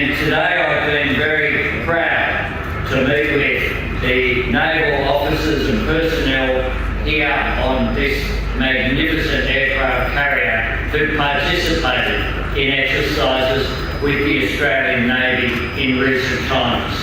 And today I've been very proud to meet with the naval officers and personnel here on this magnificent aircraft carrier who participated in exercises with the Australian Navy in recent times.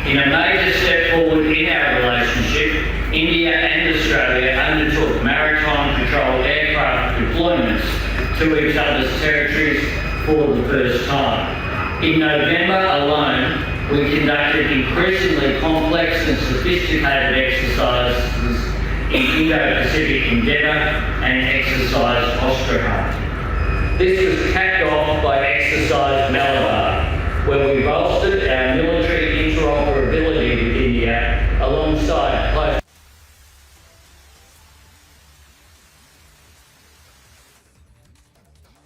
In a major step forward in our relationship, India and Australia undertook maritime patrol aircraft deployments to each other's territories for the first time. In November alone, we conducted increasingly complex and sophisticated exercises in Indo-Pacific Endeavour and Exercise Austrahar. This was capped off by Exercise Malabar, where we bolstered our military interoperability with India alongside close.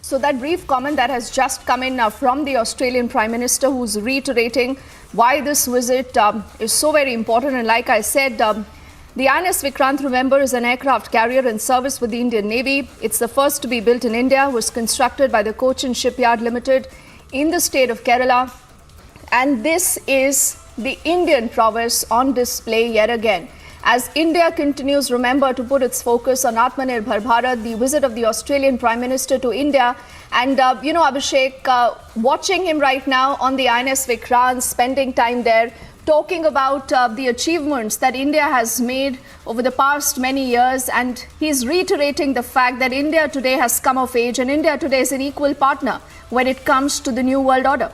So that brief comment that has just come in from the Australian Prime Minister, who's reiterating why this visit is so very important. And like I said, the INS Vikrant, remember, is an aircraft carrier in service with the Indian Navy. It's the first to be built in India, was constructed by the Cochin Shipyard Limited in the state of Kerala. And this is the Indian prowess on display yet again. As India continues, remember, to put its focus on Atmanirbhar Bharat, the visit of the Australian Prime Minister to India. And, Abhishek, watching him right now on the INS Vikrant, spending time there, talking about the achievements that India has made over the past many years. And he's reiterating the fact that India today has come of age and India today is an equal partner when it comes to the new world order.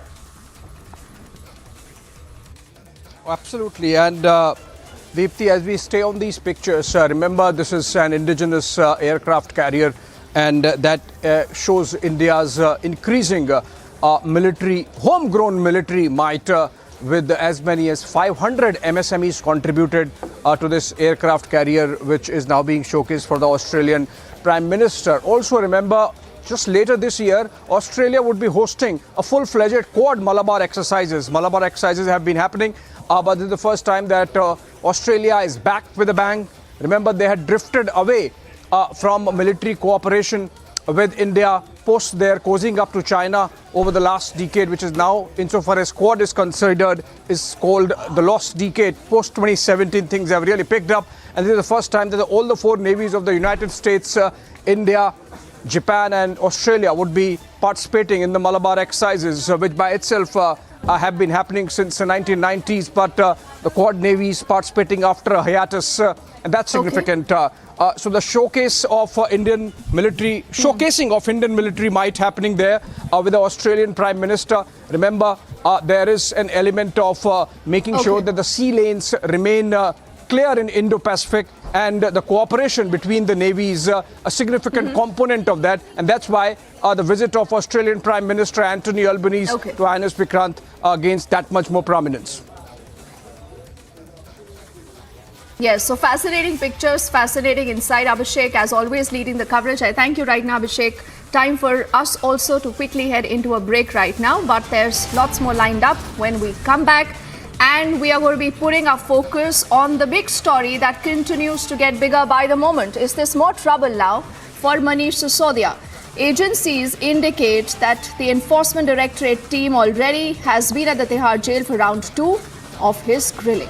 Absolutely. And Deepthi, as we stay on these pictures, remember this is an indigenous aircraft carrier, and that shows India's increasing military, homegrown military might, with as many as 500 MSMEs contributed to this aircraft carrier, which is now being showcased for the Australian Prime Minister. Also remember, just later this year, Australia would be hosting a full-fledged Quad Malabar exercises. Malabar exercises have been happening, but this is the first time that Australia is back with a bang. Remember, they had drifted away from military cooperation with India post their cozying up to China over the last decade, which is now, insofar as Quad is considered, is called the lost decade. Post 2017, things have really picked up, and this is the first time that all the four navies of the United States, India, Japan and Australia would be participating in the Malabar exercises, which by itself have been happening since the 1990s, but the Quad navies participating after a hiatus, and that's significant. Okay. So the showcase of Indian military, showcasing of Indian military might happening there with the Australian Prime Minister. Remember, there is an element of making sure that the sea lanes remain clear in Indo-Pacific, and the cooperation between the navies a significant component of that, and that's why the visit of Australian Prime Minister Anthony Albanese to INS Vikrant gains that much more prominence. Yes, so fascinating pictures, fascinating insight. Abhishek, as always, leading the coverage. I thank you right now, Abhishek. Time for us also to quickly head into a break right now, but there's lots more lined up when we come back. And we are going to be putting our focus on the big story that continues to get bigger by the moment. Is this more trouble now for Manish Sisodia? Agencies indicate that the Enforcement Directorate team already has been at the Tihar jail for round 2 of his grilling.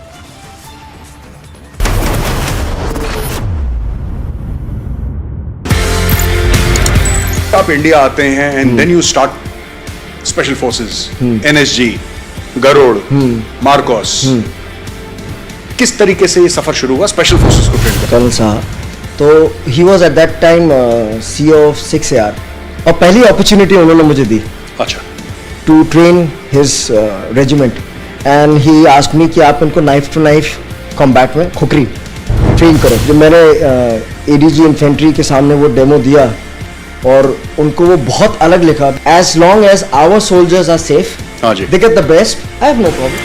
आप India आते हैं and then you start special forces, NSG, Garud, Marcos, किस तरीके से ये सफर शुरू हुआ स्पेशल फोर्सेस को ट्रेन कल साहब तो he was at that time CEO of 6AR और पहली अपॉर्चुनिटी उन्होंने मुझे दी अच्छा to train his regiment and he asked me कि आप इनको नाइफ टू नाइफ कॉम्बैट में खुकरी ट्रेन करो। जब मैंने ADG इन्फेंट्री के सामने वो डेमो दिया और उनको वो बहुत अलग लिखा, as long as our soldiers are safe they get the best, I have no problem.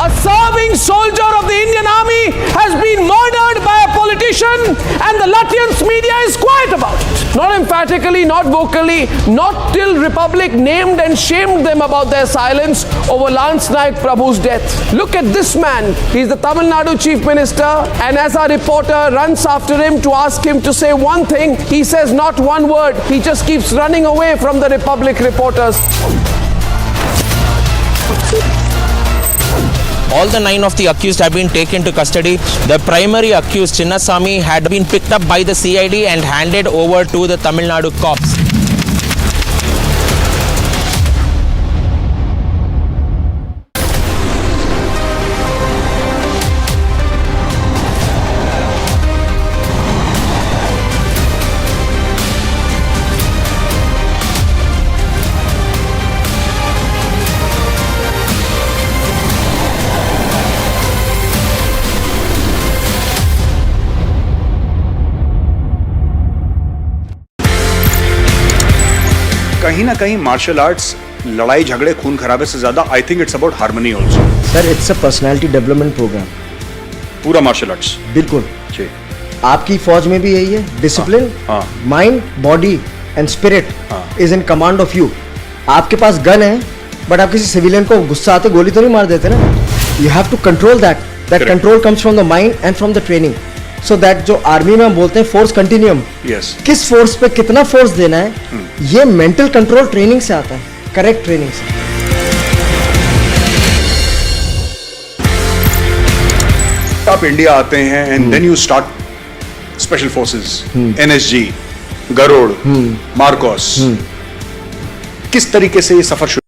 A serving soldier of the Indian Army has been murdered by a politician, and the Latvian media is quiet about it. Not emphatically, not vocally, not till Republic named and shamed them about their silence over Lance Naik Prabhu's death. Look at this man. He's the Tamil Nadu Chief Minister, and as our reporter runs after him to ask him to say one thing, he says not one word. He just keeps running away from the Republic reporters. All the 9 of the accused have been taken to custody. The primary accused, Chinnasamy, had been picked up by the CID and handed over to the Tamil Nadu cops. कहीं ना कहीं martial arts लड़ाई झगड़े खून खराबे से ज्यादा I think it's about harmony also. Sir it's a personality development programme. पूरा मार्शल आर्ट्स बिल्कुल जी। आपकी फौज में भी यही है, discipline, mind, body and spirit is in command of you. आपके पास गन है बट आप किसी सिविलियन को गुस्सा आते गोली तो नहीं मार देते ना। You have to control that control comes from the mind and from the training. So that जो आर्मी में हम बोलते हैं फोर्स कंटिन्यूम, किस फोर्स पे कितना फोर्स देना है, ये मेंटल कंट्रोल ट्रेनिंग से आता है, करेक्ट ट्रेनिंग से। आप इंडिया आते हैं and then you start special forces, NSG, Garud, Marcos, किस तरीके से ये सफर शुरू?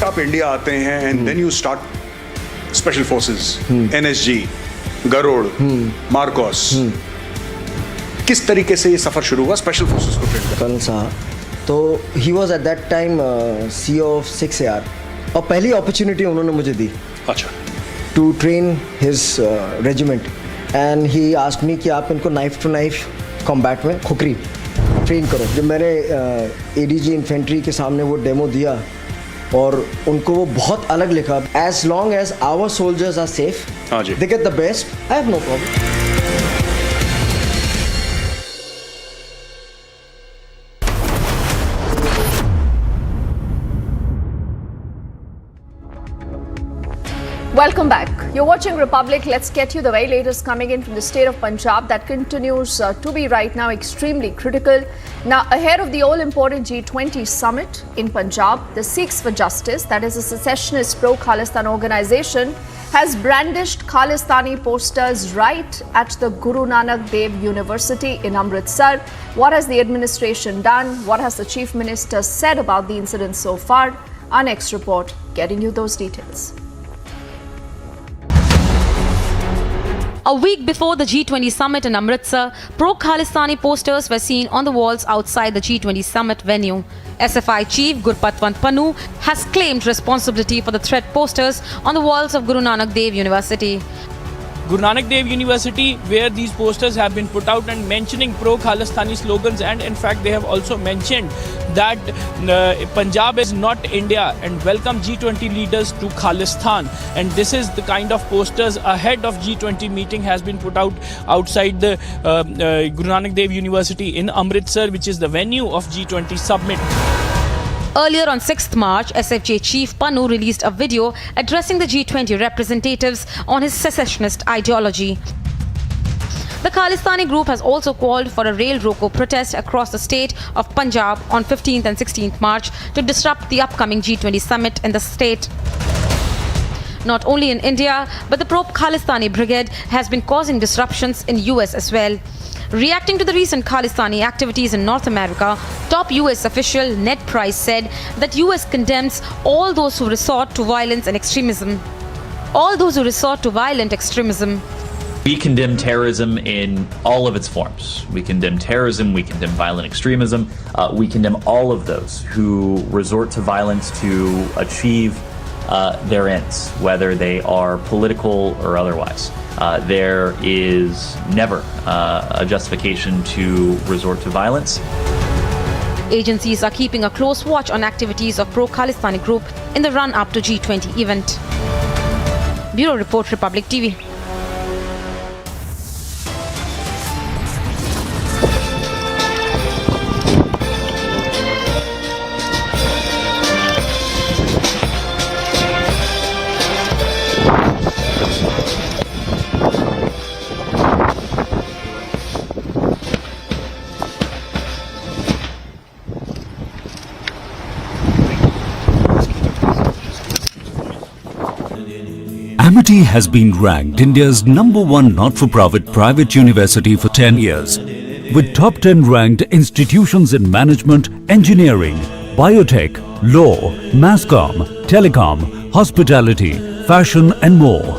आप इंडिया आते हैं and then you start special forces, NSG, Garud, Marcos, किस तरीके से ये सफर शुरू हुआ स्पेशल फोर्सेस को ट्रेन करने? कर्नल साहब तो he was at that time CEO of 6AR और पहली अपॉर्चुनिटी उन्होंने मुझे दी। अच्छा। To train his regiment and he asked me कि आप इनको नाइफ टू नाइफ कॉम्बैट में खुकरी ट्रेन करो। जब मैंने ADG इन्फेंट्री के सामने वो डेमो दिया और उनको वो बहुत अलग लिखा, as long as our soldiers are safe, they get the best, I have no problem. Welcome back. You're watching Republic. Let's get you the very latest coming in from the state of Punjab that continues to be right now extremely critical. Now, ahead of the all-important G20 summit in Punjab, the Sikhs for Justice, that is a secessionist pro-Khalistan organization, has brandished Khalistani posters right at the Guru Nanak Dev University in Amritsar. What has the administration done? What has the Chief Minister said about the incident so far? Our next report getting you those details. A week before the G20 summit in Amritsar, pro-Khalistani posters were seen on the walls outside the G20 summit venue. SFI chief Gurpatwant Pannu has claimed responsibility for the threat posters on the walls of Guru Nanak Dev University. Guru Nanak Dev University, where these posters have been put out and mentioning pro-Khalistani slogans, and in fact they have also mentioned that Punjab is not India and welcome G20 leaders to Khalistan, and this is the kind of posters ahead of G20 meeting has been put out outside the Guru Nanak Dev University in Amritsar, which is the venue of G20 summit. Earlier on 6th March, SFJ Chief Pannu released a video addressing the G20 representatives on his secessionist ideology. The Khalistani group has also called for a rail roko protest across the state of Punjab on 15th and 16th March to disrupt the upcoming G20 summit in the state. Not only in India, but the pro-Khalistani brigade has been causing disruptions in US as well. Reacting to the recent Khalistani activities in North America, top US official Ned Price said that US condemns all those who resort to violence and extremism. All those who resort to violent extremism. We condemn terrorism in all of its forms. We condemn terrorism, we condemn violent extremism, we condemn all of those who resort to violence to achieve their ends, whether they are political or otherwise. There is never a justification to resort to violence. Agencies are keeping a close watch on activities of Pro-Khalistani group in the run-up to G20 event. Bureau Report, Republic TV. Amity has been ranked India's #1 not-for-profit private university for 10 years, with top 10 ranked institutions in management, engineering, biotech, law, masscom, telecom, hospitality, fashion and more.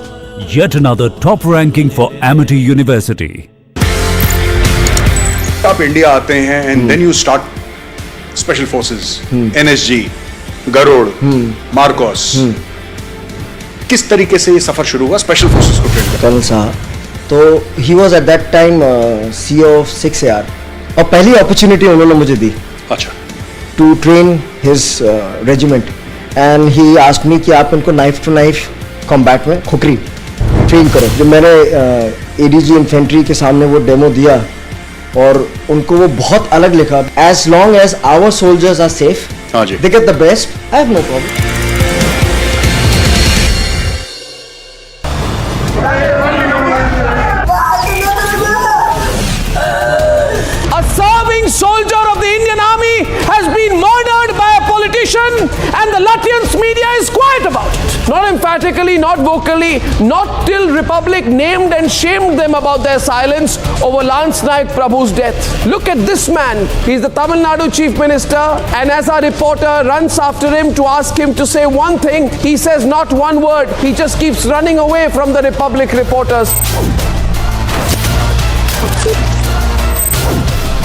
Yet another top ranking for Amity University. आप India आते हैं and then you start special forces, NSG, Garud, Marcos. किस तरीके से ये सफर शुरू हुआ स्पेशल फोर्सेस को ट्रेन करने? कर्नल साहब, तो he was at that time CEO of 6AR और पहली अपॉर्चुनिटी उन्होंने मुझे दी. अच्छा. To train his regiment and he asked me कि आप इनको नाइफ टू नाइफ कॉम्बैट में खुकरी ट्रेन करो. जब मैंने ADG इन्फेंट्री के सामने वो डेमो दिया और उनको वो बहुत अलग लिखा. As long as our soldiers are safe, they get the best, I have no problem. Soldier of the Indian Army has been murdered by a politician and the Latvian media is quiet about it. Not emphatically, not vocally, not till Republic named and shamed them about their silence over Lance Naik Prabhu's death. Look at this man. He's the Tamil Nadu Chief Minister, and as our reporter runs after him to ask him to say one thing, he says not one word. He just keeps running away from the Republic reporters.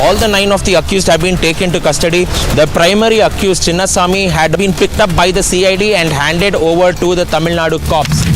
All the 9 of the accused have been taken to custody. The primary accused, Chinnasamy, had been picked up by the CID and handed over to the Tamil Nadu cops.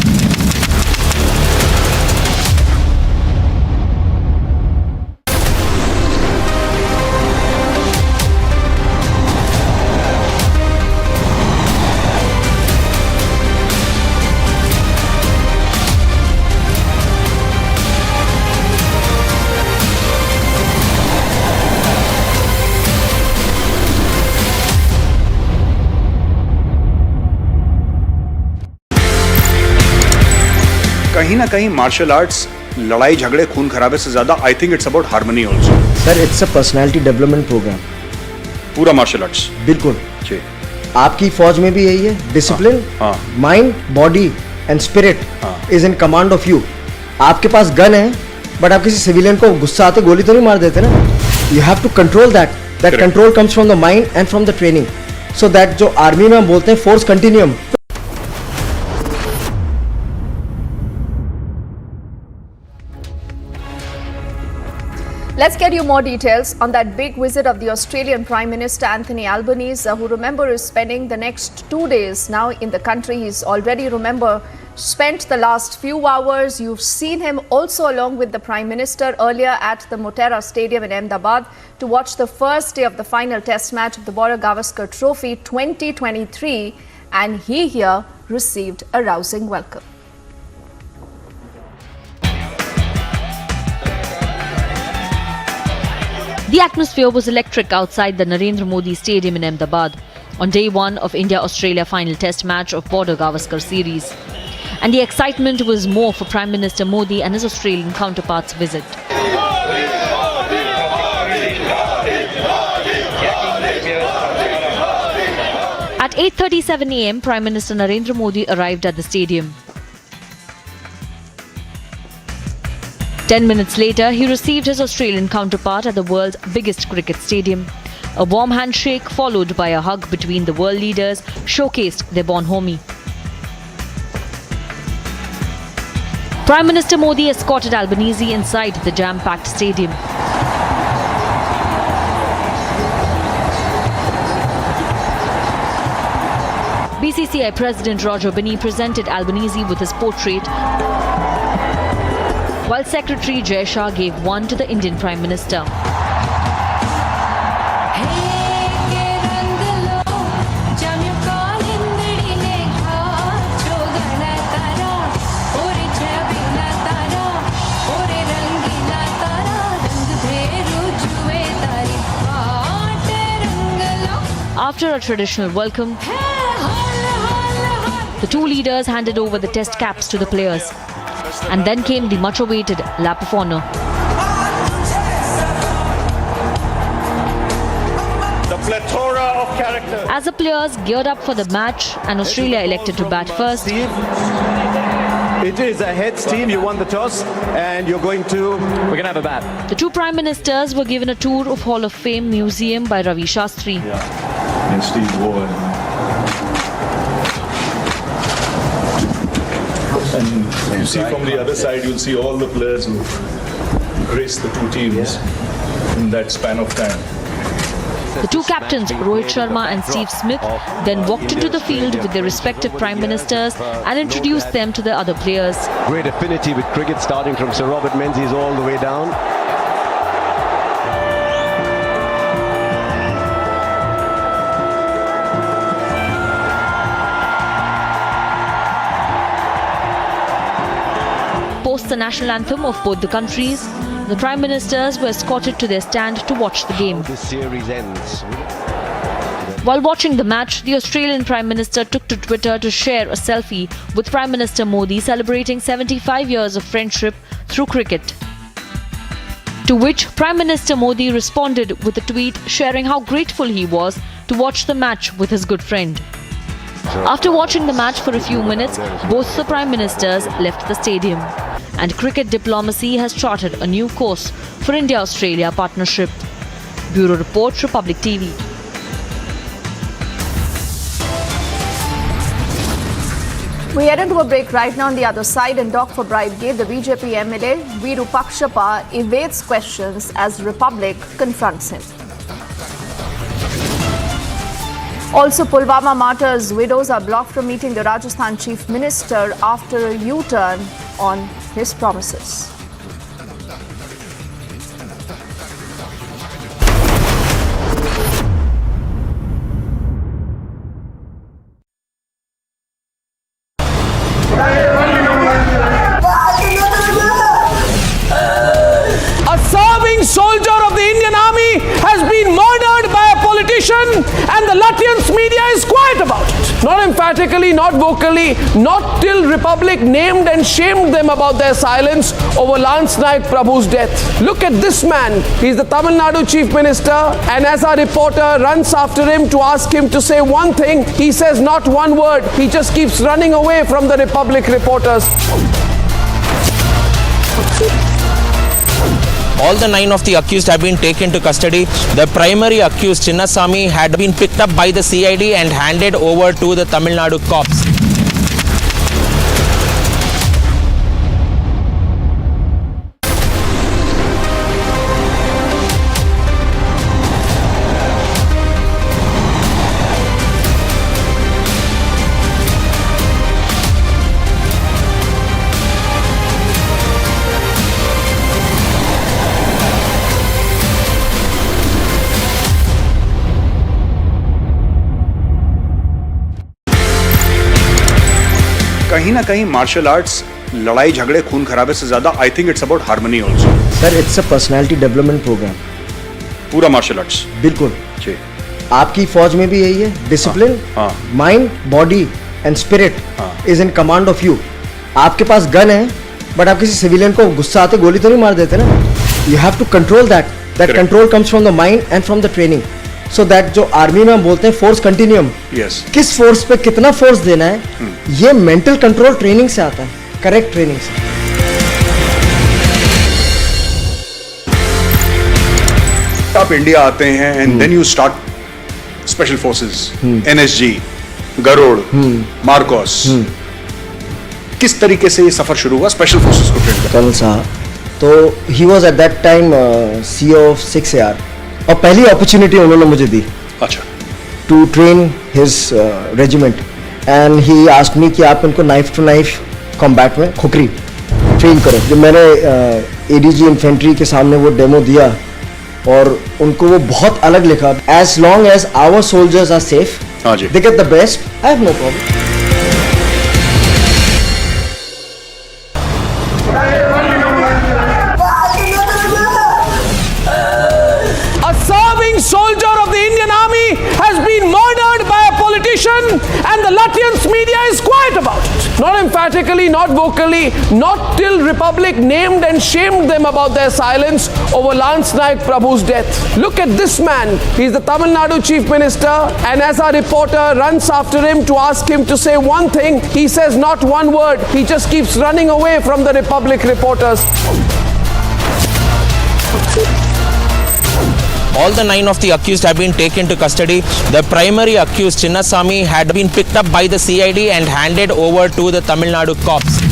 कहीं ना कहीं martial arts लड़ाई झगड़े खून खराबे से ज्यादा I think it's about harmony also. Sir, it's a personality development programme. पूरा मार्शल आर्ट्स. बिल्कुल. जी. आपकी फौज में भी यही है. Discipline, mind, body and spirit is in command of you. आपके पास गन है बट आप किसी सिविलियन को गुस्सा आते गोली तो नहीं मार देते ना. You have to control that. That control comes from the mind and from the training. So that जो आर्मी में हम बोलते हैं force continuum. Let's get you more details on that big visit of the Australian Prime Minister Anthony Albanese, who remember is spending the next 2 days now in the country. He's already, remember, spent the last few hours. You've seen him also along with the Prime Minister earlier at the Motera Stadium in Ahmedabad to watch the first day of the final test match of the Pro-Khalistan Trophy 2023, and he here received a rousing welcome. The atmosphere was electric outside the Narendra Modi Stadium in Ahmedabad on day 1 of India-Australia final test match of Pro-Khalistan series. And the excitement was more for Prime Minister Modi and his Australian counterpart's visit. At 8:37 a.m, Prime Minister Narendra Modi arrived at the stadium. 10 minutes later, he received his Australian counterpart at the world's biggest cricket stadium. A warm handshake followed by a hug between the world leaders showcased their bonhomie. Prime Minister Modi escorted Albanese inside the jam-packed stadium. BCCI President Roger Binny presented Albanese with his portrait, while Secretary Jay Shah gave one to the Indian Prime Minister. After a traditional welcome, the two leaders handed over the test caps to the players. And then came the much-awaited lap of honour. The plethora of character. As the players geared up for the match and Australia elected to bat first, It is a heads team. You won the toss and we're going to have a bat. the two Prime Ministers were given a tour of Hall of Fame Museum by Ravi Shastri. And Steve Ward. And you see from the other side, you'll see all the players who graced the two teams in that span of time. The two captains, Rohit Sharma and Steve Smith, then walked into the field with their respective Prime Ministers and introduced them to the other players. Great affinity with cricket, starting from Sir Robert Menzies all the way down. Post the national anthem of both the countries, the Prime Ministers were escorted to their stand to watch the game. This series ends. While watching the match, the Australian Prime Minister took to Twitter to share a selfie with Prime Minister Modi celebrating 75 years of friendship through cricket. To which Prime Minister Modi responded with a tweet sharing how grateful he was to watch the match with his good friend. After watching the match for a few minutes, both the Prime Ministers left the stadium. And cricket diplomacy has charted a new course for India-Australia partnership. Bureau Report, Republic TV. We head into a break right now on the other side, and Doc for Bribegate, the BJP MLA Virupakshappa evades questions as Republic confronts him. Also, Pulwama martyrs' widows are blocked from meeting the Rajasthan Chief Minister after a U-turn on his promises. A serving soldier of the Indian Army has been murdered by a politician, and the Latvians media is quiet about it. Not emphatically, not vocally, not till Republic named and shamed them about their silence over Lance Naik Prabhu's death. Look at this man. He's the Tamil Nadu Chief Minister, and as our reporter runs after him to ask him to say one thing, he says not one word. He just keeps running away from the Republic reporters. All the 9 of the accused have been taken to custody. The primary accused, Chinnasamy, had been picked up by the CID and handed over to the Tamil Nadu cops. कहीं ना कहीं martial arts लड़ाई झगड़े खून खराबे से ज्यादा I think it's about harmony also. Sir it's a personality development programme. पूरा मार्शल आर्ट्स बिल्कुल जी. आपकी फौज में भी यही है. Discipline, mind, body and spirit is in command of you. आपके पास गन है बट आप किसी सिविलियन को गुस्सा आते गोली तो नहीं मार देते ना. You have to control that. That control comes from the mind and from the training. So that जो आर्मी में हम बोलते हैं फोर्स कंटिन्यूम, किस फोर्स पे कितना फोर्स देना है, ये मेंटल कंट्रोल ट्रेनिंग से आता है, करेक्ट ट्रेनिंग से. आप इंडिया आते हैं and then you start special forces, NSG, Garud, Marcos. किस तरीके से ये सफर शुरू हुआ स्पेशल फोर्सेस को ट्रेन कर्नल साहब, तो he was at that time CEO of 6AR, और पहली अपॉर्चुनिटी उन्होंने मुझे दी अच्छा to train his regiment, and he asked me कि आप इनको नाइफ टू नाइफ कॉम्बैट में खुकरी ट्रेन करो। जब मैंने ADG इन्फेंट्री के सामने वो डेमो दिया और उनको वो बहुत अलग लिखा, as long as our soldiers are safe, हाँ जी, they get the best, I have no problem. Soldier of the Indian Army has been murdered by a politician, and the Latvian media is quiet about it. Not emphatically, not vocally, not till Republic named and shamed them about their silence over Lance Naik Prabhu's death. Look at this man. He's the Tamil Nadu Chief Minister, and as our reporter runs after him to ask him to say one thing, he says not one word. He just keeps running away from the Republic reporters. All the 9 of the accused have been taken to custody. The primary accused, Chinnasamy, had been picked up by the CID and handed over to the Tamil Nadu cops.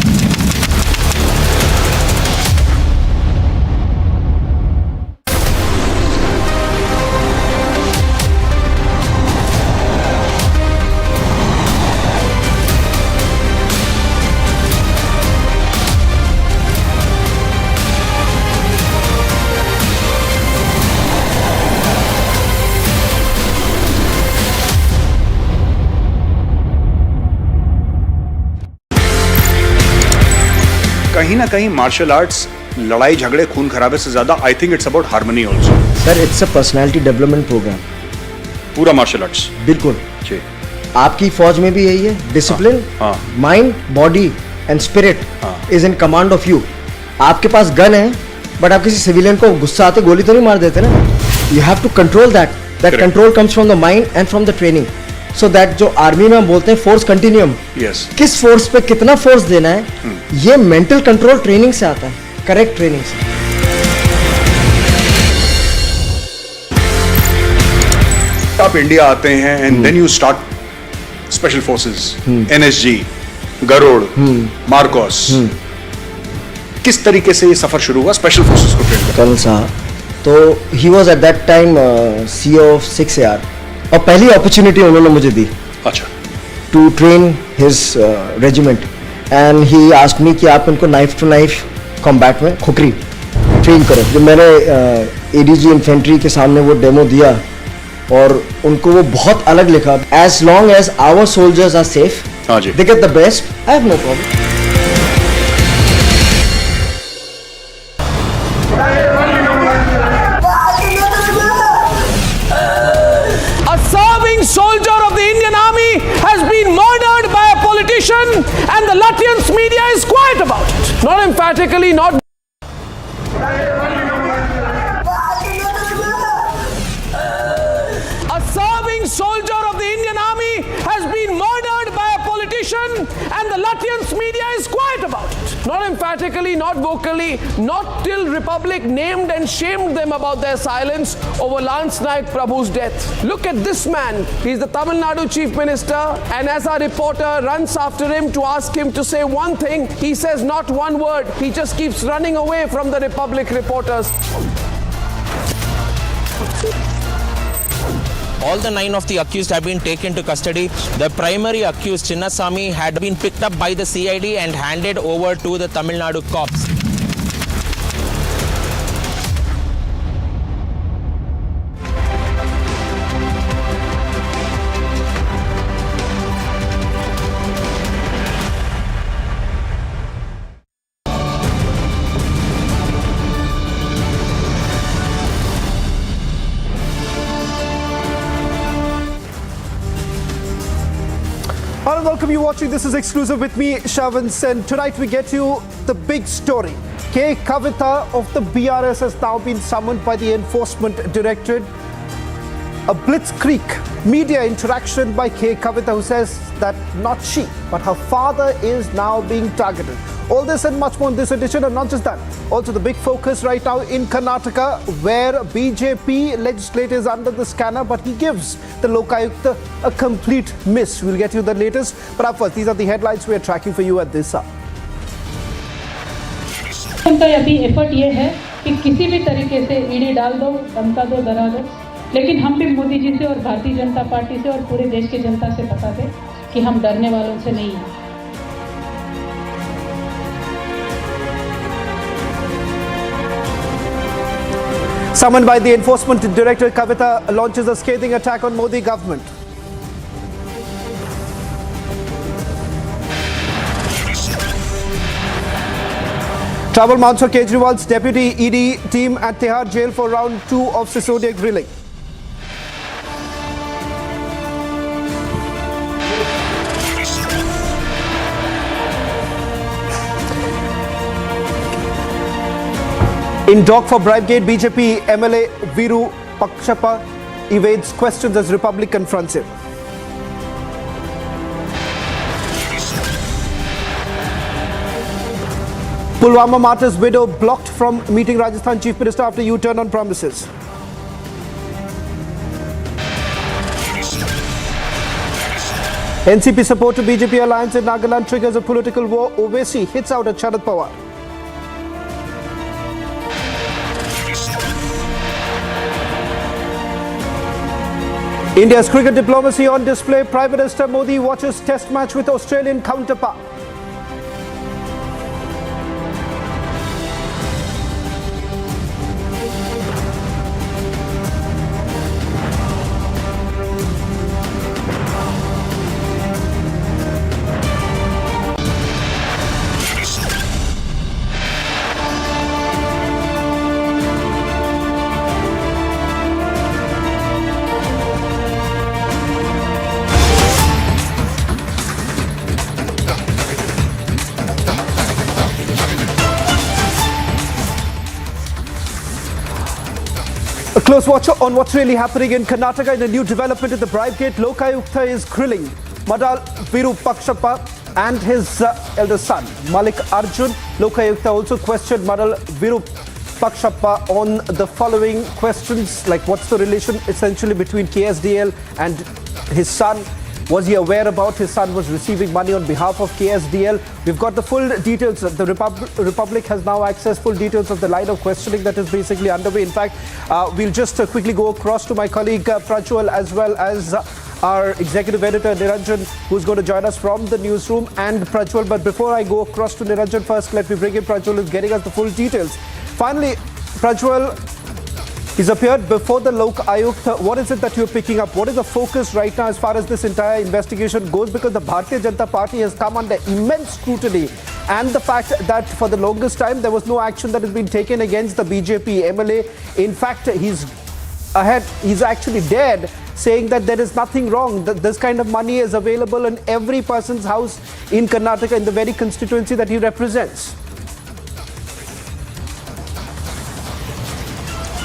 कहीं ना कहीं martial arts लड़ाई झगड़े खून खराबे से ज्यादा I think it's about harmony also. Sir, it's a personality development programme. पूरा मार्शल आर्ट्स बिल्कुल जी। आपकी फौज में भी यही है, discipline, mind, body and spirit is in command of you. आपके पास गन है, बट आप किसी सिविलियन को गुस्सा आते गोली तो नहीं मार देते ना। You have to control that control comes from the mind and from the training. So that जो आर्मी में हम बोलते हैं फोर्स कंटिन्यूम, किस फोर्स पे कितना फोर्स देना है, ये मेंटल कंट्रोल ट्रेनिंग से आता है, करेक्ट ट्रेनिंग से। आप इंडिया आते हैं and then you start special forces, NSG, Garud, Marcos, किस तरीके से ये सफर शुरू हुआ स्पेशल फोर्सेस को ट्रेन करना? कर्नल साहब, तो he was at that time CEO of 6AR, और पहली अपॉर्चुनिटी उन्होंने मुझे दी अच्छा to train his regiment, and he asked me कि आप इनको नाइफ टू नाइफ कॉम्बैट में खुकरी ट्रेन करो। जब मैंने ADG इन्फेंट्री के सामने वो डेमो दिया और उनको वो बहुत अलग लिखा, as long as our soldiers are safe, हाँ जी, they get the best, I have no problem. Soldier of the Indian Army has been murdered by a politician, and the Latvian media is quiet about it. Not emphatically, not. A serving soldier of the Indian Army has been murdered by a politician, and the Latvian media is quiet about it. Not emphatically, not vocally, not till Republic named and shamed them about their silence over Lance Naik Prabhu's death. Look at this man. He's the Tamil Nadu Chief Minister, and as our reporter runs after him to ask him to say one thing, he says not one word. He just keeps running away from the Republic reporters. All the 9 of the accused have been taken to custody. The primary accused, Chinnasamy, had been picked up by the CID and handed over to the Tamil Nadu cops. Hello, welcome you watching. This is Exclusive with me, Shavan Sen. Tonight we get you the big story. K. Kavita of the BRS has now been summoned by the Enforcement Directorate. A blitzkrieg media interaction by K. Kavita, who says that not she, but her father is now being targeted. All this and much more in this edition, and not just that. Also the big focus right now in Karnataka, where BJP legislator is under the scanner, but he gives the Lokayukta a complete miss. We'll get you the latest. But up first, these are the headlines we are tracking for you at this hour. उनका अभी effort ये है कि किसी भी तरीके से ED डाल दो, धमका दो, डरा दो, लेकिन हम भी मोदी जी से और भारतीय जनता पार्टी से और पूरे देश की जनता से बता दें कि हम डरने वालों से नहीं हैं। Summoned by the Enforcement Director, Kavita launches a scathing attack on Modi government. Trouble mounts for Kejriwal's deputy ED team at Tihar jail for round 2 of Sisodia grilling. In dock for Bribegate, BJP MLA Vikrant evades questions as Republic confronts him. Pulwama martyr's widow blocked from meeting Rajasthan Chief Minister after U-turn on promises. NCP support to BJP alliance in Nagaland triggers a political war. Owaisi hits out at Sharad Pawar. India's cricket diplomacy on display. Prime Minister Modi watches test match with Australian counterpart. A close watch on what's really happening in Karnataka. In a new development in the Bribegate, Lokayukta is grilling Madal Virupakshappa and his elder son, Malik Arjun. Lokayukta also questioned Madal Virupakshappa on the following questions, like what's the relation essentially between KSDL and his son. Was he aware about his son was receiving money on behalf of KSDL? We've got the full details. The Republic has now accessed full details of the line of questioning that is basically underway. In fact, we'll just quickly go across to my colleague Prajwal, as well as our executive editor Niranjan, who's going to join us from the newsroom, and Prajwal. But before I go across to Niranjan, first let me bring in Prajwal, who's getting us the full details. Finally, Prajwal, he's appeared before the Lok Ayukt. What is it that you're picking up? What is the focus right now as far as this entire investigation goes? Because the Bharatiya Janata Party has come under immense scrutiny, and the fact that for the longest time there was no action that has been taken against the BJP MLA. In fact, he's actually dared saying that there is nothing wrong, that this kind of money is available in every person's house in Karnataka, in the very constituency that he represents.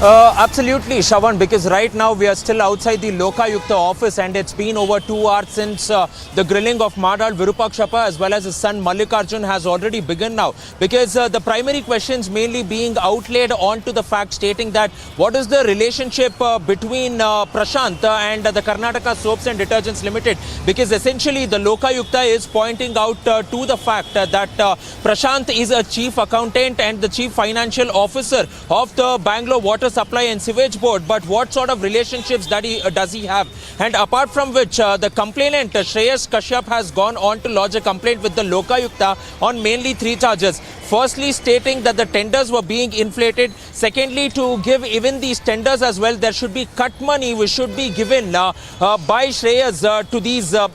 Absolutely, Shravan, because right now we are still outside the Lokayukta office, and it's been over 2 hours since the grilling of Madal Virupakshappa as well as his son Mallikarjun has already begun now. Because the primary questions mainly being outlaid onto the fact stating that what is the relationship between Prashant and the Karnataka Soaps and Detergents Limited. Because essentially the Lokayukta is pointing out to the fact that Prashant is a chief accountant and the chief financial officer of the Bangalore Water Supply and Sewage Board, but what sort of relationships does he have? And apart from which, the complainant Shreyas Kashyap has gone on to lodge a complaint with the Lokayukta on mainly 3 charges. Firstly, stating that the tenders were being inflated. Secondly, to give even these tenders as well, there should be cut money which should be given by Shreyas to these, to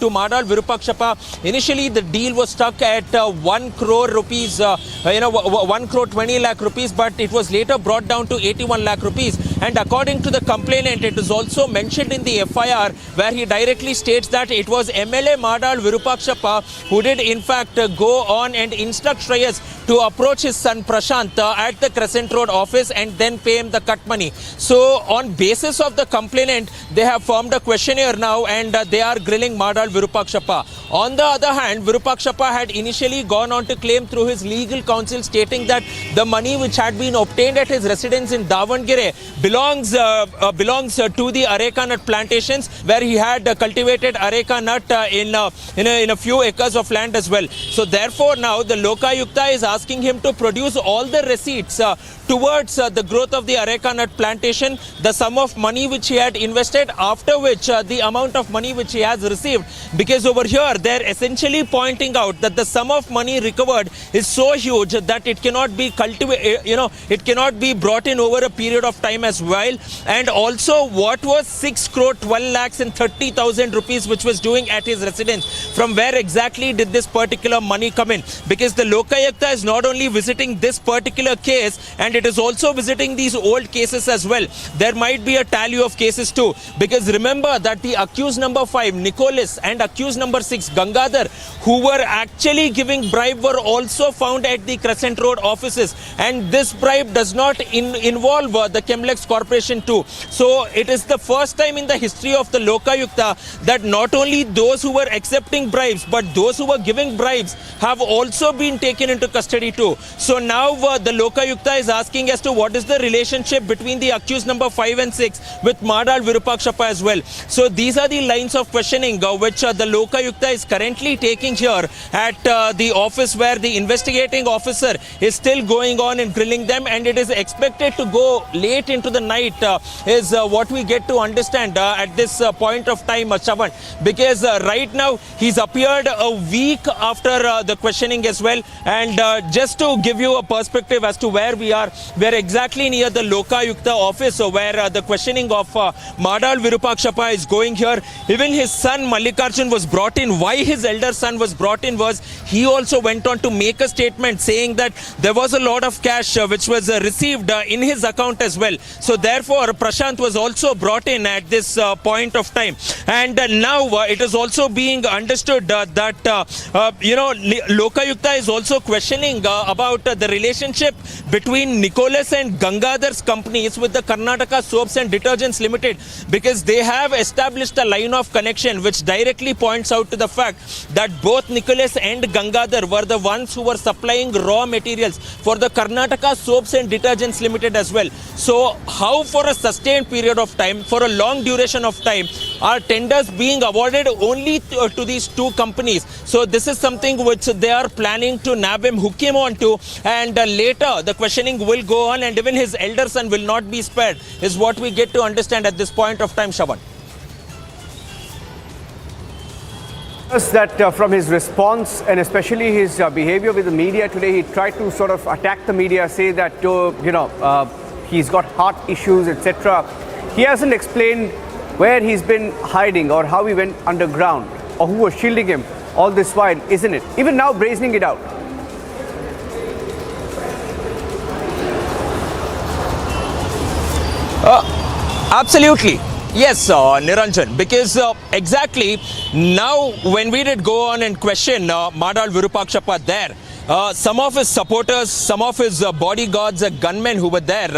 Madal Virupakshappa. Initially, the deal was stuck at 1 crore rupees, 1 crore 20 lakh rupees, but it was later brought down to 81 lakh rupees. And according to the complainant, it is also mentioned in the FIR where he directly states that it was MLA Madal Virupakshappa who did in fact go on and instruct Shreyas to approach his son Prashant at the Crescent Road office and then pay him the cut money. So on basis of the complainant, they have formed a questionnaire now and they are grilling Madal Virupakshappa. On the other hand, Virupakshappa had initially gone on to claim through his legal counsel stating that the money which had been obtained at his residence in Davangere belongs to the areca nut plantations where he had cultivated areca nut in a few acres of land as well. So therefore now the Lokayukta is asking him to produce all the receipts towards the growth of the areca nut plantation, the sum of money which he had invested, after which the amount of money which he has received, because over here they're essentially pointing out that the sum of money recovered is so huge that it cannot be it cannot be brought in over a period of time as well. And also what was 6 crore 12 lakhs and 30,000 rupees which was doing at his residence, from where exactly did this particular money come in? Because the Lokayukta is not only visiting this particular case, and it is also visiting these old cases as well. There might be a tally of cases too, because remember that the accused number 5 Nicholas and accused number 6 Gangadhar, who were actually giving bribe, were also found at the Crescent Road offices, and this bribe does not involve the Chemlex Corporation too. So it is the first time in the history of the Lokayukta that not only those who were accepting bribes but those who were giving bribes have also been taken into custody too. So now the Lokayukta is asking as to what is the relationship between the accused number 5 and 6 with Madal Virupakshappa as well. So these are the lines of questioning which the Lokayukta is currently taking here at the office, where the investigating officer is still going on and grilling them, and it is expected to go late into the night is what we get to understand at this point of time, Chavan, because right now he's appeared a week after the questioning as well. And just to give you a perspective as to where we are exactly near the Lokayukta office, where the questioning of Madal Virupakshappa is going here. Even his son Mallikarjun was brought in. Why his elder son was brought in was he also went on to make a statement saying that there was a lot of cash which was received in his account as well. So therefore Prashant was also brought in at this point of time. And now it is also being understood that Lokayukta is also questioning about the relationship between Nicholas and Gangadhar's companies with the Karnataka Soaps and Detergents Limited, because they have established a line of connection which directly points out to the fact that both Nicholas and Gangadhar were the ones who were supplying raw materials for the Karnataka Soaps and Detergents Limited as well. So how for a sustained period of time, for a long duration of time, are tenders being awarded only to these two companies? So this is something which they are planning to nab him, hook him on to, and later the questioning will go on, and even his elder son will not be spared, is what we get to understand at this point of time, Shaban. That from his response and especially his behavior with the media today, he tried to sort of attack the media, say that he's got heart issues, etc. He hasn't explained where he's been hiding or how he went underground or who was shielding him all this while, isn't it? Even now brazening it out. Absolutely. Yes, Niranjan, because exactly now when we did go on and question Madal Virupakshappa there, some of his supporters, some of his bodyguards, gunmen who were there,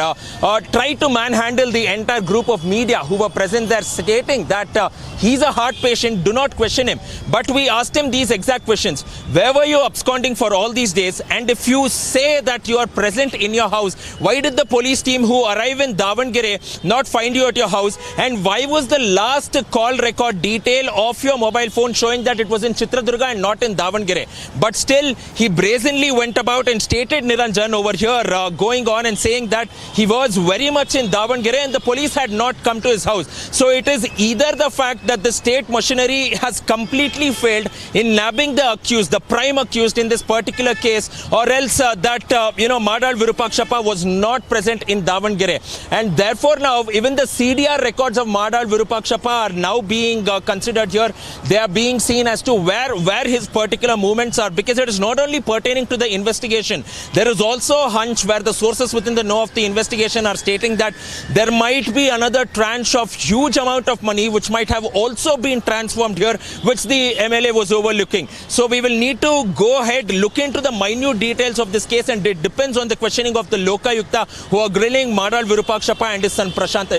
tried to manhandle the entire group of media who were present there, stating that he's a heart patient, do not question him. But we asked him these exact questions. Where were you absconding for all these days? And if you say that you are present in your house, why did the police team who arrive in Davangere not find you at your house? And why was the last call record detail of your mobile phone showing that it was in Chitradurga and not in Davangere? But still, he brazenly went about and stated, Niranjan, over here, going on and saying that he was very much in Davangere and the police had not come to his house. So it is either the fact that the state machinery has completely failed in nabbing the accused, the prime accused in this particular case, or else that, Madal Virupakshappa was not present in Davangere. And therefore now, even the CDR records of Madal Virupakshappa are now being considered here. They are being seen as to where his particular movements are, because it is not only pertinent pertaining to the investigation. There is also a hunch where the sources within the know of the investigation are stating that there might be another tranche of huge amount of money which might have also been transformed here, which the MLA was overlooking. So we will need to go ahead, look into the minute details of this case, and it depends on the questioning of the Lokayukta who are grilling Madal Virupakshappa and his son Prashant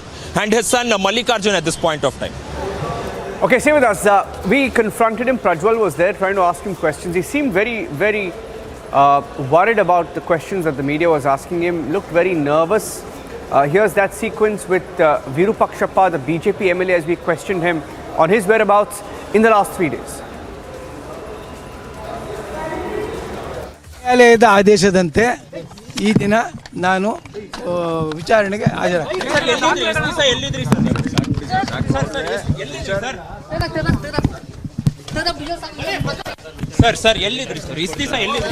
and his son Mallikarjun at this point of time. Okay, stay with us. We confronted him. Prajwal was there trying to ask him questions. He seemed very, very worried about the questions that the media was asking him. Looked very nervous. Here's that sequence with Virupakshappa, the BJP MLA, as we questioned him on his whereabouts in the last 3 days. ನ್ಯಾಯಾಲಯದ ಆದೇಶದಂತೆ ಈ ದಿನ ನಾನು ವಿಚಾರಣೆಗೆ sir ಎಲ್ಲಿದ್ರಿ sir ಇಷ್ಟು ದಿವಸ ಎಲ್ಲಿದ್ರಿ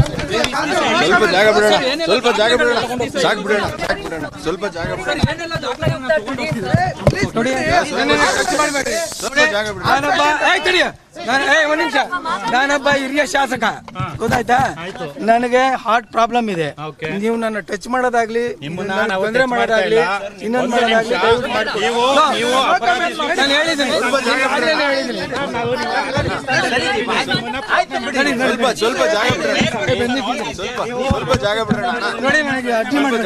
ಸ್ವಲ್ಪ ಜಾಗ ಬಿಡೋಣ ಸಾಕು ಬಿಡೋಣ ಸ್ವಲ್ಪ ಜಾಗ ಬಿಡೋಣ ಒಂದು ನಿಮಿಷ ನಾನೊಬ್ಬ ಹಿರಿಯ ಶಾಸಕ ಗೊತ್ತಾಯ್ತಾ ನನಗೆ ಹಾರ್ಟ್ ಪ್ರಾಬ್ಲಮ್ ಇದೆ ನೀವು ನನ್ನ ಟಚ್ ಮಾಡೋದಾಗ್ಲಿ ತೊಂದರೆ ಮಾಡೋದಾಗ್ಲಿ ಇನ್ನೊಂದು ಮಾಡೋದಾಗ್ಲಿ ನಾನು ಹೇಳಿದ್ದೀನಿ ಸ್ವಲ್ಪ ಜಾಗ ಸ್ವಲ್ಪ ಜಾಗ ಬಿಡೋಣ ನೋಡಿ ನನಗೆ ಅರ್ಜಿ ಮಾಡಿ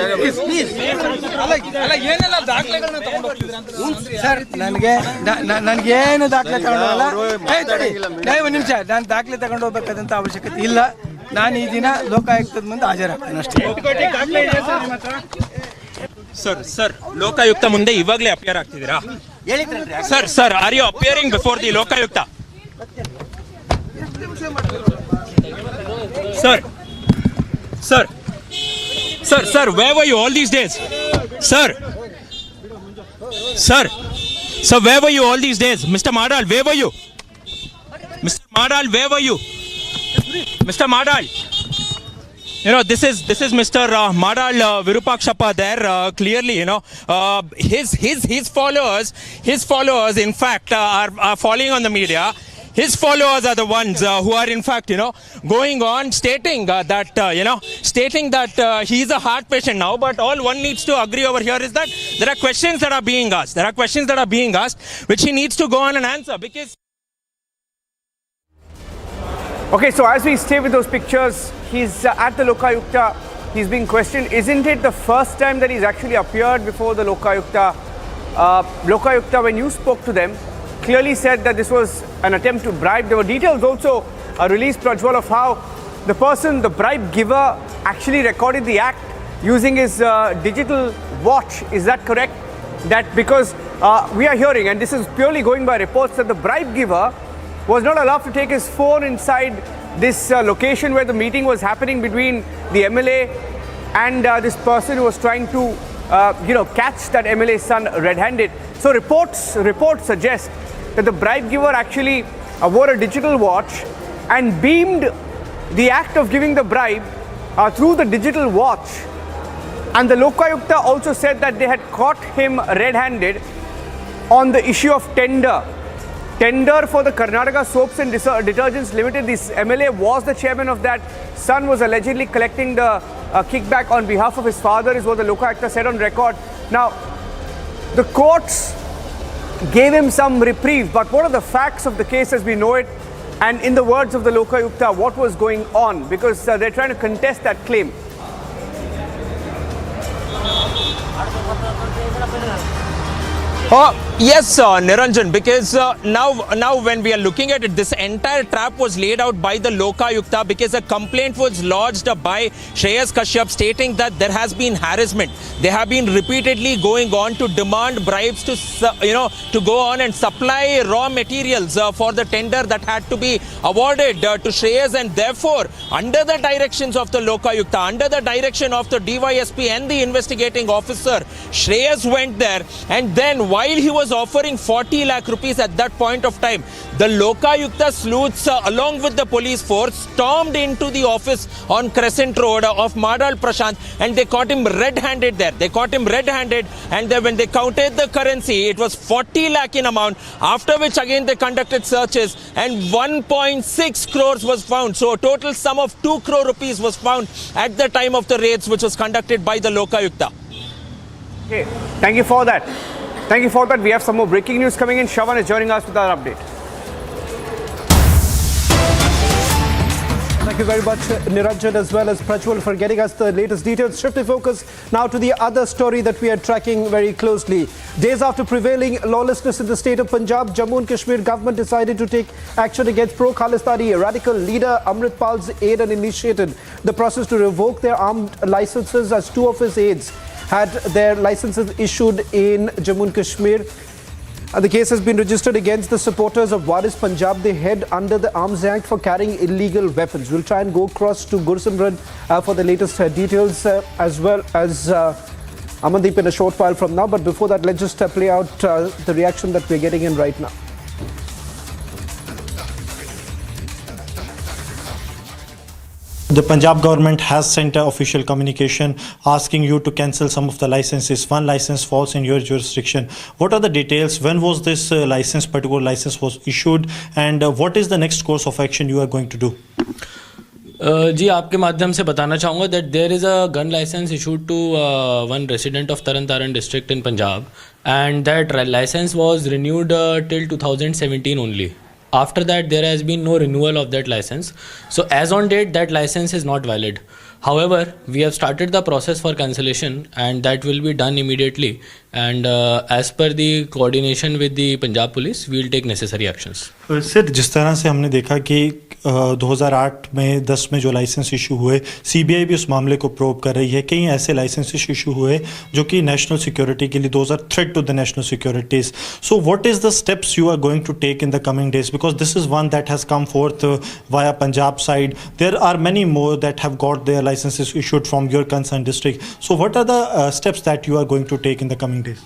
ಏನೆಲ್ಲ ದಾಖಲೆಗಳನ್ನ ತಗೊಂಡು ಸರ್ ನನಗೇನು ದಾಖಲೆ ತಗೊಂಡೋಗಲ್ಲ ಒಂದು ನಿಮಿಷ ನಾನು ದಾಖಲೆ ತಗೊಂಡು ಹೋಗ್ಬೇಕಾದಂತ ಅವಶ್ಯಕತೆ ಇಲ್ಲ ನಾನು ಈ ದಿನ ಲೋಕಾಯುಕ್ತದ ಮುಂದೆ ಹಾಜರಾಗ್ತೇನೆ ಅಷ್ಟೇ ಸರ್ ಲೋಕಾಯುಕ್ತ ಮುಂದೆ ಇವಾಗಲೇ ಅಪಿಯರ್ ಆಗ್ತಿದ್ದೀರಾ sir are you appearing before the Lokayukta Sir, where were you all these days? Sir, where were you all these days? Mr. Madal, where were you? Mr. Madal, where were you? Mr. Madal, you know, this is Mr. Madal Virupakshappa there. Clearly, you know, his followers, in fact, are following on the media. His followers are the ones who are, in fact, you know, going on stating that he's a heart patient now. But all one needs to agree over here is that there are questions that are being asked. There are questions that are being asked which he needs to go on and answer because. Okay, so as we stay with those pictures, he's at the Lokayukta. He's being questioned. Isn't it the first time that he's actually appeared before the Lokayukta? Lokayukta, when you spoke to them, clearly said that this was an attempt to bribe. There were details also released, Prajwal, of how the person, the bribe giver, actually recorded the act using his digital watch. Is that correct? That because we are hearing, and this is purely going by reports, that the bribe giver was not allowed to take his phone inside this location where the meeting was happening between the MLA and this person who was trying to catch that MLA's son red-handed. So reports suggest that the bribe giver actually wore a digital watch and beamed the act of giving the bribe through the digital watch. And the Lokayukta also said that they had caught him red-handed on the issue of tender for the Karnataka Soaps and Detergents Limited. This MLA was the chairman of that. Son was allegedly collecting the kickback on behalf of his father, is what the Lokayukta said on record. Now, the courts gave him some reprieve, but what are the facts of the case as we know it? And in the words of the Lokayukta, what was going on? Because they're trying to contest that claim. Yes, Niranjan, because now when we are looking at it, this entire trap was laid out by the Lokayukta because a complaint was lodged by Shreyas Kashyap stating that there has been harassment. They have been repeatedly going on to demand bribes to go on and supply raw materials for the tender that had to be awarded to Shreyas, and therefore, under the directions of the Lokayukta, under the direction of the DYSP and the investigating officer, Shreyas went there, and then while he was offering 40 lakh rupees at that point of time, the Lokayukta sleuths along with the police force stormed into the office on Crescent Road of Madal Prashant, and they caught him red-handed there. They caught him red-handed, and then when they counted the currency, it was 40 lakh in amount, after which again they conducted searches and 1.6 crores was found. So a total sum of 2 crore rupees was found at the time of the raids, which was conducted by the Lokayukta. Okay, thank you for that. Thank you for that. We have some more breaking news coming in. Shravan is joining us with our update. Thank you very much, Niranjan, as well as Prajwal, for getting us the latest details. Shifting focus now to the other story that we are tracking very closely. Days after prevailing lawlessness in the state of Punjab, Jammu and Kashmir government decided to take action against pro-Khalistani radical leader Amritpal's aide and initiated the process to revoke their armed licenses, as two of his aides had their licenses issued in Jammu and Kashmir. The case has been registered against the supporters of Waris Punjab. They head under the Arms Act for carrying illegal weapons. We'll try and go across to Gursimran for the latest details, as well as Amandeep in a short while from now. But before that, let's just play out the reaction that we're getting in right now. The Punjab government has sent an official communication asking you to cancel some of the licenses. One license falls in your jurisdiction. What are the details? When was this particular license was issued, and what is the next course of action you are going to do? जी आपके माध्यम से बताना चाहूँगा that there is a gun license issued to one resident of Taran Taran district in Punjab, and that license was renewed till 2017 only. After that, there has been no renewal of that license. So as on date, that license is not valid. However, we have started the process for cancellation, and that will be done immediately. And as per the coordination with the Punjab police, we will take necessary actions. Sir, जिस तरह से हमने देखा कि 2008 में 10 में जो license issue हुए, सीबीआई भी उस मामले को प्रोब कर रही है. कई ऐसे लाइसेंस इशू हुए जो कि नेशनल सिक्योरिटी के लिए, those are threat to the national securities. So what is the steps you are going to take in the coming days? Because this is one that has come forth via Punjab side. There are many more that have got their licenses issued from your concerned district. So what are the steps that you are going to take in the coming days?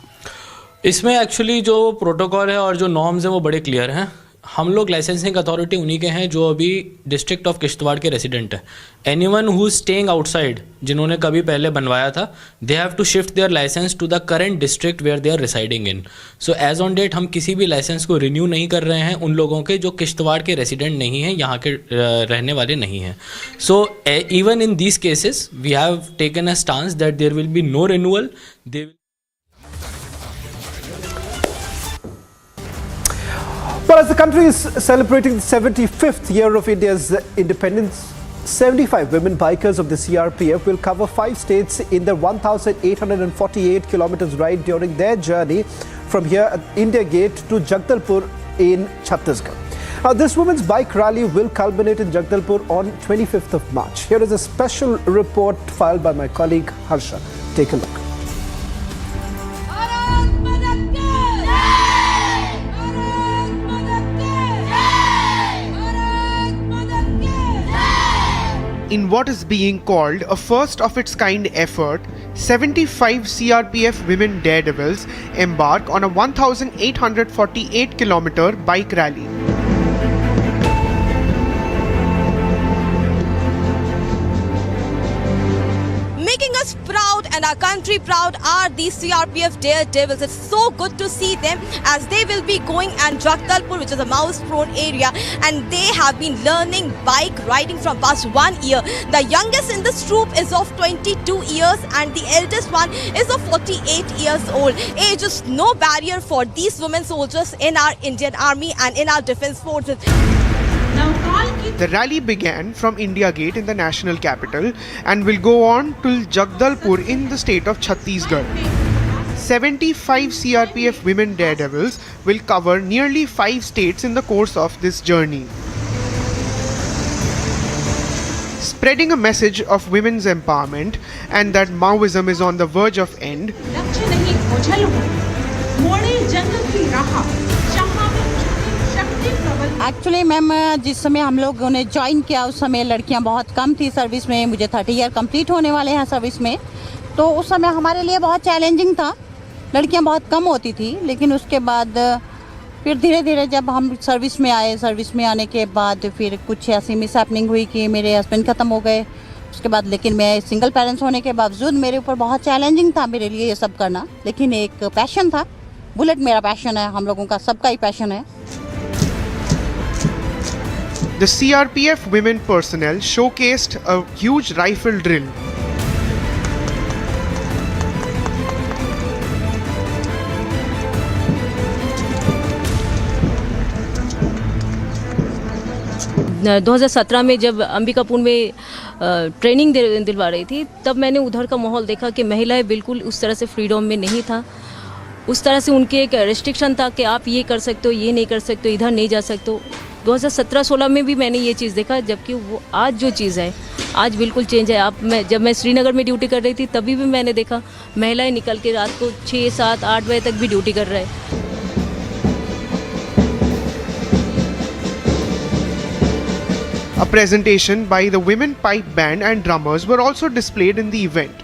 इसमें actually जो protocol है और जो norms हैं वो बड़े clear हैं. हम लोग लाइसेंसिंग अथॉरिटी उन्हीं के हैं जो अभी डिस्ट्रिक्ट ऑफ किश्तवाड़ के रेसिडेंट हैं. एनीवन हु स्टेइंग आउटसाइड, जिन्होंने कभी पहले बनवाया था, they have to shift their licence to the current district where they are residing in. So as on date हम किसी भी लाइसेंस को रिन्यू नहीं कर रहे हैं उन लोगों के जो किश्तवाड़ के रेसिडेंट नहीं हैं, यहाँ के रहने वाले नहीं हैं. So even in these cases we have taken a stance that there will be no renewal. Well, as the country is celebrating the 75th year of India's independence, 75 women bikers of the CRPF will cover 5 states in the 1,848 kilometers ride during their journey from here at India Gate to Jagdalpur in Chhattisgarh. Now, this women's bike rally will culminate in Jagdalpur on 25th of March. Here is a special report filed by my colleague Harsha. Take a look. In what is being called a first of its kind effort, 75 CRPF women daredevils embark on a 1,848 kilometer bike rally. Making us proud and our country proud are these CRPF daredevils. It's so good to see them as they will be going and Jagdalpur, which is a mouse-prone area, and they have been learning bike riding from past 1 year. The youngest in this troop is of 22 years and the eldest one is of 48 years old. Age is no barrier for these women soldiers in our Indian Army and in our defense forces. The rally began from India Gate in the national capital and will go on till Jagdalpur in the state of Chhattisgarh. 75 CRPF women daredevils will cover nearly 5 states in the course of this journey, spreading a message of women's empowerment and that Maoism is on the verge of end. Actually ma'am, जिस समय हम लोगों ने join किया उस समय लड़कियां बहुत कम थी सर्विस में. मुझे 30 ईयर कंप्लीट होने वाले हैं सर्विस में, तो उस समय हमारे लिए बहुत चैलेंजिंग था लड़कियां बहुत कम होती थी, लेकिन उसके बाद फिर धीरे धीरे जब हम सर्विस में आए, सर्विस में आने के बाद फिर कुछ ऐसी मिस हैपनिंग हुई कि मेरे हस्बैंड ख़त्म हो गए उसके बाद। लेकिन मैं सिंगल पेरेंट्स होने के बावजूद मेरे ऊपर बहुत चैलेंजिंग था मेरे लिए ये सब करना, लेकिन एक पैशन था। बुलेट मेरा पैशन है, हम लोगों का सबका ही पैशन है। The CRPF women personnel showcased a huge rifle drill. न 2017 में जब अंबिकापुर में ट्रेनिंग दिलवा रही थी, तब मैंने उधर का माहौल देखा कि महिलाएं बिल्कुल उस तरह से फ्रीडम में नहीं था। उस तरह से उनके एक रेस्ट्रिक्शन था कि आप ये कर सकते हो, ये नहीं कर सकते हो, इधर नहीं जा सकते हो। 2017-16 में भी मैंने ये चीज़ देखा, जबकि वो आज जो चीज़ है आज बिल्कुल चेंज है। जब मैं श्रीनगर में ड्यूटी कर रही थी तभी भी मैंने देखा महिलाएं निकल के रात को 6, 7, 8 बजे तक भी ड्यूटी कर रहे हैं। A presentation by the women pipe band and drummers were also displayed in the event.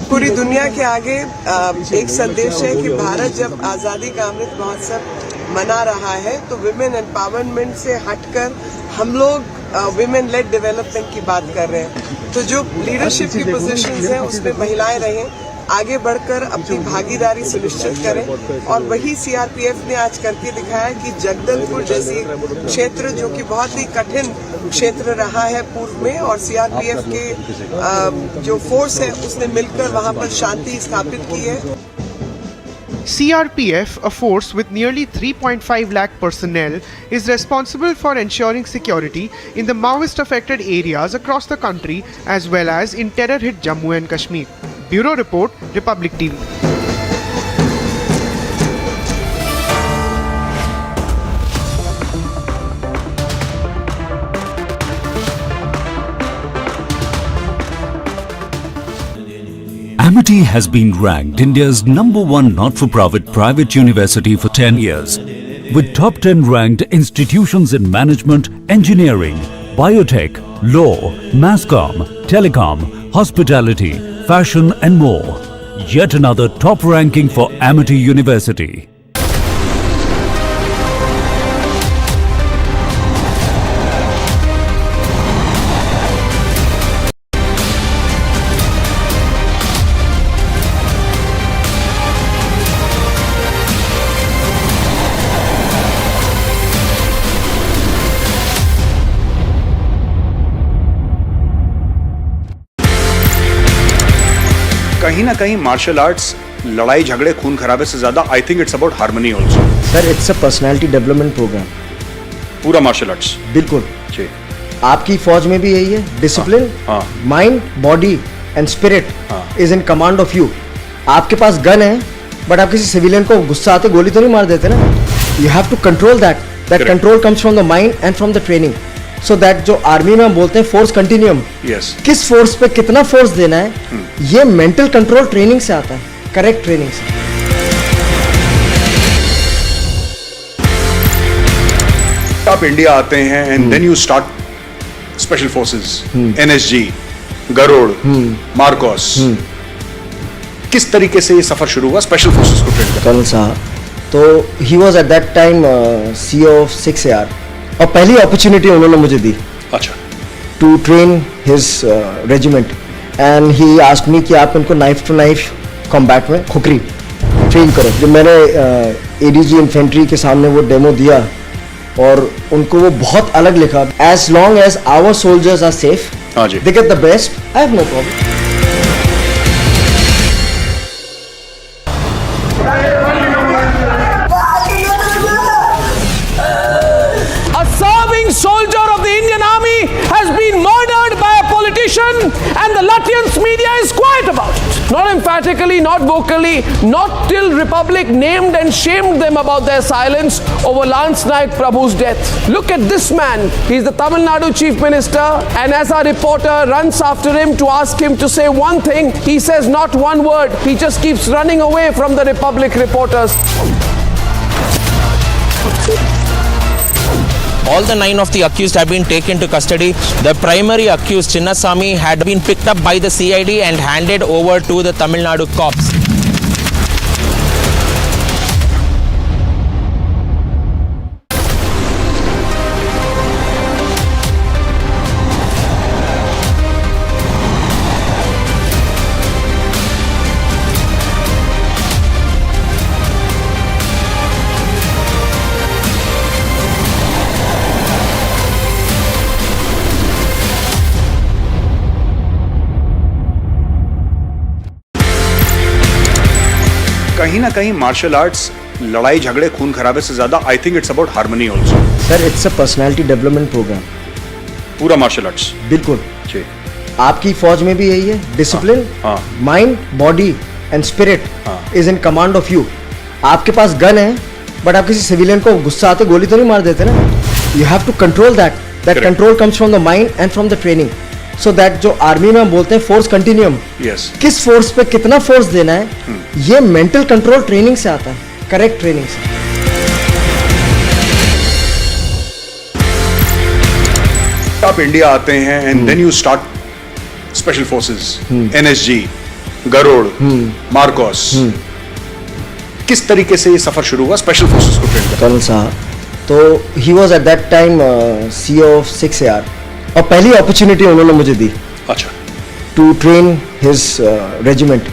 पूरी दुनिया के आगे एक संदेश है कि भारत जब आज़ादी का अमृत महोत्सव मना रहा है तो विमेन एम्पावरमेंट से हटकर हम लोग विमेन लेड डेवलपमेंट की बात कर रहे हैं। तो जो लीडरशिप की पोजीशंस हैं उसमें महिलाएं रहें, आगे बढ़कर अपनी भागीदारी सुनिश्चित करें। और वही सीआरपीएफ ने आज करके दिखाया कि जगदलपुर जैसी क्षेत्र जो कि बहुत ही कठिन क्षेत्र रहा है पूर्व में, और सीआरपीएफ के जो फोर्स है उसने मिलकर वहां पर शांति स्थापित की है। CRPF, a force with nearly 3.5 lakh personnel, is responsible for ensuring security in the Maoist-affected areas across the country as well as in terror-hit Jammu and Kashmir. Bureau Report, Republic TV. Amity has been ranked India's #1 not-for-profit private university for 10 years, with top 10 ranked institutions in management, engineering, biotech, law, masscom, telecom, hospitality, fashion and more. Yet another top ranking for Amity University. कहीं ना कहीं martial arts लड़ाई झगड़े खून खराबे से ज्यादा I think it's about harmony also. Sir it's a personality development programme. पूरा मार्शल आर्ट्स बिल्कुल जी। आपकी फौज में भी यही है, discipline, mind, body and spirit is in command of you. आपके पास गन है बट आप किसी सिविलियन को गुस्सा आते गोली तो नहीं मार देते ना। You have to control that control comes from the mind and from the training. So that जो आर्मी में हम बोलते हैं फोर्स कंटिन्यूम, किस फोर्स पे कितना फोर्स देना है, ये मेंटल कंट्रोल ट्रेनिंग से आता है, करेक्ट ट्रेनिंग से। आप इंडिया आते हैं and then you start special forces, NSG, Garud, Marcos. किस तरीके से ये सफर शुरू हुआ स्पेशल फोर्सेस को ट्रेन करने? कर्नल साहब तो he was at that time CEO of 6AR और पहली अपॉर्चुनिटी उन्होंने मुझे दी। अच्छा। To train his regiment and he asked me कि आप इनको नाइफ टू नाइफ कॉम्बैट में खुकरी ट्रेन करो। जब मैंने ADG इन्फेंट्री के सामने वो डेमो दिया और उनको वो बहुत अलग लिखा, as long as our soldiers are safe, they get the best, I have no problem. Soldier of the Indian Army has been murdered by a politician and the Latvian media is quiet about it. Not emphatically, not vocally, not till Republic named and shamed them about their silence over Lance Naik Prabhu's death. Look at this man. He's the Tamil Nadu Chief Minister, and as our reporter runs after him to ask him to say one thing, he says not one word. He just keeps running away from the Republic reporters. All the 9 of the accused have been taken to custody. The primary accused, Chinnasamy, had been picked up by the CID and handed over to the Tamil Nadu cops. कहीं ना कहीं martial arts लड़ाई झगड़े खून खराबे से ज्यादा I think it's about harmony also. Sir it's a personality development programme. पूरा मार्शल आर्ट्स बिल्कुल जी। आपकी फौज में भी यही है, discipline, mind, body and spirit is in command of you. आपके पास गन है बट आप किसी सिविलियन को गुस्सा आते गोली तो नहीं मार देते ना। You have to control that control comes from the mind and from the training. So that जो आर्मी में हम बोलते हैं फोर्स कंटिन्यूम, किस फोर्स पे कितना फोर्स देना है, ये मेंटल कंट्रोल ट्रेनिंग से आता है, करेक्ट ट्रेनिंग से। आप इंडिया आते हैं and then you start special forces, NSG, Garud, Marcos. किस तरीके से ये सफर शुरू हुआ स्पेशल फोर्सेस को ट्रेन करने? कर्नल साहब, तो he was at that time CEO of 6AR और पहली अपॉर्चुनिटी उन्होंने मुझे दी। अच्छा। To train his regiment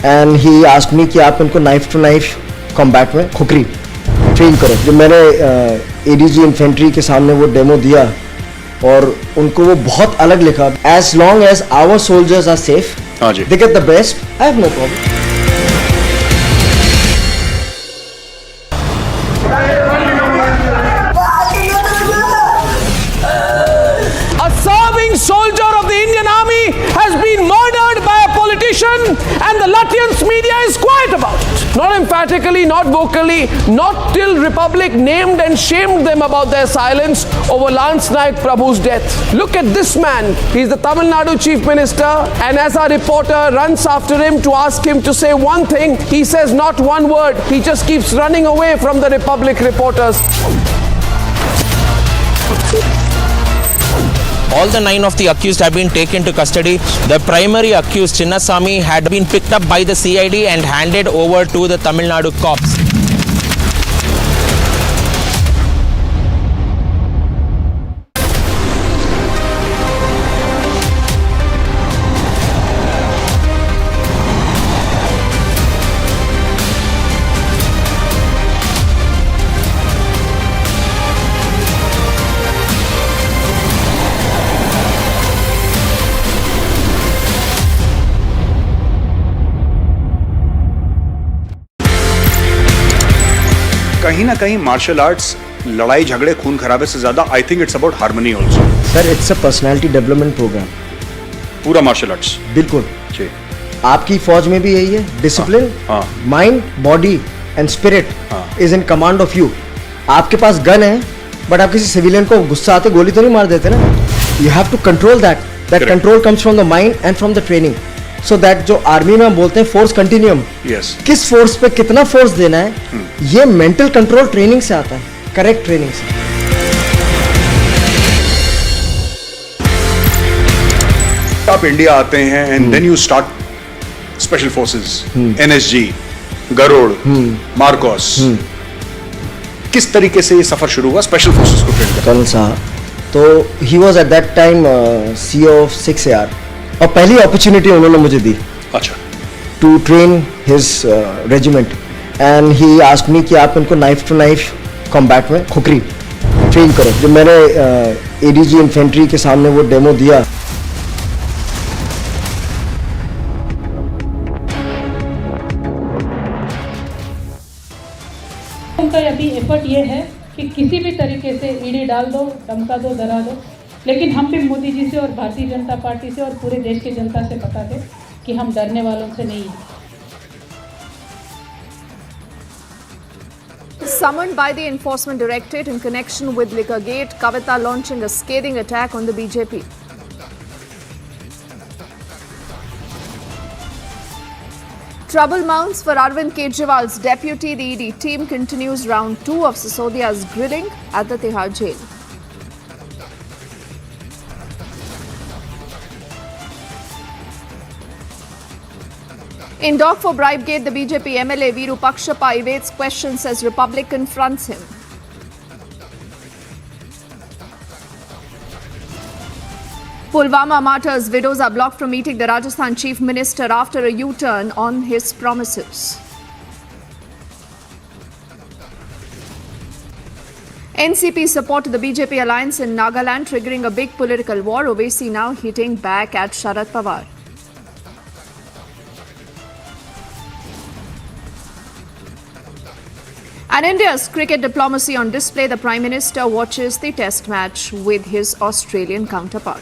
and he asked me कि आप उनको नाइफ टू नाइफ कॉम्बैट में खुखरी ट्रेन करो। जब मैंने ADG इन्फेंट्री के सामने वो डेमो दिया और उनको वो बहुत अलग लिखा, as long as our soldiers are safe, they get the best, I have no problem. Soldier of the Indian Army has been murdered by a politician and the Latvian media is quiet about it. Not emphatically, not vocally, not till Republic named and shamed them about their silence over Lance Naik Prabhu's death. Look at this man. He's the Tamil Nadu Chief Minister, and as our reporter runs after him to ask him to say one thing, he says not one word. He just keeps running away from the Republic reporters. All the 9 of the accused have been taken to custody. The primary accused, Chinnasamy, had been picked up by the CID and handed over to the Tamil Nadu cops. कहीं ना कहीं martial arts लड़ाई झगड़े खून खराबे से ज्यादा I think it's about harmony also. Sir it's a personality development programme. पूरा मार्शल आर्ट्स बिल्कुल जी। आपकी फौज में भी यही है, discipline, mind, body and spirit is in command of you. आपके पास गन है बट आप किसी सिविलियन को गुस्सा आते गोली तो नहीं मार देते ना। You have to control that control comes from the mind and from the training. So that जो आर्मी में हम बोलते हैं फोर्स कंटिन्यूम, किस फोर्स पे कितना फोर्स देना है, ये मेंटल कंट्रोल ट्रेनिंग से आता है, करेक्ट ट्रेनिंग से। आप इंडिया आते हैं and then you start special forces, NSG, Garud, Marcos. किस तरीके से ये सफर शुरू हुआ स्पेशल फोर्सेस को ट्रेन करने? कर्नल साहब, तो he was at that time CEO of 6AR और पहली अपॉर्चुनिटी उन्होंने मुझे दी। अच्छा। To train his regiment and he asked me कि आप उनको नाइफ टू नाइफ कॉम्बैट में खुखरी ट्रेन करो। जब मैंने ADG इन्फेंट्री के सामने वो डेमो दिया, उनका अभी एफर्ट ये है कि किसी भी तरीके से ईडी डाल दो, धमका दो, डरा दो, लेकिन हम भी मोदी जी से और भारतीय जनता पार्टी से और पूरे देश की जनता से बता दें कि हम डरने वालों से नहीं हैं। Summoned by the Enforcement Directorate in connection with Liquorgate, Kavita launching a scathing attack on the BJP. Trouble mounts for Arvind Kejriwal's deputy. The ED team continues round 2 of Sisodia's grilling at the Tihar jail. In dock for Bribegate, the BJP MLA Virupakshapa evades questions as Republic confronts him. Pulwama martyrs' widows are blocked from meeting the Rajasthan Chief Minister after a U-turn on his promises. NCP support to the BJP alliance in Nagaland triggering a big political war. Owaisi now hitting back at Sharad Pawar. And India's cricket diplomacy on display. The Prime Minister watches the test match with his Australian counterpart.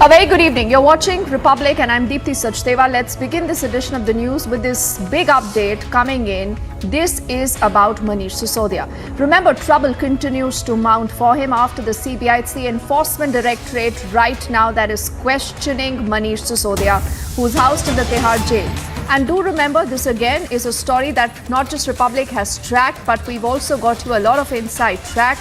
A very good evening. You're watching Republic and I'm Deepthi Sachdeva. Let's begin this edition of the news with this big update coming in. This is about Manish Sisodia. Remember, trouble continues to mount for him after the CBI. It's the Enforcement Directorate right now that is questioning Manish Sisodia, who's housed in the Tihar jail. And do remember, this again is a story that not just Republic has tracked, but we've also got you a lot of inside track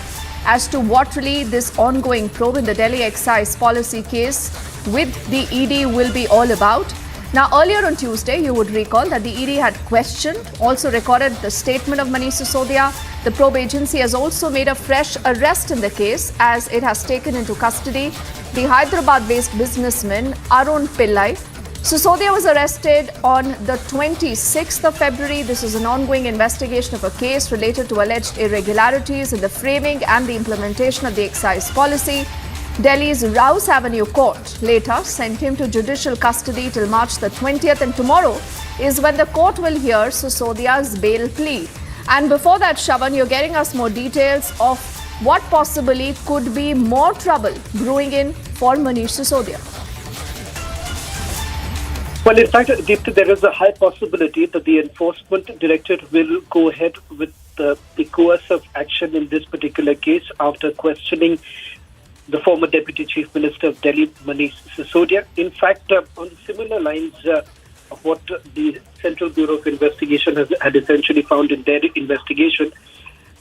as to what really this ongoing probe in the Delhi excise policy case with the ED will be all about. Now, earlier on Tuesday, you would recall that the ED had questioned, also recorded the statement of Manish Sisodia. The probe agency has also made a fresh arrest in the case as it has taken into custody the Hyderabad-based businessman Arun Pillai. Sisodia was arrested on the 26th of February. This is an ongoing investigation of a case related to alleged irregularities in the framing and the implementation of the excise policy. Delhi's Rouse Avenue Court later sent him to judicial custody till March the 20th, and tomorrow is when the court will hear Sisodia's bail plea. And before that, Shravan, you're getting us more details of what possibly could be more trouble brewing in for Manish Sisodia. Well, in fact, Deepthi, there is a high possibility that the Enforcement Directorate will go ahead with the coercive action in this particular case after questioning the former Deputy Chief Minister of Delhi, Manish Sisodia. In fact, on similar lines of what the Central Bureau of Investigation had essentially found in their investigation,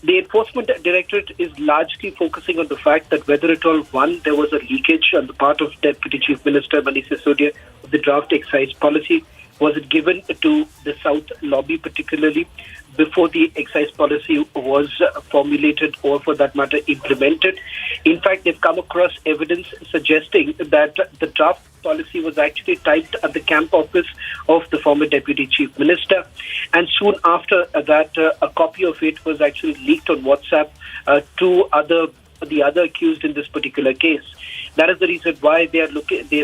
the Enforcement Directorate is largely focusing on the fact that whether at all, one, there was a leakage on the part of Deputy Chief Minister Manish Sisodia of the draft excise policy. Was it given to the South lobby particularly before the excise policy was formulated or, for that matter, implemented? In fact, they've come across evidence suggesting that the draft policy was actually typed at the camp office of the former Deputy Chief Minister. And soon after that, a copy of it was actually leaked on WhatsApp to the other accused in this particular case. That is the reason why they are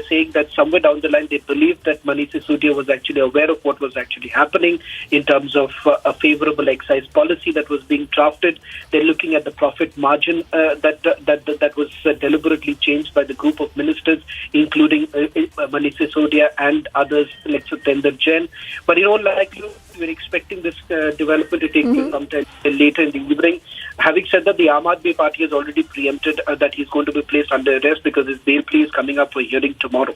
saying that somewhere down the line they believe that Manish Sisodia was actually aware of what was actually happening in terms of a favorable excise policy that was being drafted. They're looking at the profit margin that was deliberately changed by the group of ministers, including Manish Sisodia and others like Satendra Jain. But in all likelihood, we're expecting this development to take place sometime later in the evening. Having said that, the Aam Aadmi Party has already preempted that he's going to be placed under arrest because his bail plea is coming up for hearing tomorrow.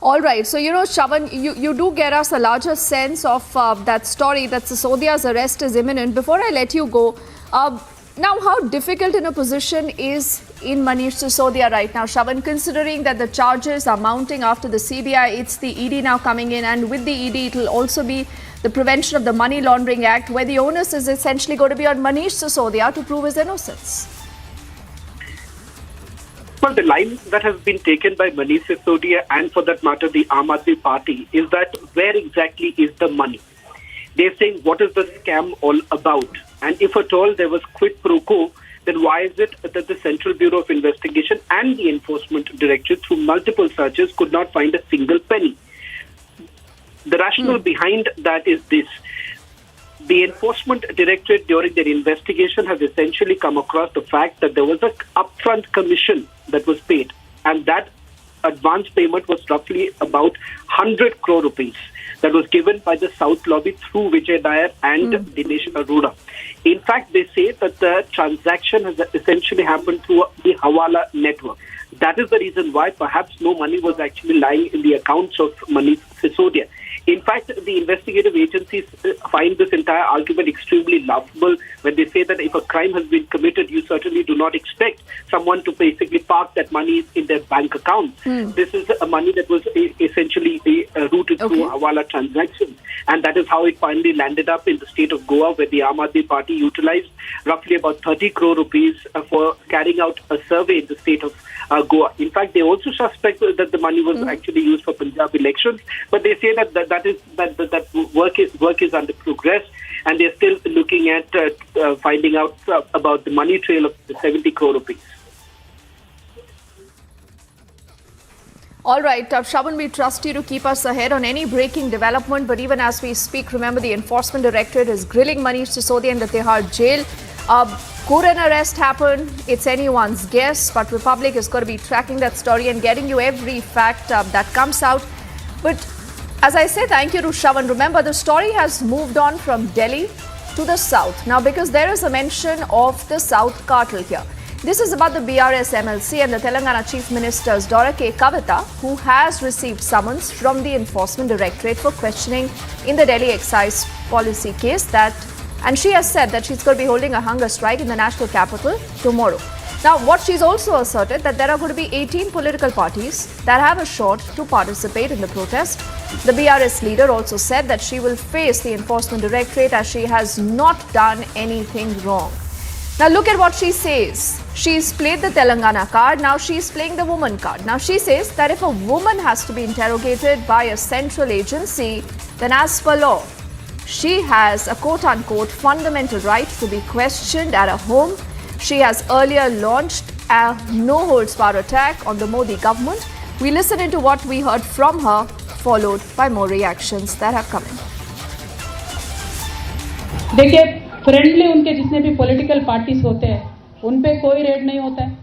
All right. So, Shravan, you do get us a larger sense of that story that Sisodia's arrest is imminent. Before I let you go, now how difficult in a position is in Manish Sisodia right now, Shravan, considering that the charges are mounting after the CBI, it's the ED now coming in, and with the ED it will also be the Prevention of the Money Laundering Act, where the onus is essentially going to be on Manish Sisodia to prove his innocence. Well, the line that has been taken by Manish Sisodia and, for that matter, the Aam Aadmi Party is that where exactly is the money? They're saying, what is the scam all about? And if at all there was quid pro quo, then why is it that the Central Bureau of Investigation and the Enforcement Directorate, through multiple searches, could not find a single penny? The rationale behind that is this. The Enforcement Directorate, during their investigation, has essentially come across the fact that there was an upfront commission that was paid, and that advance payment was roughly about 100 crore rupees that was given by the South lobby through Vijay Nair and Dinesh Arora. In fact, they say that the transaction has essentially happened through the Hawala network. That is the reason why perhaps no money was actually lying in the accounts of Manish Sisodia. In fact, the investigative agencies find this entire argument extremely laughable when they say that if a crime has been committed, you certainly do not expect someone to basically park that money in their bank account. This is money that was essentially routed through Hawala transactions. And that is how it finally landed up in the state of Goa, where the Aam Aadmi Party utilized roughly about 30 crore rupees for carrying out a survey in the state of Goa. In fact, they also suspect that the money was actually used for Punjab elections, but they say that work is under progress, and they're still looking at finding out about the money trail of the 70 crore rupees. All right, Shravan, we trust you to keep us ahead on any breaking development. But even as we speak, remember the Enforcement Directorate is grilling Manish Sisodia in the Tihar jail. Could an arrest happen? It's anyone's guess, but Republic is going to be tracking that story and getting you every fact that comes out. But as I say, thank you to Shravan. Remember, the story has moved on from Delhi to the south. Now, because there is a mention of the South cartel here. This is about the BRS MLC and the Telangana Chief Minister's daughter K. Kavita, who has received summons from the Enforcement Directorate for questioning in the Delhi excise policy case and she has said that she's going to be holding a hunger strike in the national capital tomorrow. Now, what she's also asserted that there are going to be 18 political parties that have assured to participate in the protest. The BRS leader also said that she will face the Enforcement Directorate as she has not done anything wrong. Now look at what she says. She's played the Telangana card, now she's playing the woman card. Now she says that if a woman has to be interrogated by a central agency, then as per law, she has a quote-unquote fundamental right to be questioned at her home. She has earlier launched a no-holds-barred attack on the Modi government. We listen into what we heard from her, followed by more reactions that have come in. देखिए, friendly उनके जितने भी political parties होते हैं उन पे कोई red नहीं होता है.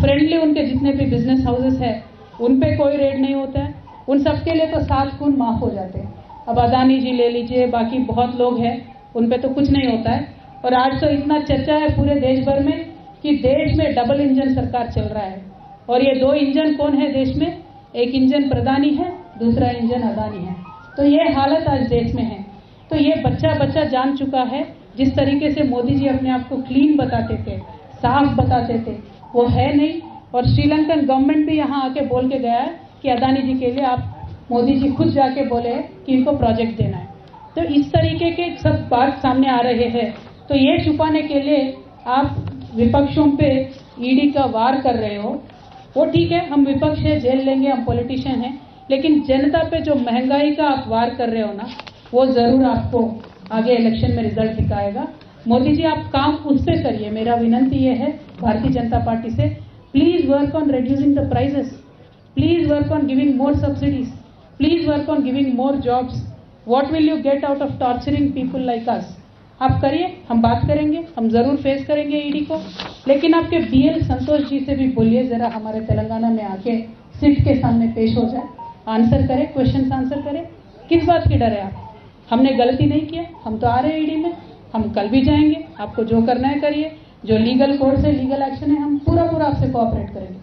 फ्रेंडली उनके जितने भी बिजनेस हाउसेस है उन पे कोई रेड नहीं होता है. उन सबके लिए तो 7 खून माफ हो जाते हैं. अब अदानी जी ले लीजिए, बाकी बहुत लोग हैं, उन पे तो कुछ नहीं होता है. और आज तो इतना चर्चा है पूरे देश भर में कि देश में डबल इंजन सरकार चल रहा है. और ये 2 इंजन कौन है देश में? एक इंजन प्रधानी है, दूसरा इंजन अदानी है. तो ये हालत आज देश में है. तो ये बच्चा जान चुका है. जिस तरीके से मोदी जी अपने आप को क्लीन बताते थे, साफ बताते थे, वो है नहीं. और श्रीलंकन गवर्नमेंट भी यहाँ आके बोल के गया है कि अदानी जी के लिए आप मोदी जी खुद जाके बोले कि इनको प्रोजेक्ट देना है. तो इस तरीके के सब बात सामने आ रहे हैं. तो ये छुपाने के लिए आप विपक्षों पे ईडी का वार कर रहे हो. वो ठीक है, हम विपक्ष है, जेल लेंगे, हम पॉलिटिशियन हैं, लेकिन जनता पे जो महंगाई का आप वार कर रहे हो ना, वो जरूर आपको आगे इलेक्शन में रिजल्ट दिखाएगा. मोदी जी, आप काम उस पे करिए. मेरा विनंती ये है भारतीय जनता पार्टी से, please work on reducing the prices, please work on giving more subsidies, please work on giving more jobs. What will you get out of torturing people like us? आप करिए, हम बात करेंगे, हम जरूर फेस करेंगे ईडी को. लेकिन आपके बीएल संतोष जी से भी बोलिए जरा हमारे तेलंगाना में आके सिट के सामने पेश हो जाए, आंसर करे, क्वेश्चन आंसर करे. किस बात की डर है आप? हमने गलती नहीं किया, हम तो आ रहे हैं ईडी में, हम कल भी जाएंगे. आपको जो करना है करिए, जो लीगल कोर्ट से लीगल एक्शन है, हम पूरा आपसे कोऑपरेट करेंगे.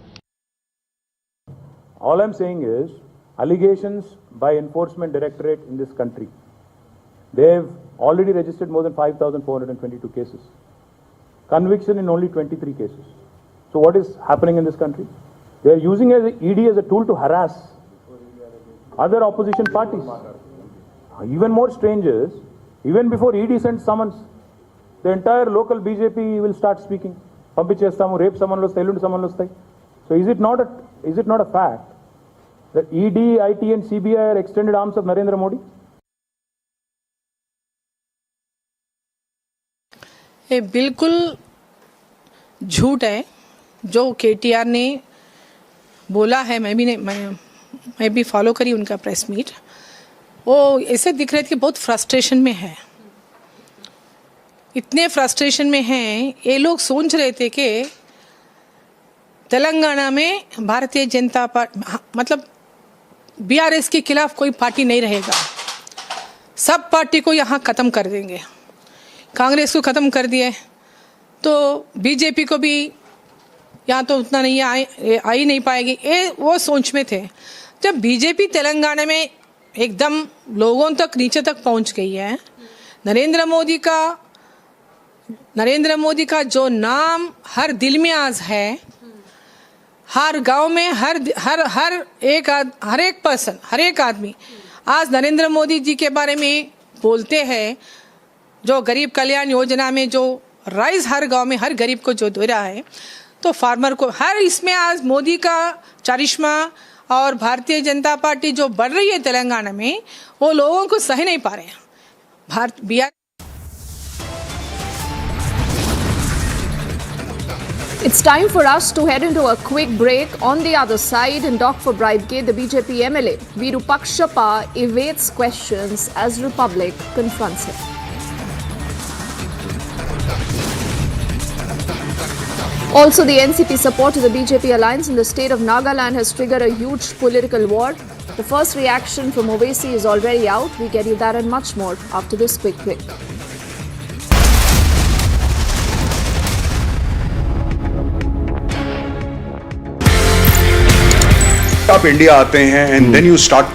All I'm saying is allegations by Enforcement Directorate in this country. They've already registered more than 5,422 cases. Conviction in only 23 cases. So what is happening in this country? They are using ED as a tool to harass other opposition parties. Even more strange is, even before ED sends summons, the entire local BJP will start speaking. Pampichestamu, rape someone lostai, ellundi someone lostai. So is it not a fact that ED, IT and CBI are extended arms of Narendra Modi? ये बिल्कुल झूठ है जो KTR ने बोला है. मैं भी फॉलो करी उनका प्रेस मीट. वो ऐसे दिख रहे थे कि बहुत फ्रस्ट्रेशन में है. इतने फ्रस्ट्रेशन में हैं, ये लोग सोच रहे थे कि तेलंगाना में भारतीय जनता पार्टी मतलब बीआरएस के खिलाफ कोई पार्टी नहीं रहेगा. सब पार्टी को यहाँ ख़त्म कर देंगे. कांग्रेस को ख़त्म कर दिए तो बीजेपी को भी यहाँ तो उतना नहीं आ ही नहीं पाएगी, ये वो सोच में थे। जब बीजेपी तेलंगाना में एकदम लोगों तक नीचे तक पहुंच गई है, नरेंद्र मोदी का जो नाम हर दिल में आज है, हर गांव में हर एक पर्सन, हर एक आदमी आज नरेंद्र मोदी जी के बारे में बोलते हैं। जो गरीब कल्याण योजना में जो राइस हर गांव में हर गरीब को जो दे रहा है, तो फार्मर को हर इसमें आज मोदी का चरिश्मा और भारतीय जनता पार्टी जो बढ़ रही है तेलंगाना में, वो लोगों को सह नहीं पा रहे हैं। Bihar It's time for us to head into a quick break. On the other side, in Dock for Bribegate, the BJP MLA Virupakshappa evades questions as Republic confronts him. Also, the NCP support to the BJP alliance in the state of Nagaland has triggered a huge political war. The first reaction from Owaisi is already out. We get you that and much more after this quick break. आप India आते हैं and then you start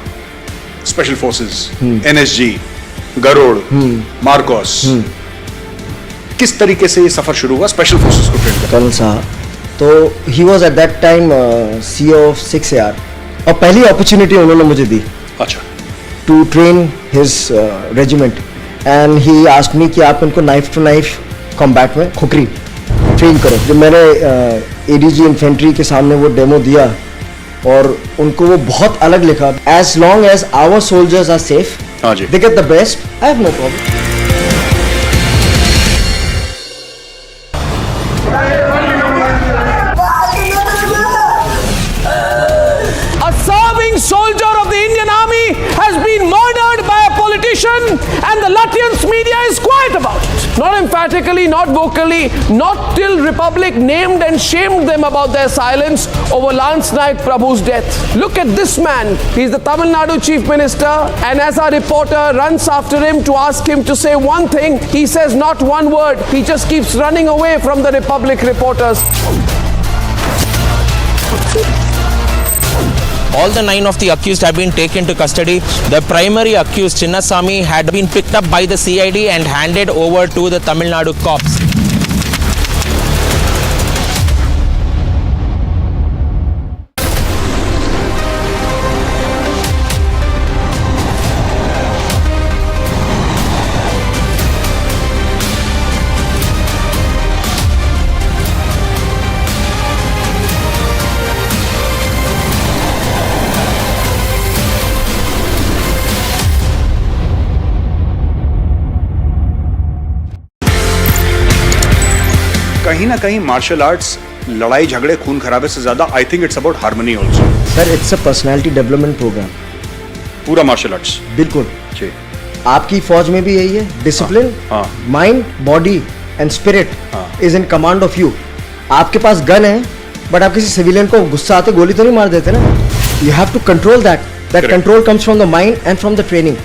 special forces, NSG, Garud, Marcos. किस तरीके से ये सफर शुरू हुआ स्पेशल फोर्सेस को ट्रेन करने? कर्नल साहब, तो he was at that time CEO of 6AR, और पहली अपॉर्चुनिटी उन्होंने मुझे दी। अच्छा। To train his regiment, and he asked me कि आप उनको नाइफ टू नाइफ कॉम्बैट में खुकरी ट्रेन करो। जब मैंने ADG इन्फेंट्री के सामने वो डेमो दिया और उनको वो बहुत अलग लिखा, as long as our soldiers are safe, they get the best, I have no problem. A serving soldier of the Indian Army has been murdered by a politician, and the Latvian media is quiet about it. Not emphatically, not vocally, not till Republic named and shamed them about their silence over Lance Naik Prabhu's death. Look at this man. He's the Tamil Nadu Chief Minister, and as our reporter runs after him to ask him to say one thing, he says not one word. He just keeps running away from the Republic reporters. All the 9 of the accused have been taken to custody. The primary accused, Chinnasamy, had been picked up by the CID and handed over to the Tamil Nadu cops. कहीं ना कहीं martial arts लड़ाई झगड़े खून खराबे से ज्यादा I think it's about harmony also. Sir, it's a personality development programme. पूरा मार्शल आर्ट्स बिल्कुल जी। आपकी फौज में भी यही है, discipline, mind, body and spirit is in command of you. आपके पास गन है, बट आप किसी सिविलियन को गुस्सा आते गोली तो नहीं मार देते ना। You have to control that control comes from the mind and from the training.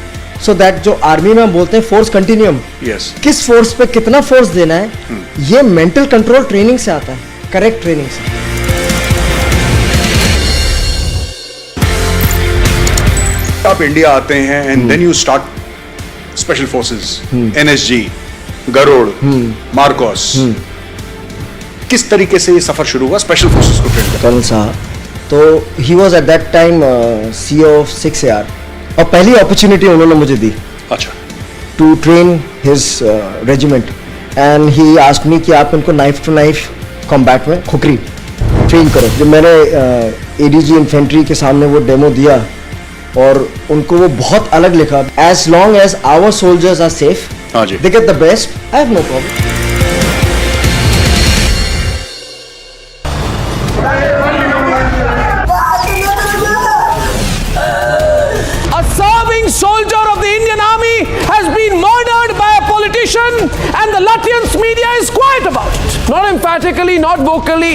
So that जो आर्मी में हम बोलते हैं फोर्स कंटिन्यूम, किस फोर्स पे कितना फोर्स देना है, ये मेंटल कंट्रोल ट्रेनिंग से आता है, करेक्ट ट्रेनिंग से। आप इंडिया आते हैं and then you start special forces, NSG, Garud, Marcos. किस तरीके से ये सफर शुरू हुआ स्पेशल फोर्सेस को ट्रेन करने? कर्नल साहब, तो he was at that time CEO of 6AR, और पहली अपॉर्चुनिटी उन्होंने मुझे दी। अच्छा। To train his regiment, and he asked me कि आप उनको नाइफ टू नाइफ कॉम्बैट में खुकरी ट्रेन करो। जब मैंने ADG इन्फेंट्री के सामने वो डेमो दिया और उनको वो बहुत अलग लिखा, as long as our soldiers are safe, they get the best, I have no problem. Soldier of the Indian Army has been murdered by a politician, and the Latvian media is quiet about it. Not emphatically, not vocally.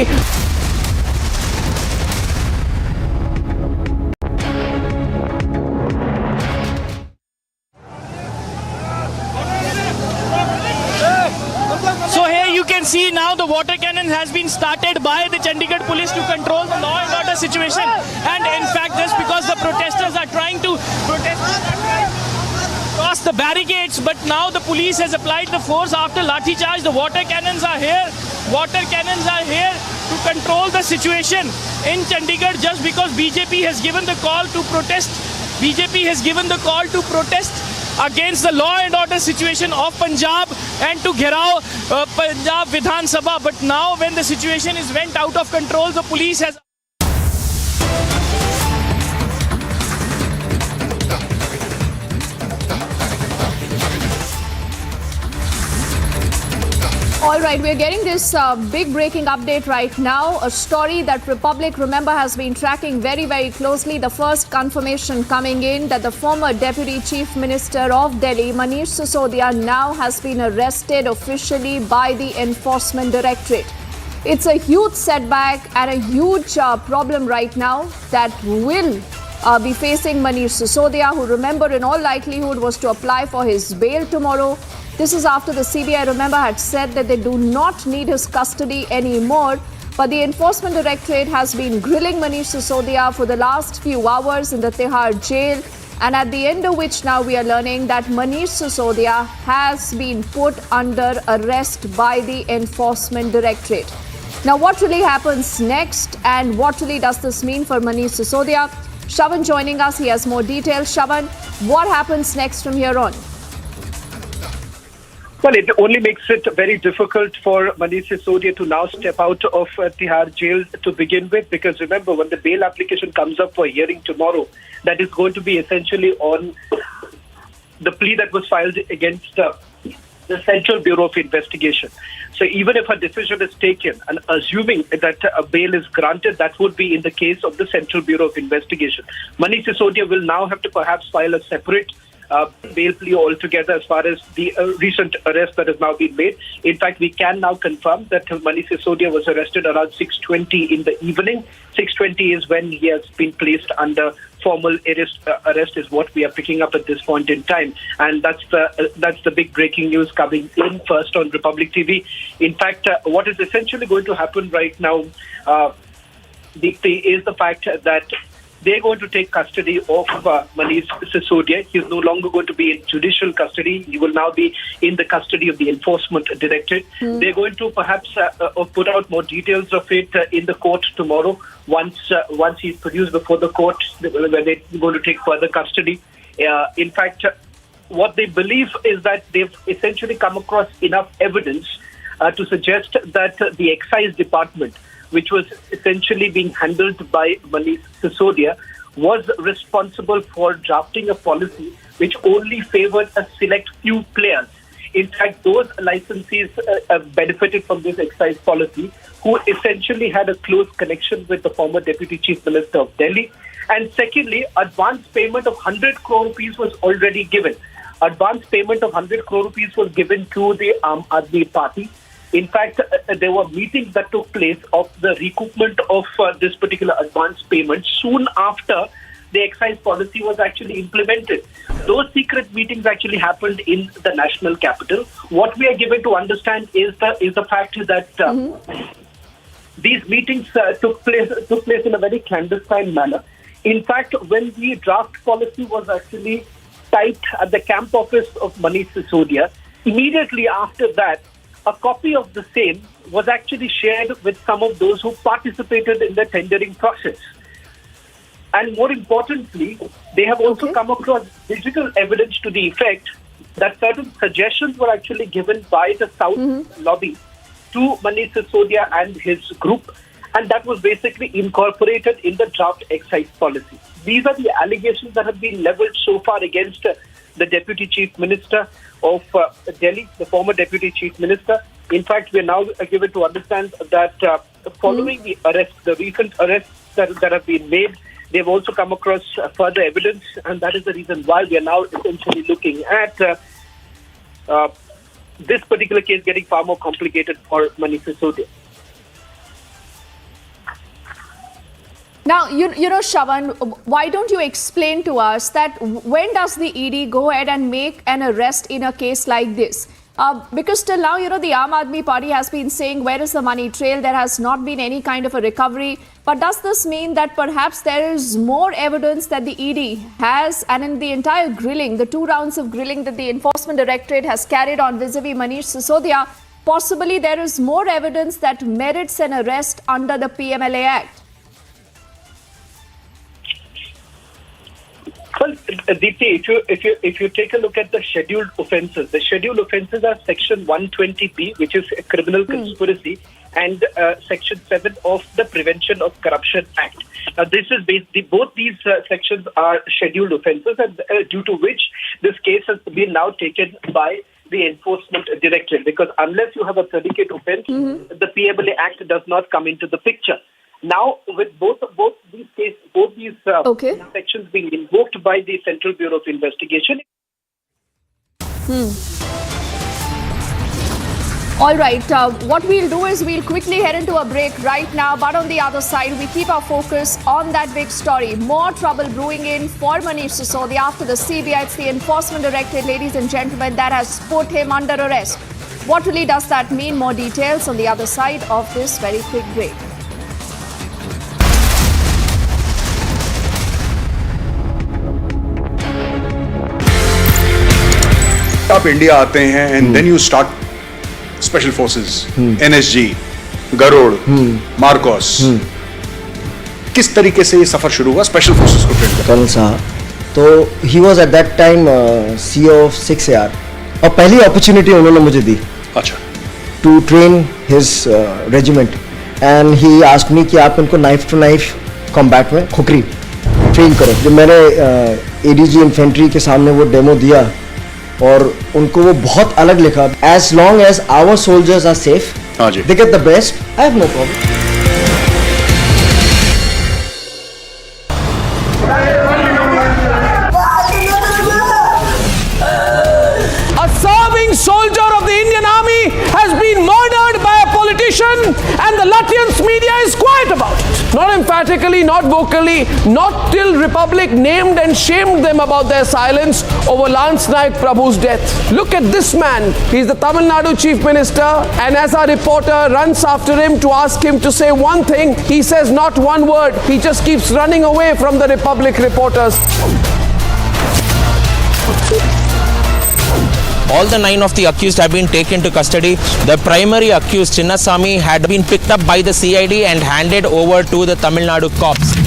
So here you can see now the water cannon has been started. wanted by the Chandigarh police to control the law and order situation. And in fact, just because the protesters are trying to cross the barricades, but now the police has applied the force after lathi charge. The water cannons are here. Water cannons are here to control the situation in Chandigarh, just because BJP has given the call to protest. BJP has given the call to protest against the law and order situation of Punjab and to Ghirao Punjab Vidhan Sabha. But now when the situation is went out of control, the police has... All right, we're getting this big breaking update right now. A story that Republic, remember, has been tracking very, very closely. The first confirmation coming in that the former Deputy Chief Minister of Delhi, Manish Sisodia, now has been arrested officially by the Enforcement Directorate. It's a huge setback and a huge problem right now that will be facing Manish Sisodia, who, remember, in all likelihood was to apply for his bail tomorrow. This is after the CBI, remember, had said that they do not need his custody anymore. But the Enforcement Directorate has been grilling Manish Sisodia for the last few hours in the Tihar jail. And at the end of which now we are learning that Manish Sisodia has been put under arrest by the Enforcement Directorate. Now, what really happens next and what really does this mean for Manish Sisodia? Shavan joining us. He has more details. Shavan, what happens next from here on? Well, it only makes it very difficult for Manish Sisodia to now step out of Tihar jail to begin with, because remember, when the bail application comes up for hearing tomorrow, that is going to be essentially on the plea that was filed against the Central Bureau of Investigation. So even if a decision is taken, and assuming that a bail is granted, that would be in the case of the Central Bureau of Investigation. Manish Sisodia will now have to perhaps file a separate bail plea altogether as far as the recent arrest that has now been made. In fact, we can now confirm that Manish Sisodia was arrested around 6:20 in the evening. 6:20 is when he has been placed under formal arrest is what we are picking up at this point in time. And that's the big breaking news coming in first on Republic TV. In fact, what is essentially going to happen right now, Deepthi, is the fact that they're going to take custody of Manish Sisodia. He's no longer going to be in judicial custody. He will now be in the custody of the Enforcement Directorate. They're going to perhaps put out more details of it in the court tomorrow. Once he's produced before the court, when they're going to take further custody. In fact, what they believe is that they've essentially come across enough evidence to suggest that the Excise Department, which was essentially being handled by Manish Sisodia, was responsible for drafting a policy which only favored a select few players. In fact, those licensees benefited from this excise policy, who essentially had a close connection with the former Deputy Chief Minister of Delhi. And secondly, advance payment of 100 crore rupees was already given. Advance payment of 100 crore rupees was given to the Aam Aadmi Party. In fact, there were meetings that took place of the recoupment of this particular advance payment soon after the excise policy was actually implemented. Those secret meetings actually happened in the national capital. What we are given to understand is the fact that these meetings took place in a very clandestine manner. In fact, when the draft policy was actually typed at the camp office of Manish Sisodia, immediately after that, a copy of the same was actually shared with some of those who participated in the tendering process. And more importantly, they have also come across digital evidence to the effect that certain suggestions were actually given by the South lobby to Manish Sisodia and his group, and that was basically incorporated in the draft excise policy. These are the allegations that have been leveled so far against the Deputy Chief Minister of Delhi, the former Deputy Chief Minister. In fact, we are now given to understand that following the arrest, the recent arrests that have been made, they've also come across further evidence, and that is the reason why we are now essentially looking at this particular case getting far more complicated for Manish Sisodia. Now, you know, Shavan, why don't you explain to us that when does the ED go ahead and make an arrest in a case like this? Because till now, the Aam Aadmi Party has been saying, where is the money trail? There has not been any kind of a recovery. But does this mean that perhaps there is more evidence that the ED has, and in the entire grilling, the 2 rounds of grilling that the Enforcement Directorate has carried on vis-a-vis Manish Sisodia, possibly there is more evidence that merits an arrest under the PMLA Act? Well, Deepthi, if you take a look at the scheduled offences are Section 120B, which is a criminal conspiracy, and Section 7 of the Prevention of Corruption Act. This is both these sections are scheduled offences, and due to which this case has been now taken by the Enforcement Directorate, because unless you have a predicate offence, the PMLA Act does not come into the picture. Now, with both these cases, sections being invoked by the Central Bureau of Investigation. All right, what we'll do is we'll quickly head into a break right now. But on the other side, we keep our focus on that big story. More trouble brewing in for Manish Sisodia after the CBI. It's the Enforcement Directorate, ladies and gentlemen, that has put him under arrest. What really does that mean? More details on the other side of this very quick break. आप India आते हैं and then you start special forces, NSG, Garud, Marcos, किस तरीके से ये सफर शुरू हुआ स्पेशल फोर्सेस को ट्रेन करने? कर्नल साहब, तो he was at that time CO of 6AR, और पहली अपॉर्चुनिटी उन्होंने मुझे दी, अच्छा, to train his regiment, and he asked me कि आप इनको नाइफ टू नाइफ कॉम्बैट में खुकरी ट्रेन करो। जब मैंने एडीजी इन्फेंट्री के सामने वो डेमो दिया और उनको वो बहुत अलग लिखा, as long as our soldiers are safe, they get the best, I have no problem. A serving soldier of the Indian Army has been murdered by a politician, and the Latvian media is quiet about it. Not emphatically, not vocally, not till Republic named and shamed them about their silence over Lance Naik Prabhu's death. Look at this man. He's the Tamil Nadu Chief Minister, and as our reporter runs after him to ask him to say one thing, he says not one word. He just keeps running away from the Republic reporters. All the 9 of the accused have been taken to custody. The primary accused, Chinnasamy, had been picked up by the CID and handed over to the Tamil Nadu cops.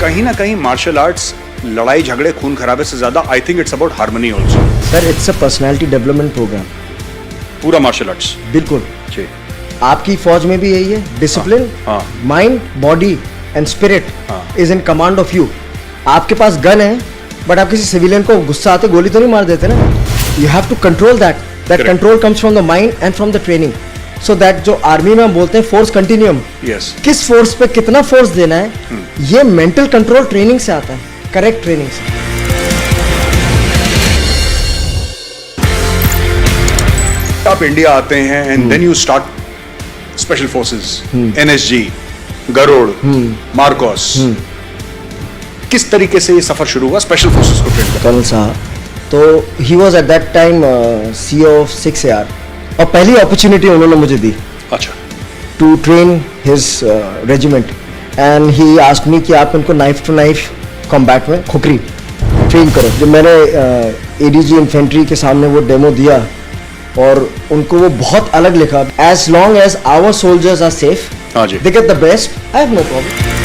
कहीं ना कहीं martial arts लड़ाई झगड़े खून खराबे से ज्यादा I think it's about harmony also. Sir, it's a personality development programme, पूरा मार्शल आर्ट्स। बिल्कुल जी, आपकी फौज में भी यही है, discipline, mind, body and spirit is in command of you. आपके पास गन है, बट आप किसी सिविलियन को गुस्सा आते गोली तो नहीं मार देते ना। You have to control that control comes from the mind and from the training. So that जो आर्मी में हम बोलते हैं फोर्स कंटिन्यूम, किस फोर्स पे कितना फोर्स देना है, ये मेंटल कंट्रोल ट्रेनिंग से आता है, करेक्ट ट्रेनिंग से। आप इंडिया आते हैं and then you start special forces, NSG, Garud, Marcos, किस तरीके से ये सफर शुरू हुआ स्पेशल फोर्सेस को ट्रेन करने? कर्नल साहब, तो he was at that time CO of 6AR, और पहली अपॉर्चुनिटी उन्होंने मुझे दी, अच्छा, to train his regiment, and he asked me कि आप इनको नाइफ टू नाइफ कॉम्बैट में खुकरी ट्रेन करो। जब मैंने एडीजी इन्फेंट्री के सामने वो डेमो दिया और उनको वो बहुत अलग लिखा, as long as our soldiers are safe, they get the best, I have no problem.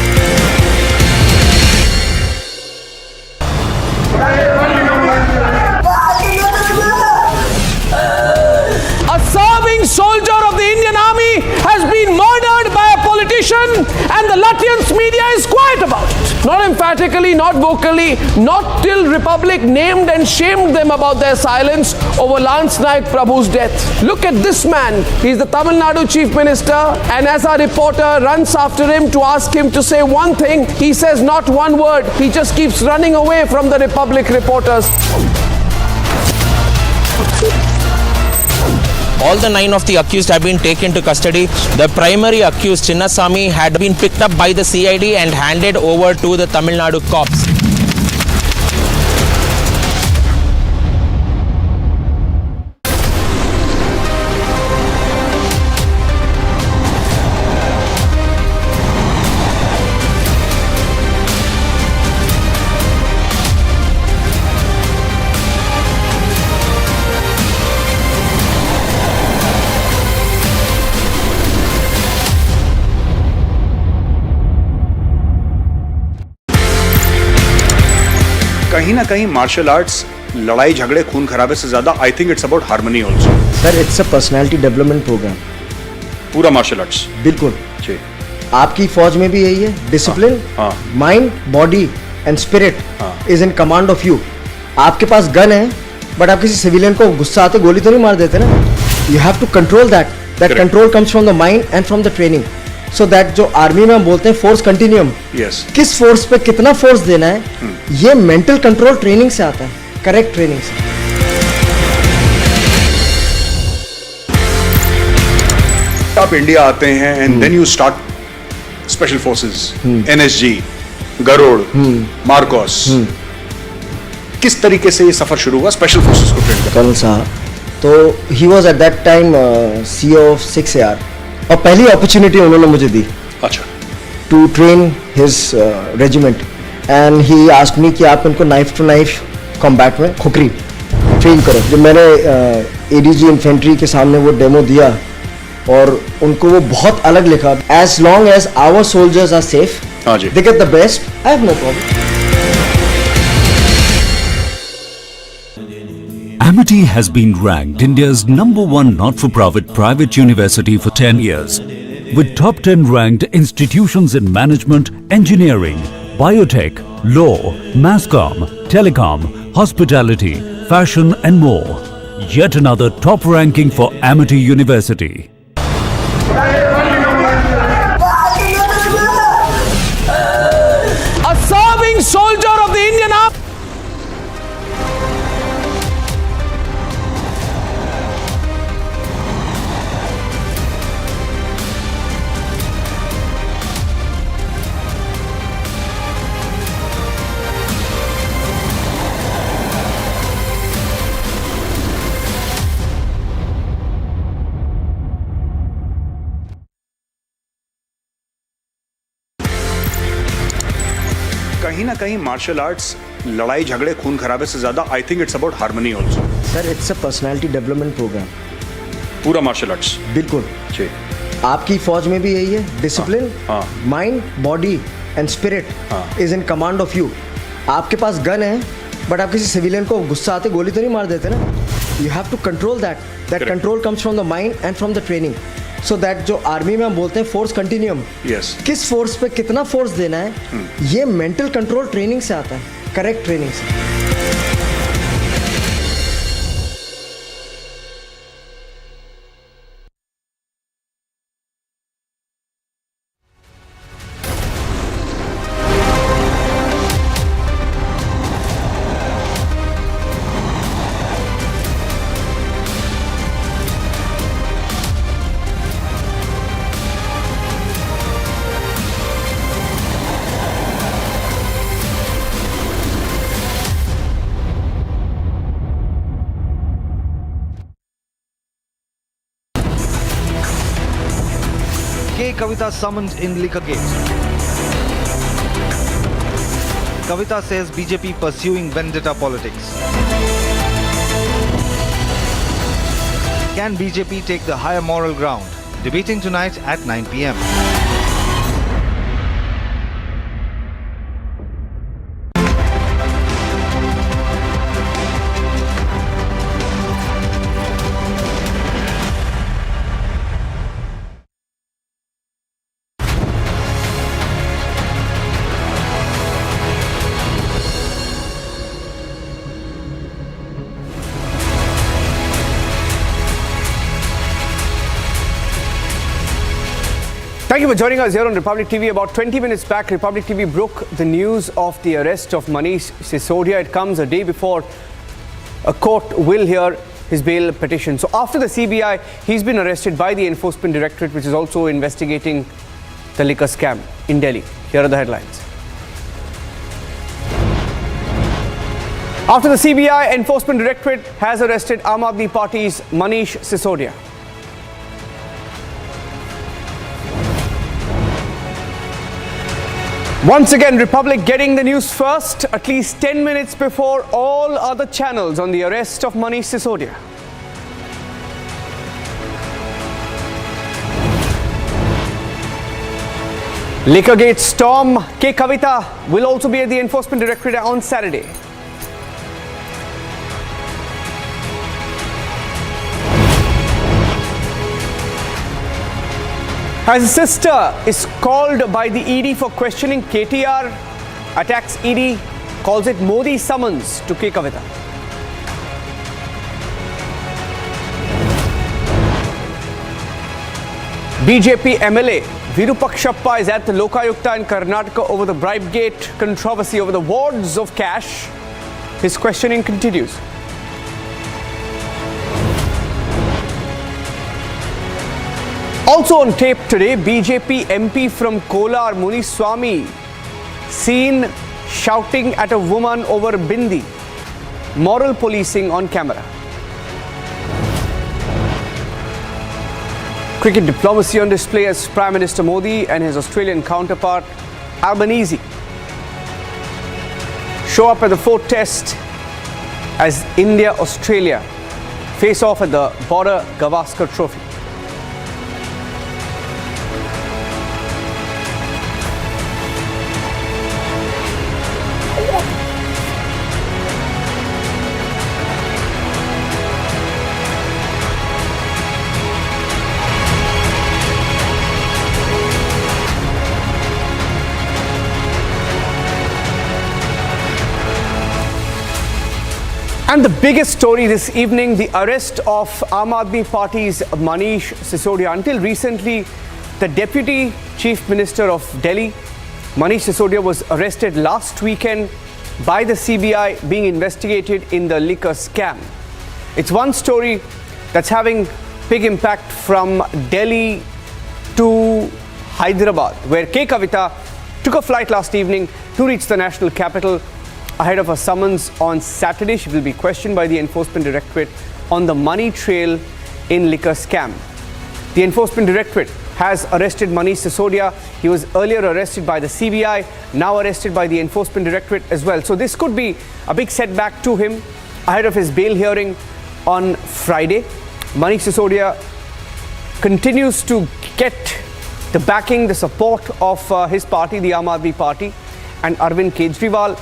Soldier of the Indian Army has been murdered by a politician, and the Latvian media is quiet about it. Not emphatically, not vocally, not till Republic named and shamed them about their silence over Lance Naik Prabhu's death. Look at this man. He's the Tamil Nadu Chief Minister, and as our reporter runs after him to ask him to say one thing, he says not one word. He just keeps running away from the Republic reporters. All the 9 of the accused have been taken to custody. The primary accused, Chinnasamy, had been picked up by the CID and handed over to the Tamil Nadu cops. कहीं ना कहीं martial arts लड़ाई झगड़े खून खराबे से ज्यादा I think it's about harmony also. Sir it's a personality development programme. पूरा मार्शल आर्ट्स बिल्कुल जी। आपकी फौज में भी यही है, discipline, mind, body and spirit is in command of you. आपके पास गन है बट आप किसी सिविलियन को गुस्सा आते गोली तो नहीं मार देते ना। You have to control that control comes from the mind and from the training. So that जो आर्मी में हम बोलते हैं फोर्स कंटिन्यूम, किस फोर्स पे कितना फोर्स देना है, ये मेंटल कंट्रोल ट्रेनिंग से आता है, करेक्ट ट्रेनिंग से। आप इंडिया आते हैं and then you start special forces, NSG, Garud, Marcos. किस तरीके से ये सफर शुरू हुआ स्पेशल फोर्सेस को ट्रेन करने? कर्नल साहब, तो he was at that time CEO of 6AR और पहली अपॉर्चुनिटी उन्होंने मुझे दी। अच्छा। To train his regiment and he asked me कि आप इनको नाइफ टू नाइफ कॉम्बैट में खुकरी ट्रेन करो। जब मैंने ADG इन्फेंट्री के सामने वो डेमो दिया और उनको वो बहुत अलग लिखा, as long as our soldiers are safe, they get the best, I have no problem. Amity has been ranked India's #1 not-for-profit private university for 10 years, with top 10 ranked institutions in management, engineering, biotech, law, mass-comm, telecom, hospitality, fashion and more. Yet another top ranking for Amity University. A serving soldier of the Indian Army. कहीं ना कहीं martial arts लड़ाई झगड़े खून खराबे से ज्यादा I think it's about harmony also. Sir it's a personality development programme. पूरा मार्शल आर्ट्स बिल्कुल जी। आपकी फौज में भी यही है, discipline, mind, body and spirit is in command of you. आपके पास गन है बट आप किसी सिविलियन को गुस्सा आते गोली तो नहीं मार देते ना। You have to control that control comes from the mind and from the training. So that जो आर्मी में हम बोलते हैं फोर्स कंटिन्यूम, किस फोर्स पे कितना फोर्स देना है, ये मेंटल कंट्रोल ट्रेनिंग से आता है, करेक्ट ट्रेनिंग से। Kavita summoned in liquor gate. Kavita says BJP pursuing vendetta politics. Can BJP take the higher moral ground? Debating tonight at 9 p.m. Thank you for joining us here on Republic TV. About 20 minutes back, Republic TV broke the news of the arrest of Manish Sisodia. It comes a day before a court will hear his bail petition. So after the CBI, he's been arrested by the Enforcement Directorate, which is also investigating the liquor scam in Delhi. Here are the headlines. After the CBI, Enforcement Directorate has arrested Aam Aadmi Party's Manish Sisodia. Once again, Republic getting the news first, at least 10 minutes before all other channels on the arrest of Manish Sisodia. Liquorgate storm. K. Kavita will also be at the Enforcement Directorate on Saturday. As his sister is called by the ED for questioning, KTR attacks ED, calls it Modi summons to K. Kavita. BJP MLA Virupakshappa is at the Lokayukta in Karnataka over the bribe gate controversy over the wards of cash. His questioning continues. Also on tape today, BJP MP from Kolar, Muniswamy, seen shouting at a woman over bindi. Moral policing on camera. Cricket diplomacy on display as Prime Minister Modi and his Australian counterpart Albanese show up at the fourth test as India-Australia face off at the Border Gavaskar Trophy. And the biggest story this evening, the arrest of Aam Aadmi Party's Manish Sisodia. Until recently, the Deputy Chief Minister of Delhi, Manish Sisodia, was arrested last weekend by the CBI being investigated in the liquor scam. It's one story that's having big impact from Delhi to Hyderabad, where K. Kavita took a flight last evening to reach the national capital. Ahead of a summons on Saturday, she will be questioned by the Enforcement Directorate on the money trail in liquor scam. The Enforcement Directorate has arrested Manish Sisodia. He was earlier arrested by the CBI, now arrested by the Enforcement Directorate as well. So this could be a big setback to him ahead of his bail hearing on Friday. Manish Sisodia continues to get the backing, the support of his party, the Aam Aadmi Party, and Arvind Kejriwal,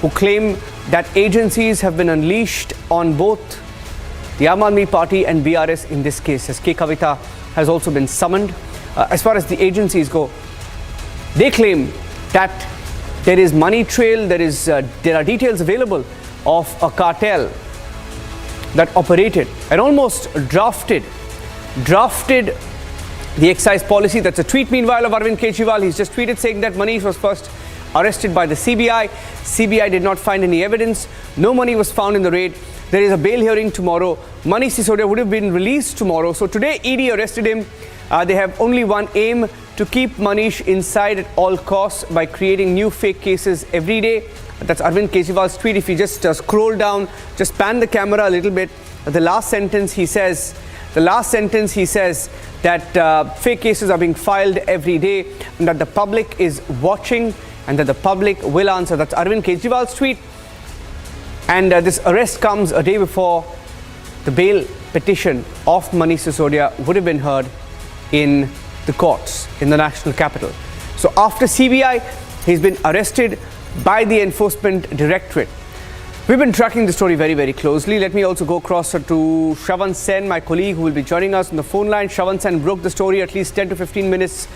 who claim that agencies have been unleashed on both the Aam Aadmi Party and BRS in this case, as K. Kavita has also been summoned. As far as the agencies go, they claim that there is money trail, there are details available of a cartel that operated and almost drafted the excise policy. That's a tweet, meanwhile, of Arvind Kejriwal. He's just tweeted saying that Manish was first arrested by the CBI. CBI did not find any evidence. No money was found in the raid. There is a bail hearing tomorrow. Manish Sisodia would have been released tomorrow. So today, ED arrested him. They have only one aim: to keep Manish inside at all costs by creating new fake cases every day. That's Arvind Kejriwal's tweet. If you just scroll down, just pan the camera a little bit, the last sentence he says that fake cases are being filed every day and that the public is watching and that the public will answer. That's Arvind Kejriwal's tweet. And this arrest comes a day before the bail petition of Manish Sisodia would have been heard in the courts in the national capital. So after CBI, he's been arrested by the Enforcement Directorate. We've been tracking the story very, very closely. Let me also go across to Shravan Sen, my colleague, who will be joining us on the phone line. Shravan Sen broke the story at least 10 to 15 minutes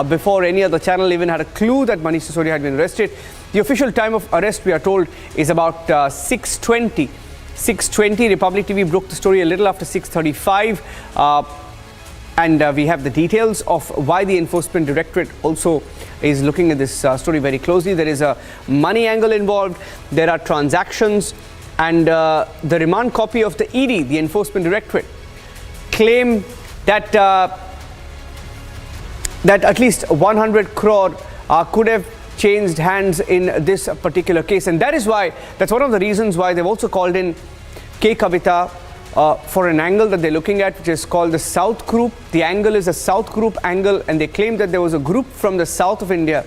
before any other channel even had a clue that Manish Sisodia had been arrested. The official time of arrest, we are told, is about 6:20. 6:20. Republic TV broke the story a little after 6:35. And we have the details of why the Enforcement Directorate also is looking at this story very closely. There is a money angle involved, there are transactions, and the remand copy of the ED, the Enforcement Directorate, claim that that at least 100 crore could have changed hands in this particular case. And that is why, that's one of the reasons why they've also called in K. Kavita for an angle that they're looking at, which is called the South Group. The angle is a South Group angle, and they claim that there was a group from the south of India,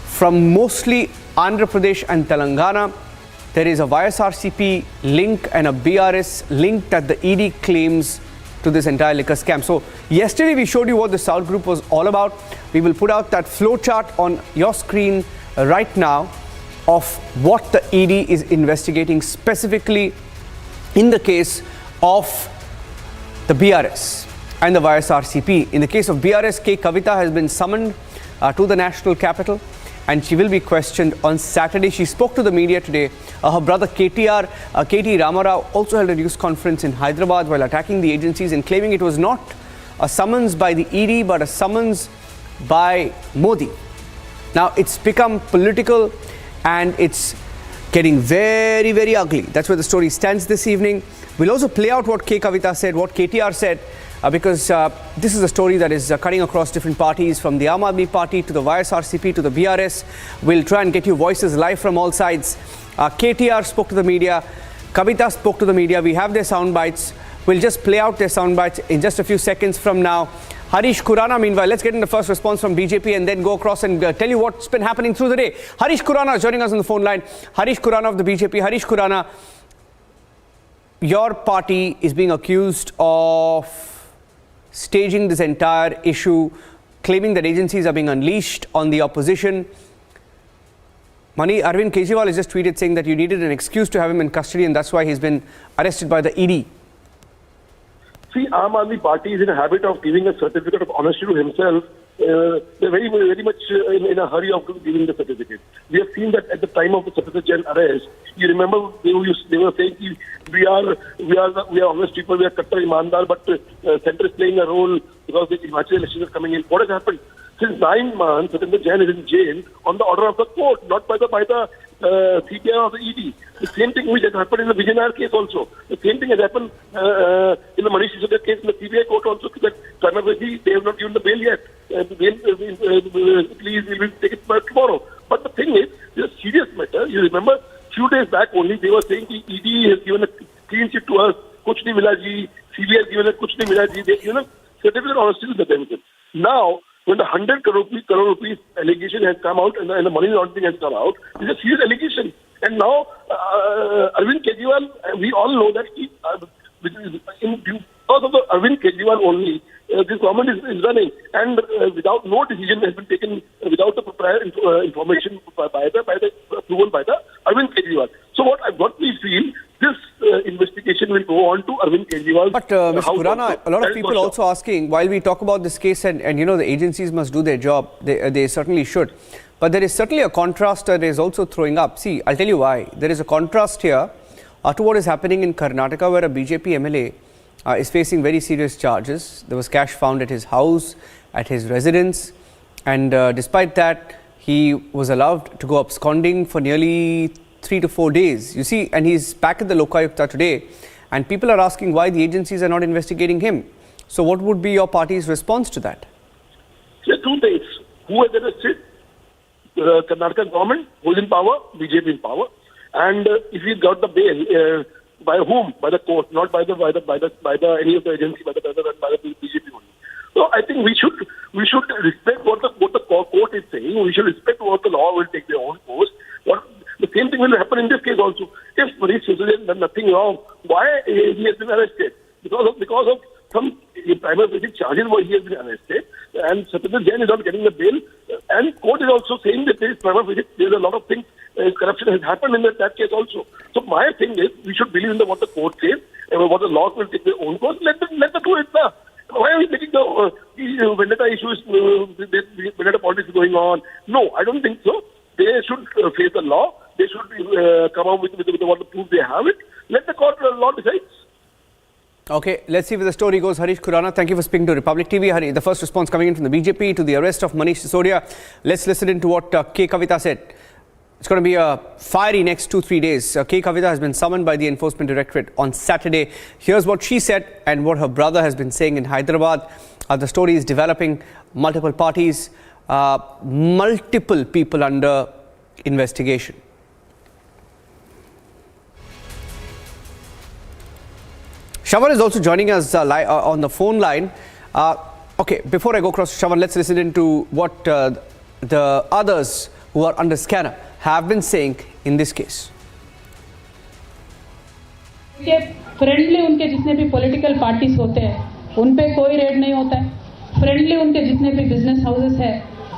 from mostly Andhra Pradesh and Telangana. There is a YSRCP link and a BRS link that the ED claims to this entire liquor scam. So yesterday we showed you what the South Group was all about. We will put out that flow chart on your screen right now of what the ED is investigating specifically in the case of the BRS and the YSRCP. In the case of BRS, K. Kavita has been summoned to the national capital, and she will be questioned on Saturday. She spoke to the media today. Her brother KT Ramarao also held a news conference in Hyderabad while attacking the agencies and claiming it was not a summons by the ED but a summons by Modi. Now it's become political and it's getting very, very ugly. That's where the story stands this evening. We'll also play out what K. Kavita said, what KTR said, because this is a story that is cutting across different parties, from the Aam Aadmi Party to the YSRCP to the BRS. We'll try and get you voices live from all sides. KTR spoke to the media, Kavita spoke to the media. We have their sound bites. We'll just play out their sound bites in just a few seconds from now. Harish Khurana, meanwhile, let's get in the first response from BJP and then go across and tell you what's been happening through the day. Harish Khurana is joining us on the phone line. Harish Khurana of the BJP. Harish Khurana, your party is being accused of staging this entire issue, claiming that agencies are being unleashed on the opposition. Arvind Kejriwal has just tweeted saying that you needed an excuse to have him in custody and that's why he's been arrested by the ED. See, Aam Aadmi Party is in a habit of giving a certificate of honesty to himself. They're very much in a hurry of giving the certificate. We have seen that at the time of the Satyajit Jain arrest. You remember they were saying we are honest people, we are Kattar Imandar, but Centre is playing a role because the Himachal elections are coming in. What has happened? Since 9 months, Satyajit Jain is in jail on the order of the court, not by the CBI or the ED. The same thing which has happened in the Vijayanagara case also. The same thing has happened in the Manish Sisodia case in the CBI court also. That Karnataka, they have not given the bail yet. Please, we will take it back tomorrow. But the thing is, it's a serious matter. You remember, few days back only, they were saying the ED has given a clean sheet to us. Kuch nahi mila ji. CBI has given a kuch nahi mila ji. They given a certificate of honesty to the benefit. Now, when the 100 crore rupees allegation has come out and the money laundering has come out, it's a serious allegation. And now, Arvind Kejriwal, we all know that because of the Arvind Kejriwal only, this government is running, and without no decision has been taken, without the prior information by the approval by the Arvind Kejriwal. So what we feel, this investigation will go on to Arvind Kejriwal. But Mr. Khurana, a lot of people also asking, while we talk about this case and you know the agencies must do their job, they certainly should. But there is certainly a contrast that is also throwing up. See, I'll tell you why. There is a contrast here to what is happening in Karnataka, where a BJP MLA is facing very serious charges. There was cash found at his house, at his residence, and despite that, he was allowed to go absconding for nearly 3 to 4 days. You see, and he's back at the Lokayukta today, and people are asking why the agencies are not investigating him. So what would be your party's response to that? There are two things. Who has arrested? The Karnataka government, who is in power, BJP in power, and if he got the bail, by whom? By the court, not by any of the agency, by the BJP only. So I think we should respect what the court is saying. We should respect what the law will take their own course. The same thing will happen in this case also. If Manish Sisodia has done nothing wrong, why he has been arrested? Because of some primary charges where he has been arrested, and Satyajit Jain is not getting the bail, and court is also saying that there is a lot of things, corruption has happened in that case also. So my thing is, we should believe in what the court says, and what the law will take their own course. Let them do it now. Why are we making the vendetta issues, vendetta politics going on? No, I don't think so. They should face the law. They should come up with what the proof they have it. Let the court law decide. Okay, let's see where the story goes. Harish Khurana, thank you for speaking to Republic TV. Hari, the first response coming in from the BJP to the arrest of Manish Sisodia. Let's listen into what K. Kavita said. It's going to be a fiery next 2-3 days. K. Kavita has been summoned by the Enforcement Directorate on Saturday. Here's what she said and what her brother has been saying in Hyderabad. The story is developing. Multiple parties, multiple people under investigation. Shawan is also joining us on the phone line. Okay, before I go across to Shawan, let's listen into what the others who are under scanner have been saying in this case. Friendly उनके जितने भी political parties होते हैं उन पे कोई red नहीं होता है। फ्रेंडली उनके जितने भी बिजनेस हाउसेस है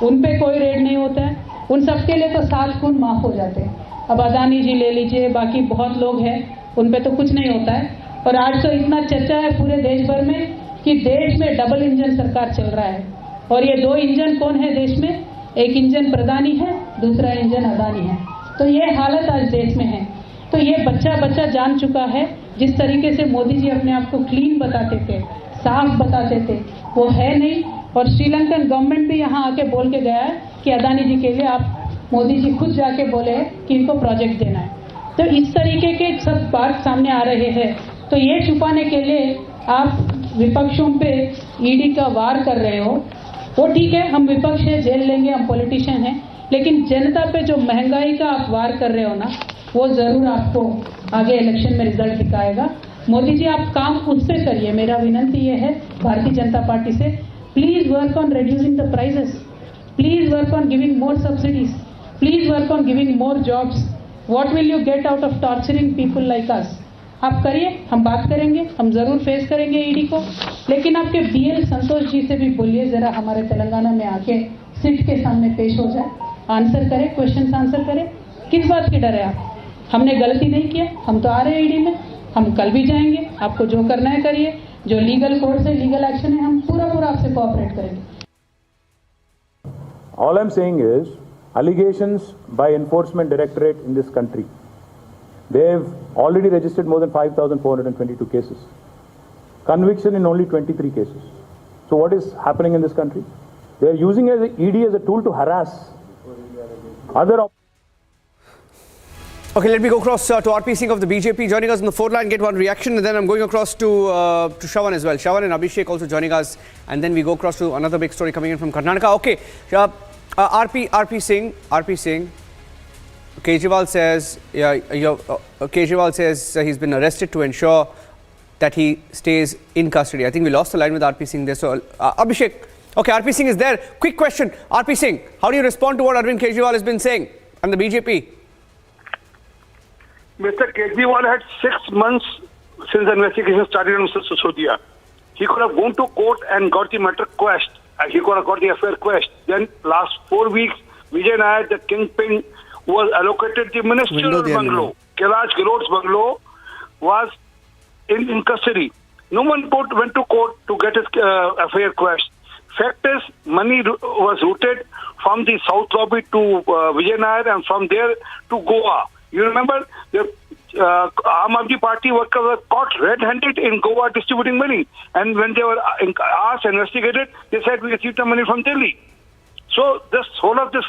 उन पे कोई रेड नहीं होता है। उन सबके लिए तो 7 खून माफ हो जाते हैं। अब अदानी जी ले लीजिए, बाकी बहुत लोग हैं, उन पे तो कुछ नहीं होता है। और आज तो इतना चर्चा है पूरे देश भर में कि देश में डबल इंजन सरकार चल रहा है। और ये 2 इंजन कौन है देश में? एक इंजन प्रधानी है, दूसरा इंजन अदानी है। तो ये हालत आज देश में है। तो ये बच्चा जान चुका है, जिस तरीके से मोदी जी अपने आप को क्लीन बताते थे, साफ बताते थे, वो है नहीं। और श्रीलंकन गवर्नमेंट भी यहाँ आके बोल के गया है कि अदानी जी के लिए आप मोदी जी खुद जाके बोले कि इनको प्रोजेक्ट देना है। तो इस तरीके के सब बात सामने आ रहे हैं। तो ये छुपाने के लिए आप विपक्षों पे ईडी का वार कर रहे हो। वो ठीक है, हम विपक्ष है, जेल लेंगे, हम पॉलिटिशियन हैं, लेकिन जनता पे जो महंगाई का आप वार कर रहे हो ना, वो जरूर आपको आगे इलेक्शन में रिजल्ट दिखाएगा। मोदी जी आप काम उस पे करिए। मेरा विनंती ये है भारतीय जनता पार्टी से, please work on reducing the prices, please work on giving more subsidies, please work on giving more jobs. What will you get out of torturing people like us? आप करिए, हम बात करेंगे, हम जरूर फेस करेंगे ईडी को। लेकिन आपके बीएल संतोष जी से भी बोलिए जरा हमारे तेलंगाना में आके सिट के सामने पेश हो जाए, आंसर करें, क्वेश्चन आंसर करें। किस बात की डर है आप? हमने गलती नहीं किया, हम तो आ रहे हैं ईडी में, हम कल भी जाएंगे। आपको जो करना है करिए, जो लीगल कोर्ट से लीगल एक्शन है हम पूरा आपसे कोऑपरेट करेंगे। All I'm saying is allegations by Enforcement Directorate in this country. They've already registered more than 5,422 cases. Conviction in only 23 cases. So what is happening in this country? They are using ED as a tool to harass other. Okay, let me go across to RP Singh of the BJP joining us on the phone line, get one reaction, and then I'm going across to Shawan as well. Shawan and Abhishek also joining us, and then we go across to another big story coming in from Karnataka. Okay, RP Singh. Kejriwal says, Kejriwal says he's been arrested to ensure that he stays in custody. I think we lost the line with RP Singh there. So, Abhishek, okay, RP Singh is there. Quick question, RP Singh, how do you respond to what Arvind Kejriwal has been saying and the BJP? Mr. Kejriwal had 6 months since the investigation started on Mr. Sisodia. He could have gone to court and got the matter quashed. He could have got the affair quashed. Then, last 4 weeks, Vijay Nair, the kingpin, was allocated the ministerial bungalow. Kailash Gelot's bungalow was in custody. No one went to court to get his affair quashed. Fact is, money was routed from the South Lobby to Vijay Nair and from there to Goa. You remember the Aam Aadmi Party workers were caught red-handed in Goa distributing money. And when they were asked, investigated, they said we received the money from Delhi. So this whole of this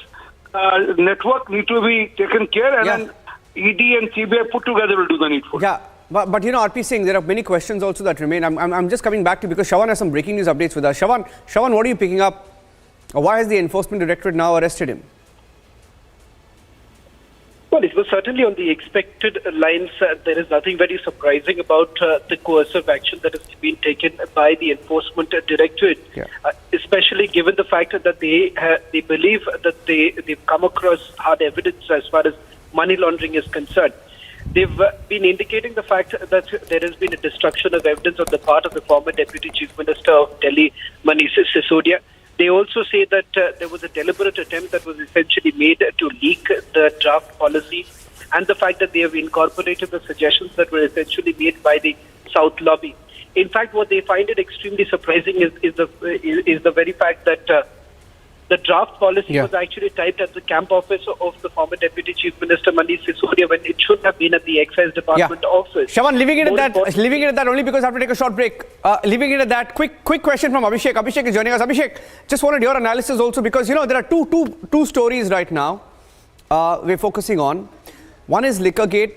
network need to be taken care, and then ED and CBI put together will do the needful. Yeah, but you know, RP Singh, there are many questions also that remain. I'm just coming back to, because Shawan has some breaking news updates with us. Shawan, what are you picking up? Why has the Enforcement Directorate now arrested him? Well, it was certainly on the expected lines. There is nothing very surprising about the coercive action that has been taken by the Enforcement Directorate, especially given the fact that they believe that they've come across hard evidence as far as money laundering is concerned. They've been indicating the fact that there has been a destruction of evidence on the part of the former Deputy Chief Minister of Delhi, Manish Sisodia. They also say that there was a deliberate attempt that was essentially made to leak the draft policy, and the fact that they have incorporated the suggestions that were essentially made by the South Lobby. In fact, what they find it extremely surprising is the very fact that The draft policy was actually typed at the camp office of the former Deputy Chief Minister Manish Sisodia when it should have been at the Excise Department office. Shravan, leaving it at that only because I have to take a short break. Leaving it at that, quick question from Abhishek. Abhishek is joining us. Abhishek, just wanted your analysis also because, there are two stories right now we're focusing on. One is Liquorgate,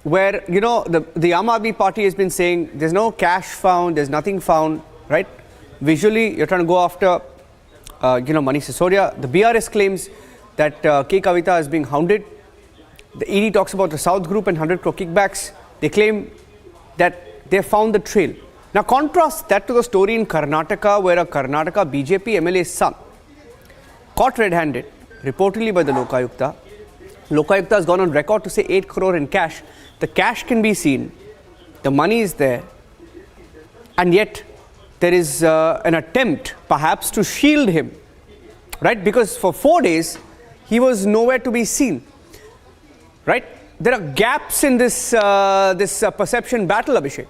where, the Aam Aadmi Party has been saying there's no cash found, there's nothing found, right? Visually, you're trying to go after Manish Sisodia. The BRS claims that K. Kavita is being hounded. The ED talks about the South Group and 100 crore kickbacks. They claim that they found the trail. Now contrast that to the story in Karnataka, where a Karnataka BJP MLA's son caught red-handed, reportedly by the Lokayukta. Lokayukta has gone on record to say 8 crore in cash. The cash can be seen, the money is there, and yet there is an attempt perhaps to shield him, right? Because for 4 days, he was nowhere to be seen, right? There are gaps in this perception battle, Abhishek.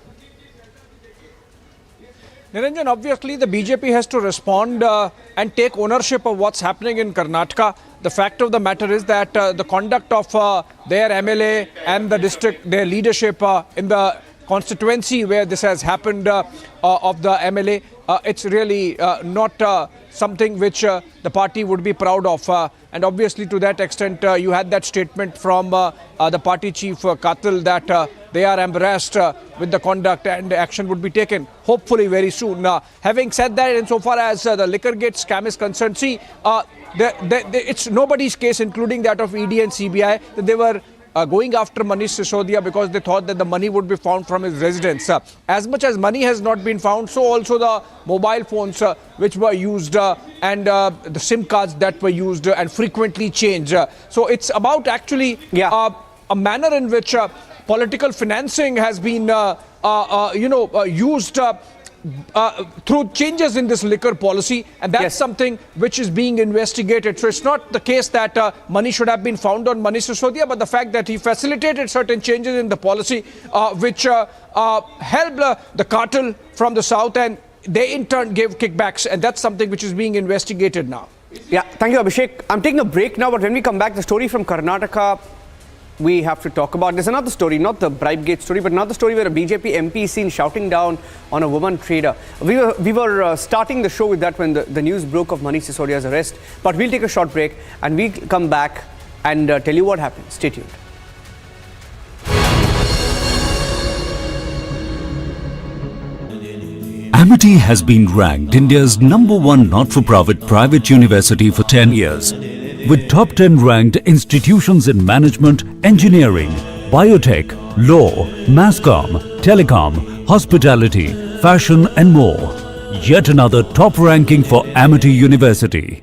Niranjan, obviously the BJP has to respond and take ownership of what's happening in Karnataka. The fact of the matter is that the conduct of their MLA and the district, their leadership in the constituency where this has happened of the MLA, it's really not something which the party would be proud of. And obviously to that extent, you had that statement from the party chief Katil that they are embarrassed with the conduct and action would be taken, hopefully very soon. Having said that, insofar as the Liquorgate scam is concerned, see, it's nobody's case, including that of ED and CBI, that they were going after Manish Sisodia because they thought that the money would be found from his residence. As much as money has not been found, so also the mobile phones which were used and the SIM cards that were used and frequently changed. So it's about actually a manner in which political financing has been used through changes in this liquor policy, and that's something which is being investigated. So it's not the case that money should have been found on Manish Sisodia, but the fact that he facilitated certain changes in the policy which helped the cartel from the south, and they in turn gave kickbacks, and that's something which is being investigated now. Yeah, thank you, Abhishek. I'm taking a break now, but when we come back, the story from Karnataka we have to talk about. There's another story, not the Bribegate story, but another story where a BJP MP is seen shouting down on a woman trader. We were starting the show with that when the news broke of Manish Sisodia's arrest. But we'll take a short break and we'll come back and tell you what happened. Stay tuned. Amity has been ranked India's #1 not-for-profit private university for 10 years. With top 10 ranked institutions in management, engineering, biotech, law, mass comm, telecom, hospitality, fashion and more. Yet another top ranking for Amity University.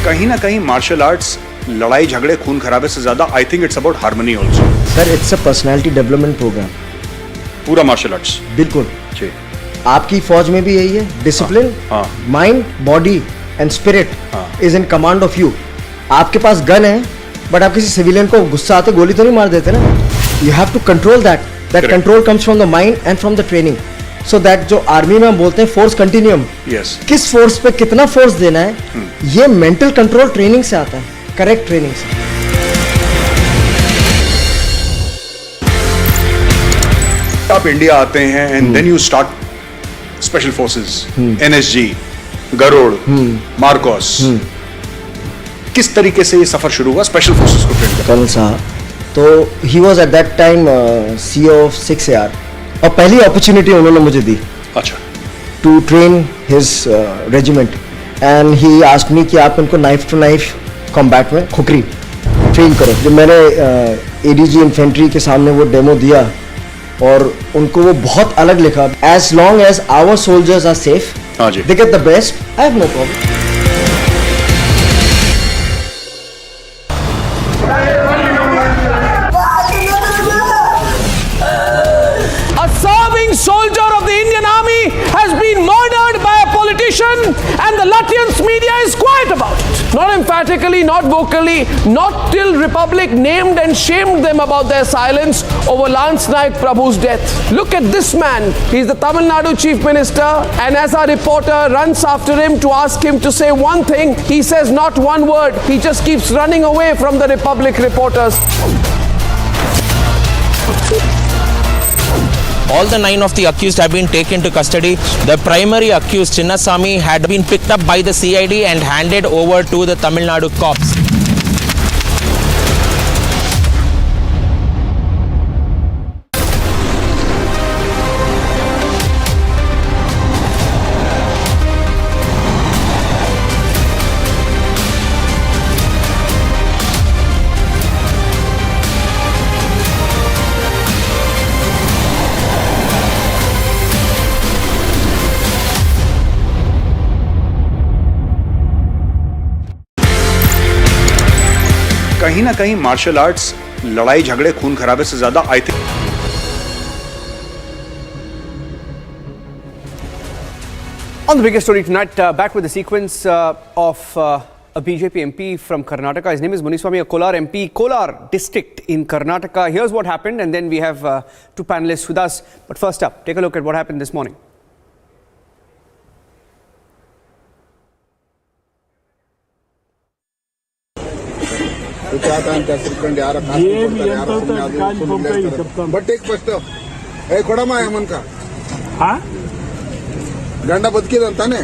कहीं ना कहीं martial arts लड़ाई झगड़े खून खराबे से ज्यादा I think it's about harmony also. Sir it's a personality development programme. पूरा मार्शल आर्ट्स बिल्कुल जी. आपकी फौज में भी यही है. Discipline, mind, body and spirit is in command of you. आपके पास गन है बट आप किसी सिविलियन को गुस्सा आते गोली तो नहीं मार देते ना. You have to control that. That control comes from the mind and from the training. So that जो आर्मी में हम बोलते हैं फोर्स कंटिन्यूम, किस फोर्स पे कितना फोर्स देना है, ये मेंटल कंट्रोल ट्रेनिंग से आता है, करेक्ट ट्रेनिंग से. आप इंडिया आते हैं and then you start special forces, NSG, Garud, Marcos. किस तरीके से ये सफर शुरू हुआ स्पेशल फोर्सेस को ट्रेन करने? कर्नल साहब तो he was at that time CO of 6AR और पहली अपॉर्चुनिटी उन्होंने मुझे दी. अच्छा. To train his regiment and he asked me कि आप उनको नाइफ टू नाइफ कॉम्बैट में खुकरी ट्रेन करो. जब मैंने एडीजी इन्फेंट्री के सामने वो डेमो दिया और उनको वो बहुत अलग लिखा. As long as our soldiers are safe, they get the best, I have no problem. Not emphatically, not vocally, not till Republic named and shamed them about their silence over Lance Naik Prabhu's death. Look at this man. He's the Tamil Nadu Chief Minister, and as our reporter runs after him to ask him to say one thing, he says not one word. He just keeps running away from the Republic reporters. All the 9 of the accused have been taken to custody. The primary accused, Chinnasamy, had been picked up by the CID and handed over to the Tamil Nadu cops. कहीं ना कहीं martial arts लड़ाई झगड़े खून खराबे से ज्यादा I think On the biggest story tonight, back with the sequence of a BJP MP from Karnataka. His name is Manish Sisodia, a Kolar MP, Kolar district in Karnataka. Here's what happened, and then we have two panelists with us. But first up, take a look at what happened this morning. ಬಟ್ಟೆಗೆ first ಕೊಡಮ್ಮ ಅಮ್ಮನ್ಕ ಗಂಡ ಬದುಕಿದಂತಾನೆ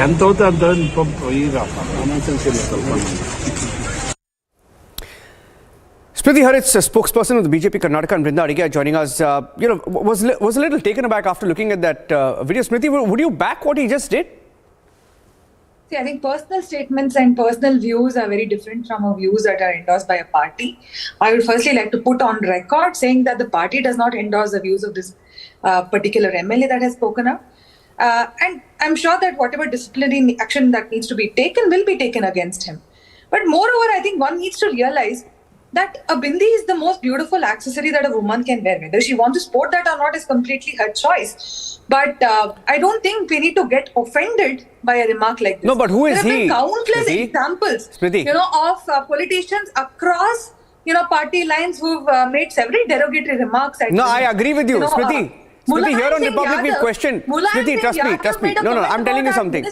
ಎಂತ ಅಂತ ಈಗ Smriti Haritz, spokesperson of the BJP Karnataka, and Brinda Adiga joining us, was a little taken aback after looking at that video. Smriti, would you back what he just did? See, I think personal statements and personal views are very different from views that are endorsed by a party. I would firstly like to put on record saying that the party does not endorse the views of this particular MLA that has spoken up. And I'm sure that whatever disciplinary action that needs to be taken will be taken against him. But moreover, I think one needs to realize that a bindi is the most beautiful accessory that a woman can wear. Whether she wants to sport that or not is completely her choice. But I don't think we need to get offended by a remark like this. No, but who is he? There have been countless examples, Smriti. of politicians across, party lines who've made several derogatory remarks. No, I agree with you, Smriti. Smriti, here on Republic we question. Smriti, trust me. No, I'm telling you something.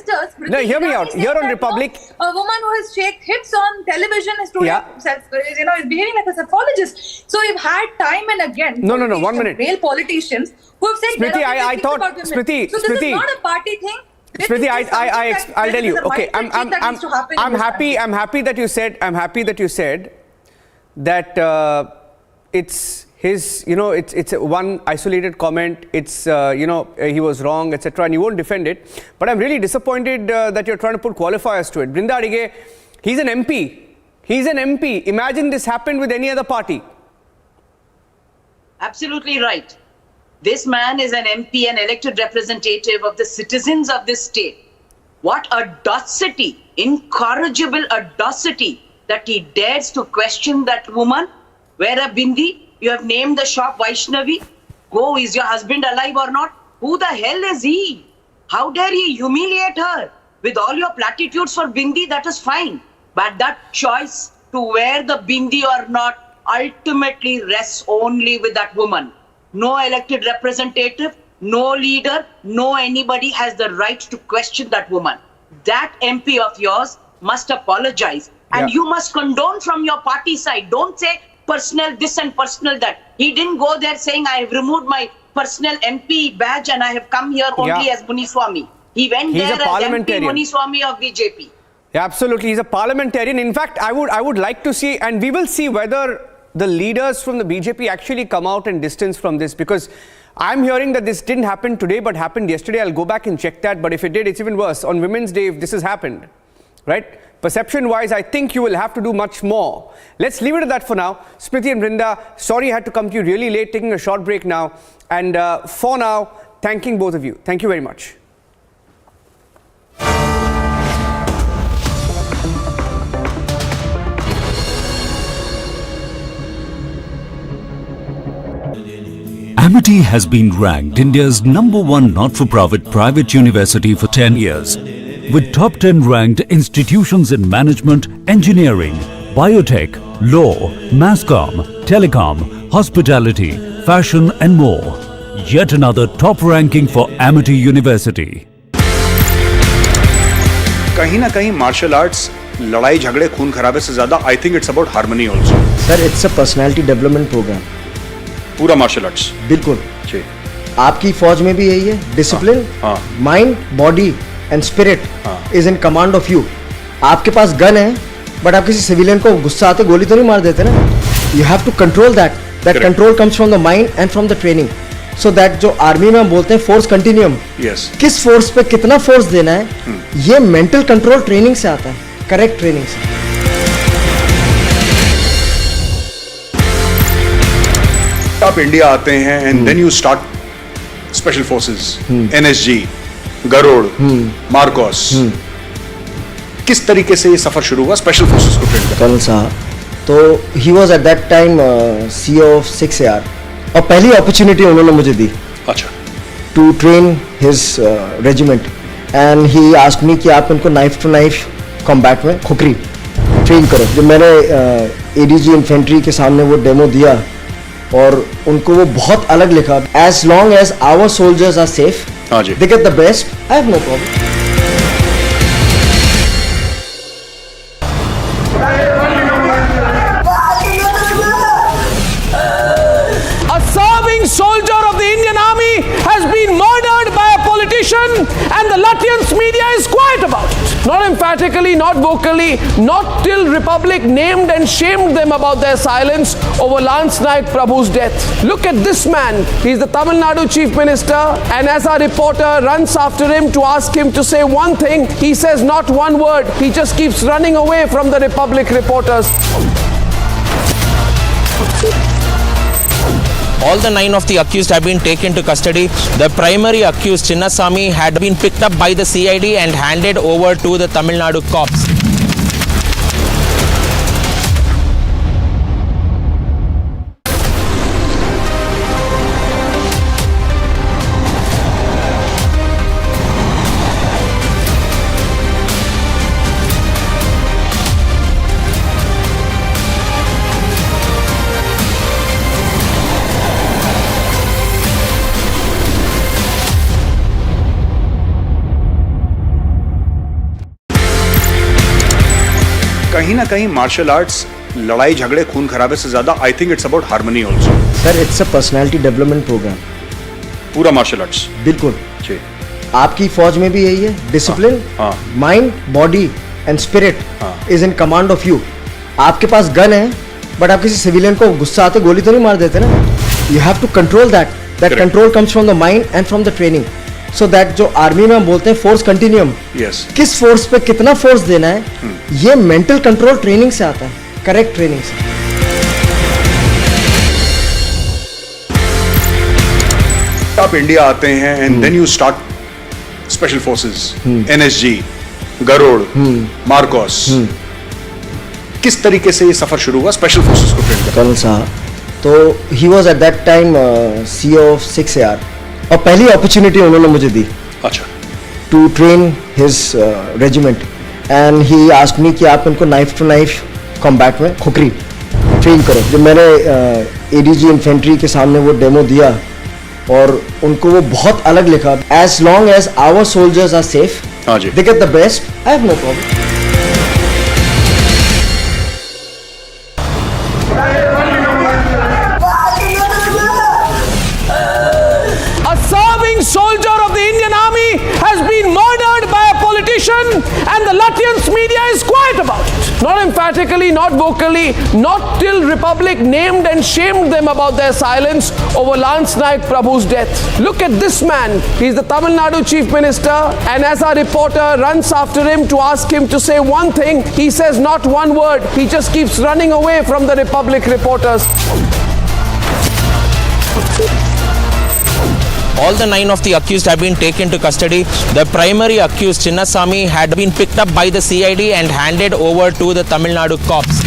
No, hear me out. Here on Republic, a woman who has shaked hips on television is doing is behaving like a pathologist. So we've had time and again. No, 1 minute. Male politicians who have said Smriti, I thought Smriti. So this is not a party thing. Smriti, I'll tell you. Okay, I'm happy that you said that it's his, it's one isolated comment, it's, he was wrong, etc. and you won't defend it. But I'm really disappointed that you're trying to put qualifiers to it. Brinda Adige, he's an MP. He's an MP. Imagine this happened with any other party. Absolutely right. This man is an MP, an elected representative of the citizens of this state. What audacity, incorrigible audacity that he dares to question that woman. Wear a bindi. You have named the shop Vaishnavi. Go, is your husband alive or not? Who the hell is he? How dare he humiliate her? With all your platitudes for bindi, that is fine. But that choice to wear the bindi or not ultimately rests only with that woman. No elected representative, no leader, no anybody has the right to question that woman. That MP of yours must apologize. And you must condone from your party side. Don't say personal this and personal that. He didn't go there saying, I have removed my personal MP badge and I have come here only as Muniswamy. He went there as MP Muniswamy of BJP. Yeah, absolutely. He's a parliamentarian. In fact, I would like to see, and we will see whether the leaders from the BJP actually come out and distance from this, because I'm hearing that this didn't happen today but happened yesterday. I'll go back and check that. But if it did, it's even worse. On Women's Day, if this has happened, right? Perception-wise, I think you will have to do much more. Let's leave it at that for now. Smriti and Brinda, sorry I had to come to you really late, taking a short break now. And for now, thanking both of you. Thank you very much. Amity has been ranked India's #1 not-for-profit private university for 10 years. with top 10 ranked institutions in management, engineering, biotech, law, masscom, telecom, hospitality, fashion and more. Yet another top ranking for Amity University. कहीं ना कहीं martial arts लड़ाई झगड़े खून खराबे से ज्यादा I think it's about harmony also. Sir it's a personality development programme. पूरा मार्शल आर्ट्स. बिल्कुल. जी. आपकी फौज में भी यही है. Discipline, mind, body and spirit is in command of you. आपके पास गन है बट आप किसी सिविलियन को गुस्सा आते गोली तो नहीं मार देते ना. You have to control that. That control comes from the mind and from the training. So that जो आर्मी में हम बोलते हैं फोर्स कंटिन्यूम. यस. किस फोर्स पे कितना फोर्स देना है, ये मेंटल कंट्रोल ट्रेनिंग से आता है. करेक्ट ट्रेनिंग से. आप इंडिया आते हैं and then you start special forces, NSG, Garud, Marcos. किस तरीके से ये सफर शुरू हुआ स्पेशल फोर्सेस को ट्रेन करने? कर्नल साहब तो he was at that time CEO of 6AR और पहली अपॉर्चुनिटी उन्होंने मुझे दी. अच्छा. To train his regiment and he asked me कि आप इनको नाइफ टू नाइफ कॉम्बैट में खुकरी ट्रेन करो. जब मैंने ADG इन्फेंट्री के सामने वो डेमो दिया और उनको वो बहुत अलग लिखा. As long as our soldiers are safe, they get the best, I have no problem. Soldier of the Indian Army has been murdered by a politician and the Latvian media is quiet about it. Not emphatically, not vocally, not till Republic named and shamed them about their silence over Lance Naik Prabhu's death. Look at this man. He's the Tamil Nadu Chief Minister, and as our reporter runs after him to ask him to say one thing, he says not one word. He just keeps running away from the Republic reporters. All the 9 of the accused have been taken to custody. The primary accused, Chinnasamy, had been picked up by the CID and handed over to the Tamil Nadu cops. कहीं ना कहीं martial arts लड़ाई झगड़े खून खराबे से ज्यादा I think it's about harmony also. Sir it's a personality development programme. पूरा मार्शल आर्ट्स. बिल्कुल. जी. आपकी फौज में भी यही है. Discipline, mind, body and spirit is in command of you. आपके पास गन है बट आप किसी सिविलियन को गुस्सा आते गोली तो नहीं मार देते ना. You have to control that. That control comes from the mind and from the training. So that जो आर्मी में हम बोलते हैं फोर्स कंटिन्यूम. यस. किस फोर्स पे कितना फोर्स देना है, ये मेंटल कंट्रोल ट्रेनिंग से आता है. करेक्ट ट्रेनिंग से. आप इंडिया आते हैं and then you start special forces, NSG, Garud, Marcos. किस तरीके से ये सफर शुरू हुआ स्पेशल फोर्सेस को ट्रेन करने? कर्नल साहब तो he was at that time CEO of 6AR और पहली अपॉर्चुनिटी उन्होंने मुझे दी. अच्छा. To train his regiment and he asked me कि आप इनको नाइफ टू नाइफ कॉम्बैट में खुकरी ट्रेन करो. जब मैंने ADG इन्फेंट्री के सामने वो डेमो दिया और उनको वो बहुत अलग लिखा. As long as our soldiers are safe, they get the best, I have no problem. Soldier of the Indian Army has been murdered by a politician and the Latvian media is quiet about it. Not emphatically, not vocally, not till Republic named and shamed them about their silence over Lance Naik Prabhu's death. Look at this man. He's the Tamil Nadu Chief Minister, and as our reporter runs after him to ask him to say one thing, he says not one word. He just keeps running away from the Republic reporters. All the 9 of the accused have been taken to custody. The primary accused, Chinnasamy, had been picked up by the CID and handed over to the Tamil Nadu cops.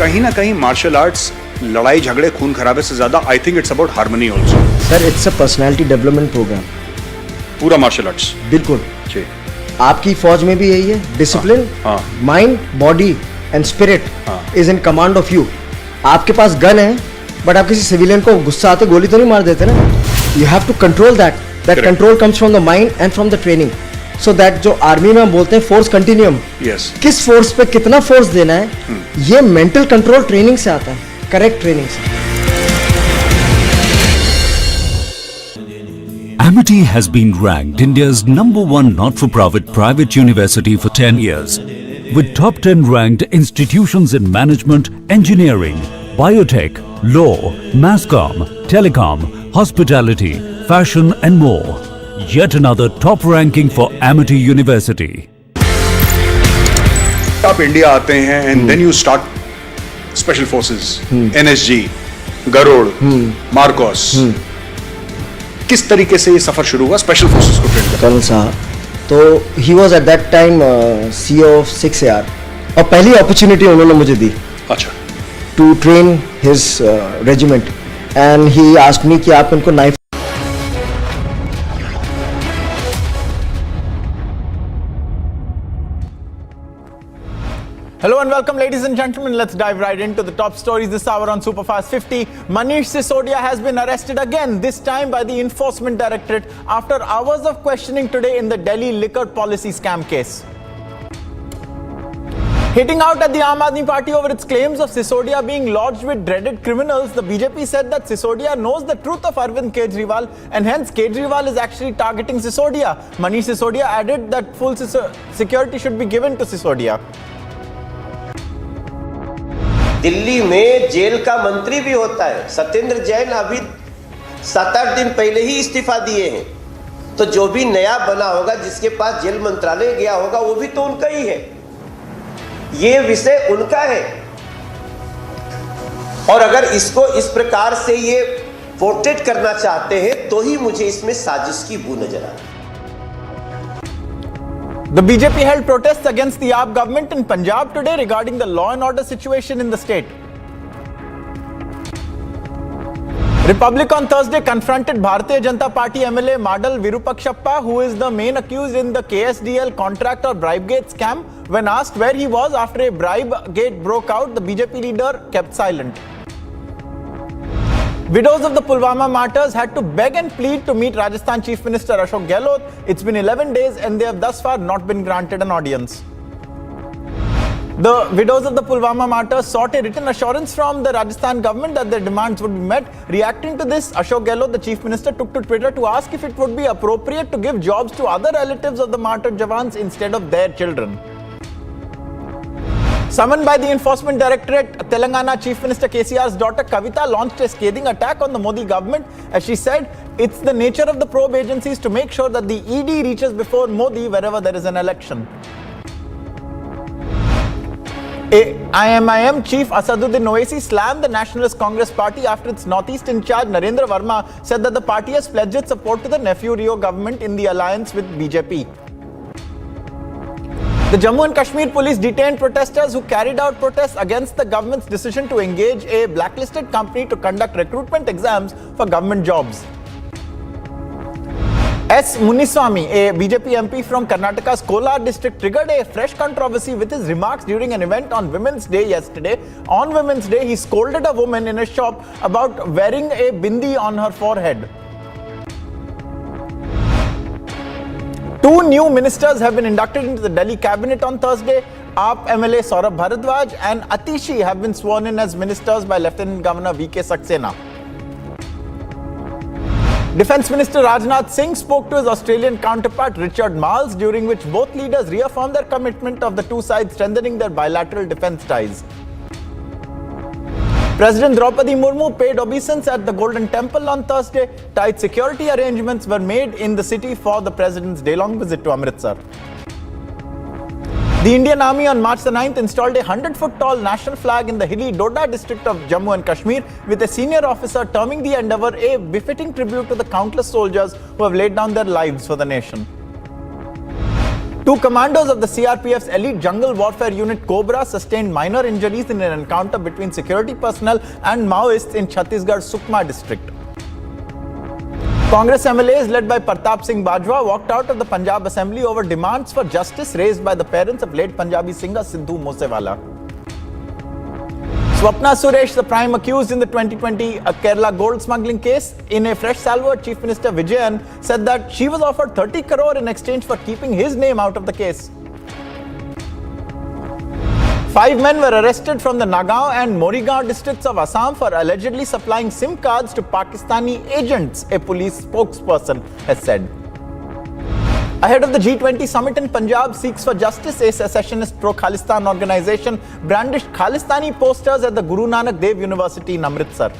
कहीं ना कहीं martial arts लड़ाई झगड़े खून खराबे से ज्यादा I think it's about harmony also. Sir it's a personality development programme. पूरा मार्शल आर्ट्स बिल्कुल जी। आपकी फौज में भी यही है, discipline, mind, body and spirit is in command of you. आपके पास गन है बट आप किसी सिविलियन को गुस्सा आते गोली तो नहीं मार देते ना। You have to control that control comes from the mind and from the training. So that जो आर्मी में हम बोलते हैं फोर्स कंटिन्यूम, किस फोर्स पे कितना फोर्स देना है, ये मेंटल कंट्रोल ट्रेनिंग से आता है, करेक्ट ट्रेनिंग से। Amity has been ranked India's #1 not-for-profit private university for 10 years, with top 10 ranked institutions in management, engineering, biotech, law, masscom, telecom, hospitality, fashion and more. Yet another top ranking for Amity University. आप India आते हैं and then you start special forces, NSG, Garud, Marcos. किस तरीके से ये सफर शुरू हुआ स्पेशल फोर्सेस को ट्रेन करने? कर्नल साहब तो he was at that time CEO of 6AR और पहली अपॉर्चुनिटी उन्होंने मुझे दी। अच्छा। To train his regiment and he asked me कि आप उनको knife. Hello and welcome, ladies and gentlemen. Let's dive right into the top stories this hour on Superfast 50. Manish Sisodia has been arrested again, this time by the Enforcement Directorate after hours of questioning today in the Delhi liquor policy scam case. Hitting out at the Aam Aadmi Party over its claims of Sisodia being lodged with dreaded criminals, the BJP said that Sisodia knows the truth of Arvind Kejriwal and hence Kejriwal is actually targeting Sisodia. Manish Sisodia added that full security should be given to Sisodia. Delhi में jail का मंत्री भी होता है, सत्येंद्र जैन अभी 7-8 दिन पहले ही इस्तीफा दिए हैं। तो जो भी नया बना होगा, जिसके पास जेल मंत्रालय गया होगा, वो भी तो उनका ही है। ये विषय उनका है और अगर इसको इस प्रकार से ये पोर्ट्रेट करना चाहते हैं तो ही मुझे इसमें साजिश की बू नजर आ रही है। The BJP held protests against the AAP government in Punjab today regarding the law and order situation in the state. Republic on Thursday confronted Bharatiya Janata Party MLA Madal Virupakshappa, who is the main accused in the KSDL contract or bribe gate scam. When asked where he was after a bribe gate broke out, the BJP leader kept silent. Widows of the Pulwama martyrs had to beg and plead to meet Rajasthan Chief Minister Ashok Gehlot. It's been 11 days and they have thus far not been granted an audience. The widows of the Pulwama martyrs sought a written assurance from the Rajasthan government that their demands would be met. Reacting to this, Ashok Gehlot, the Chief Minister, took to Twitter to ask if it would be appropriate to give jobs to other relatives of the martyred Jawans instead of their children. Summoned by the Enforcement Directorate, Telangana Chief Minister KCR's daughter Kavita launched a scathing attack on the Modi government. As she said, it's the nature of the probe agencies to make sure that the ED reaches before Modi wherever there is an election. IMIM Chief Asaduddin Owaisi slammed the Nationalist Congress Party after its Northeast in charge Narendra Verma said that the party has pledged its support to the Nephew Rio government in the alliance with BJP. The Jammu and Kashmir police detained protesters who carried out protests against the government's decision to engage a blacklisted company to conduct recruitment exams for government jobs. S. Muniswamy, a BJP MP from Karnataka's Kolar district, triggered a fresh controversy with his remarks during an event on Women's Day yesterday. On Women's Day, he scolded a woman in a shop about wearing a bindi on her forehead. Two new ministers have been inducted into the Delhi cabinet on Thursday. AAP MLA Saurabh Bharadwaj and Atishi have been sworn in as ministers by Lieutenant Governor V.K. Saxena. Defence Minister Rajnath Singh spoke to his Australian counterpart Richard Marles, during which both leaders reaffirmed their commitment of the two sides strengthening their bilateral defence ties. President Draupadi Murmu paid obeisance at the Golden Temple on Thursday. Tight security arrangements were made in the city for the president's day-long visit to Amritsar. The Indian Army on March the 9th installed a 100-foot-tall national flag in the hilly Doda district of Jammu and Kashmir, with a senior officer terming the endeavour a befitting tribute to the countless soldiers who have laid down their lives for the nation. Two commandos of the CRPF's elite jungle warfare unit Cobra sustained minor injuries in an encounter between security personnel and Maoists in Chhattisgarh's Sukma district. Congress MLAs led by Pratap Singh Bajwa walked out of the Punjab Assembly over demands for justice raised by the parents of late Punjabi singer Sidhu Moosewala. Swapna Suresh, the prime accused in the 2020 Kerala gold smuggling case, in a fresh salvo, Chief Minister Vijayan said that she was offered 30 crore in exchange for keeping his name out of the case. 5 men were arrested from the Nagaon and Morigaon districts of Assam for allegedly supplying SIM cards to Pakistani agents, a police spokesperson has said. Ahead of the G20 summit in Punjab, Seeks for Justice, a secessionist pro-Khalistan organization, brandished Khalistani posters at the Guru Nanak Dev University in Amritsar.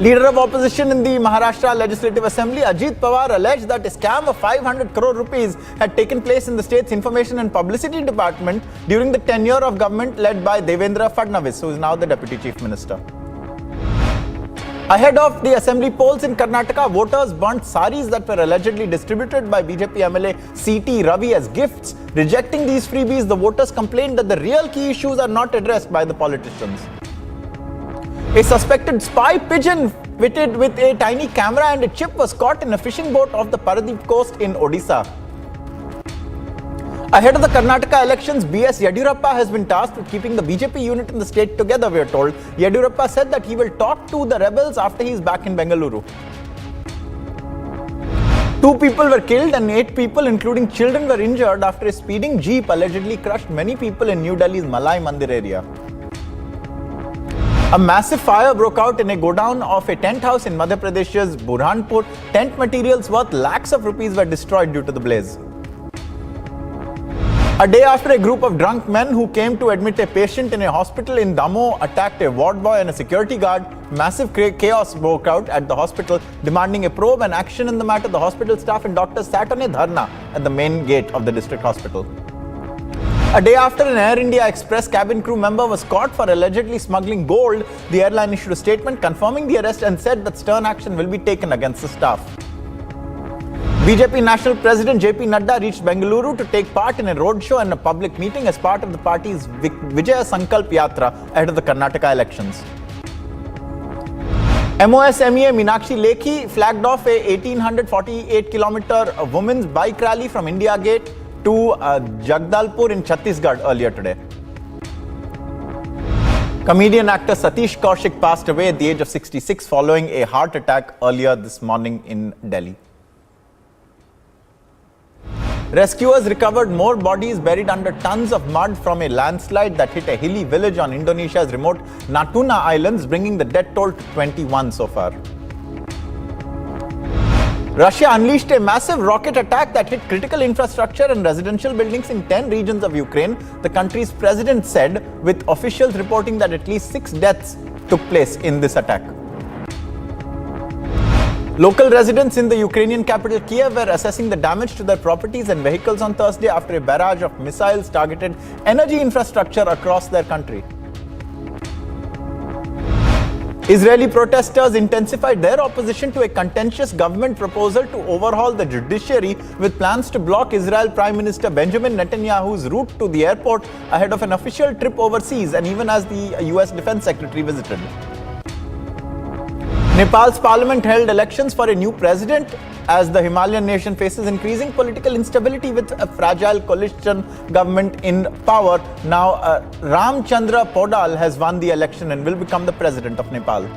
Leader of opposition in the Maharashtra Legislative Assembly, Ajit Pawar, alleged that a scam of 500 crore rupees had taken place in the state's Information and Publicity Department during the tenure of government led by Devendra Fadnavis, who is now the Deputy Chief Minister. Ahead of the assembly polls in Karnataka, voters burnt saris that were allegedly distributed by BJP MLA C.T. Ravi as gifts. Rejecting these freebies, the voters complained that the real key issues are not addressed by the politicians. A suspected spy pigeon fitted with a tiny camera and a chip was caught in a fishing boat off the Paradip coast in Odisha. Ahead of the Karnataka elections, B.S. Yediyurappa has been tasked with keeping the BJP unit in the state together, we are told. Yediyurappa said that he will talk to the rebels after he is back in Bengaluru. 2 people were killed and 8 people, including children, were injured after a speeding jeep allegedly crushed many people in New Delhi's Malai Mandir area. A massive fire broke out in a godown of a tent house in Madhya Pradesh's Burhanpur. Tent materials worth lakhs of rupees were destroyed due to the blaze. A day after a group of drunk men who came to admit a patient in a hospital in Damoh attacked a ward boy and a security guard, massive chaos broke out at the hospital, demanding a probe and action in the matter. The hospital staff and doctors sat on a dharna at the main gate of the district hospital. A day after an Air India Express cabin crew member was caught for allegedly smuggling gold, the airline issued a statement confirming the arrest and said that stern action will be taken against the staff. BJP National President JP Nadda reached Bengaluru to take part in a roadshow and a public meeting as part of the party's Vijaya Sankalp Yatra ahead of the Karnataka elections. MOSMEA Meenakshi Lekhi flagged off a 1848-kilometer women's bike rally from India Gate to Jagdalpur in Chhattisgarh earlier today. Comedian actor Satish Kaushik passed away at the age of 66 following a heart attack earlier this morning in Delhi. Rescuers recovered more bodies buried under tons of mud from a landslide that hit a hilly village on Indonesia's remote Natuna Islands, bringing the death toll to 21 so far. Russia unleashed a massive rocket attack that hit critical infrastructure and residential buildings in 10 regions of Ukraine, the country's president said, with officials reporting that at least 6 deaths took place in this attack. Local residents in the Ukrainian capital Kiev were assessing the damage to their properties and vehicles on Thursday after a barrage of missiles targeted energy infrastructure across their country. Israeli protesters intensified their opposition to a contentious government proposal to overhaul the judiciary with plans to block Israel Prime Minister Benjamin Netanyahu's route to the airport ahead of an official trip overseas and even as the US Defense Secretary visited. Nepal's parliament held elections for a new president as the Himalayan nation faces increasing political instability with a fragile coalition government in power. Now, Ramchandra Podal has won the election and will become the president of Nepal.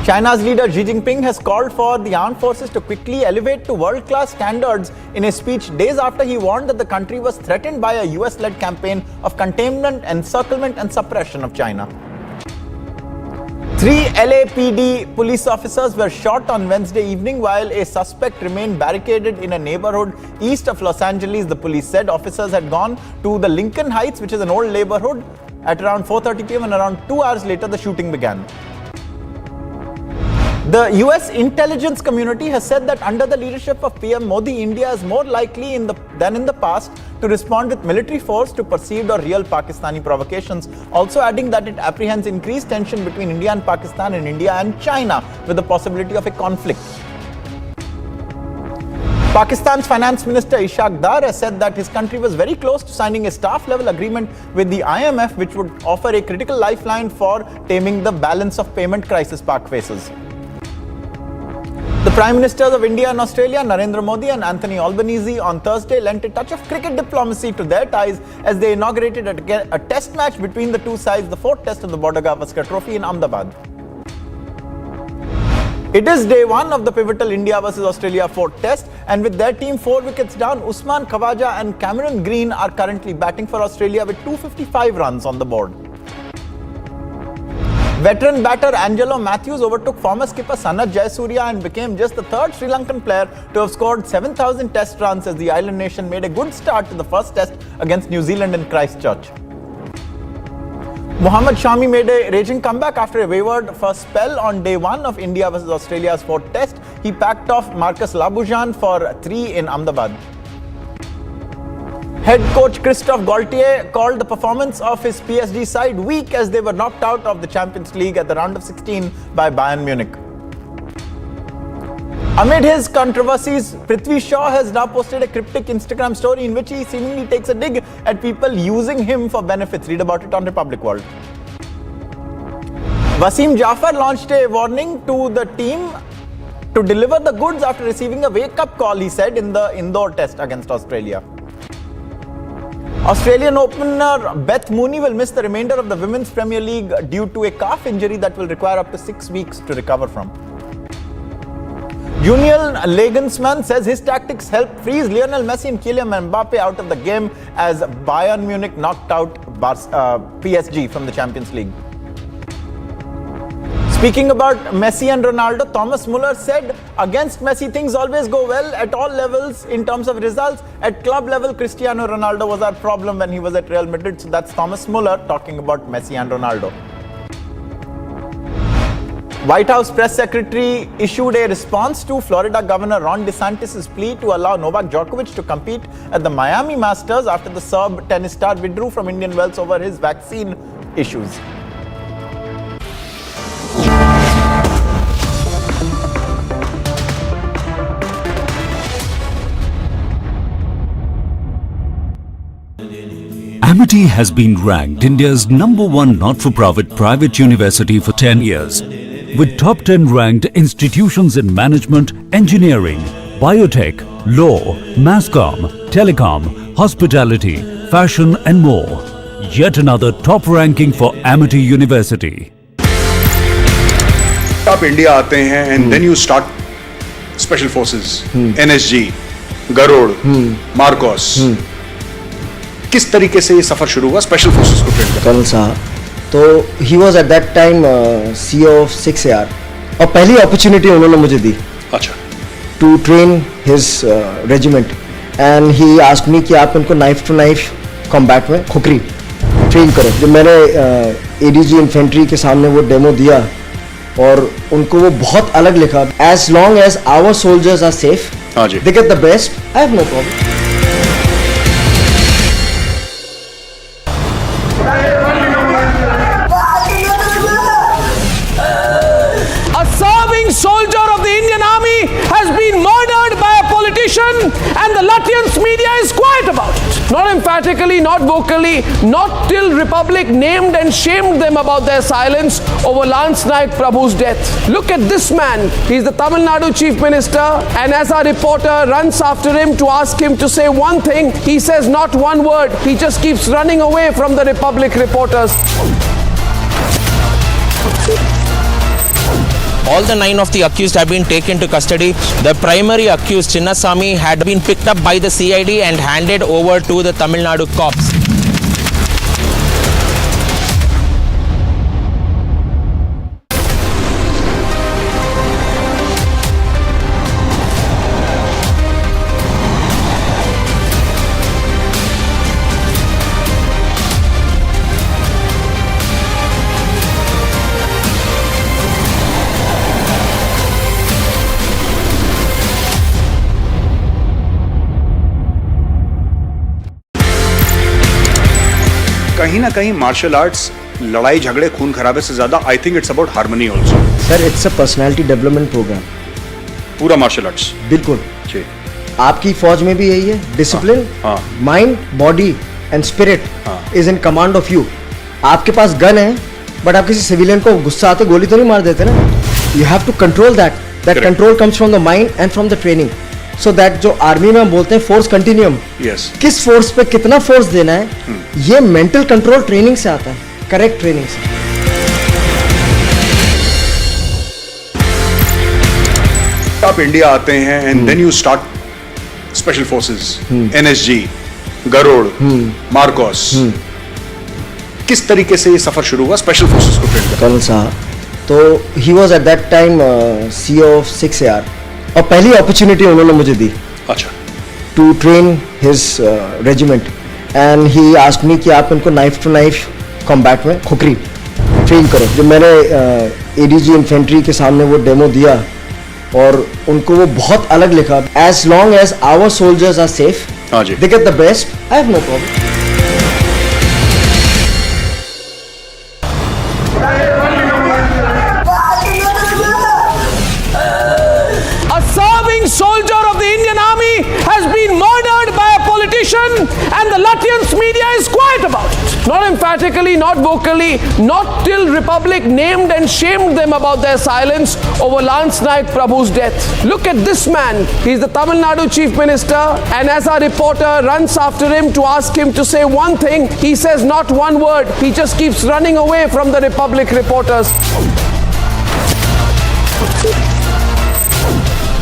China's leader Xi Jinping has called for the armed forces to quickly elevate to world-class standards in a speech days after he warned that the country was threatened by a US-led campaign of containment, encirclement and suppression of China. 3 LAPD police officers were shot on Wednesday evening while a suspect remained barricaded in a neighborhood east of Los Angeles, the police said. Officers had gone to the Lincoln Heights, which is an old neighborhood, at around 4:30 p.m. and around 2 hours later the shooting began. The US intelligence community has said that under the leadership of PM Modi, India is more likely than in the past to respond with military force to perceived or real Pakistani provocations, also adding that it apprehends increased tension between India and Pakistan and India and China with the possibility of a conflict. Pakistan's Finance Minister Ishaq Dar has said that his country was very close to signing a staff-level agreement with the IMF, which would offer a critical lifeline for taming the balance of payment crisis Pak faces. The Prime Ministers of India and Australia, Narendra Modi and Anthony Albanese, on Thursday lent a touch of cricket diplomacy to their ties as they inaugurated a test match between the two sides, the fourth test of the Border Gavaskar Trophy in Ahmedabad. It is day one of the pivotal India vs Australia fourth test, and with their team 4 wickets down, Usman Khawaja and Cameron Green are currently batting for Australia with 255 runs on the board. Veteran batter Angelo Matthews overtook former skipper Sanath Jayasuriya and became just the third Sri Lankan player to have scored 7,000 test runs as the island nation made a good start to the first test against New Zealand in Christchurch. Mohammad Shami made a raging comeback after a wayward first spell on day one of India vs Australia's fourth test. He packed off Marcus Labuschagne for 3 in Ahmedabad. Head coach Christophe Galtier called the performance of his PSG side weak as they were knocked out of the Champions League at the round of 16 by Bayern Munich. Amid his controversies, Prithvi Shaw has now posted a cryptic Instagram story in which he seemingly takes a dig at people using him for benefits. Read about it on Republic World. Wasim Jafar launched a warning to the team to deliver the goods after receiving a wake-up call, he said, in the Indore test against Australia. Australian opener Beth Mooney will miss the remainder of the Women's Premier League due to a calf injury that will require up to 6 weeks to recover from. Julian Nagelsmann says his tactics helped freeze Lionel Messi and Kylian Mbappe out of the game as Bayern Munich knocked out PSG from the Champions League. Speaking about Messi and Ronaldo, Thomas Muller said, against Messi things always go well at all levels in terms of results. At club level, Cristiano Ronaldo was our problem when he was at Real Madrid. So that's Thomas Muller talking about Messi and Ronaldo. White House press secretary issued a response to Florida Governor Ron DeSantis' plea to allow Novak Djokovic to compete at the Miami Masters after the Serb tennis star withdrew from Indian Wells over his vaccine issues. Amity has been ranked India's #1 not-for-profit private university for 10 years, with top 10 ranked institutions in management, engineering, biotech, law, masscom, telecom, hospitality, fashion and more. Yet another top ranking for Amity University. आप India आते हैं and then you start special forces, NSG, Garud, Marcos. किस तरीके से ये सफर शुरू हुआ स्पेशल फोर्सेस को ट्रेन करने? कर्नल साहब, तो he was at that time CEO of 6AR और पहली अपॉर्चुनिटी उन्होंने मुझे दी. अच्छा. To train his regiment and he asked me कि आप उनको नाइफ टू नाइफ कॉम्बैट में खुकरी ट्रेन करो. जब मैंने ADG इन्फेंट्री के सामने वो डेमो दिया और उनको वो बहुत अलग लिखा. As long as our soldiers are safe, they get the best, I have no problem. Soldier of the Indian Army has been murdered by a politician and the Latvian media is quiet about it. Not emphatically, not vocally, not till Republic named and shamed them about their silence over Lance Naik Prabhu's death. Look at this man. He's the Tamil Nadu Chief Minister, and as our reporter runs after him to ask him to say one thing, he says not one word. He just keeps running away from the Republic reporters. All the 9 of the accused have been taken to custody. The primary accused, Chinnasamy, had been picked up by the CID and handed over to the Tamil Nadu cops. कहीं ना कहीं martial arts लड़ाई झगड़े खून खराबे से ज्यादा I think it's about harmony also. Sir, it's a personality development programme. पूरा मार्शल आर्ट्स. बिल्कुल. जी. आपकी फौज में भी यही है, discipline, mind, body and spirit is in command of you. आपके पास गन है बट आप किसी सिविलियन को गुस्सा आते गोली तो नहीं मार देते ना। You have to control that control comes from the mind and from the training. So that जो आर्मी में हम बोलते हैं फोर्स कंटिन्यूम, किस फोर्स पे कितना फोर्स देना है, ये मेंटल कंट्रोल ट्रेनिंग से आता है, करेक्ट ट्रेनिंग से। आप इंडिया आते हैं and then you start special forces, NSG, Garud, Marcos. किस तरीके से ये सफर शुरू हुआ स्पेशल फोर्सेस को ट्रेन करने? कर्नल साहब, तो he was at that time CEO of 6AR और पहली अपॉर्चुनिटी उन्होंने मुझे दी। अच्छा। To train his regiment and he asked me कि आप इनको नाइफ टू नाइफ कॉम्बैट में खुकरी ट्रेन करो। जब मैंने ADG इन्फेंट्री के सामने वो डेमो दिया और उनको वो बहुत अलग लिखा, as long as our soldiers are safe, they get the best, I have no problem. Soldier of the Indian Army has been murdered by a politician and the Latvian media is quiet about it. Not emphatically, not vocally, not till Republic named and shamed them about their silence over Lance Naik Prabhu's death. Look at this man. He's the Tamil Nadu Chief Minister, and as our reporter runs after him to ask him to say one thing, he says not one word. He just keeps running away from the Republic reporters.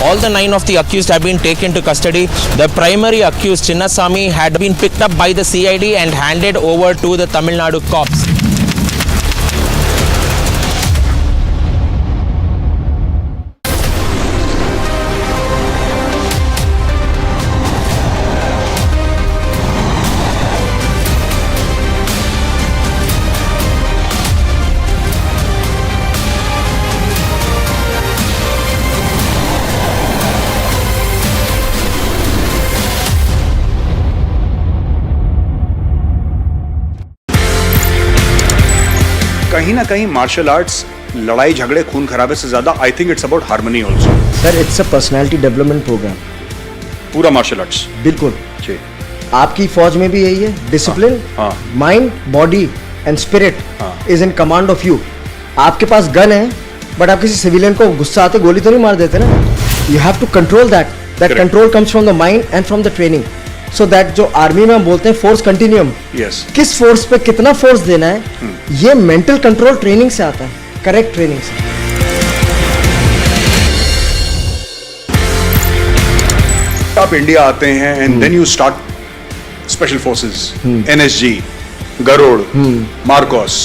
All the 9 of the accused have been taken to custody. The primary accused, Chinnasamy, had been picked up by the CID and handed over to the Tamil Nadu cops. कहीं ना कहीं martial arts लड़ाई झगड़े खून खराबे से ज्यादा I think it's about harmony also. Sir, it's a personality development programme. पूरा मार्शल आर्ट्स, बिल्कुल। आपकी फौज में भी यही है, discipline, mind, body and spirit is in command of you. आपके पास गन है बट आप किसी सिविलियन को गुस्सा आते गोली तो नहीं मार देते ना। You have to control that control comes from the mind and from the training. So that जो आर्मी में हम बोलते हैं फोर्स कंटिन्यूम, किस फोर्स पे कितना फोर्स देना है, ये मेंटल कंट्रोल ट्रेनिंग से आता है, करेक्ट ट्रेनिंग से। आप इंडिया आते हैं and then you start special forces, NSG, Garud, Marcos.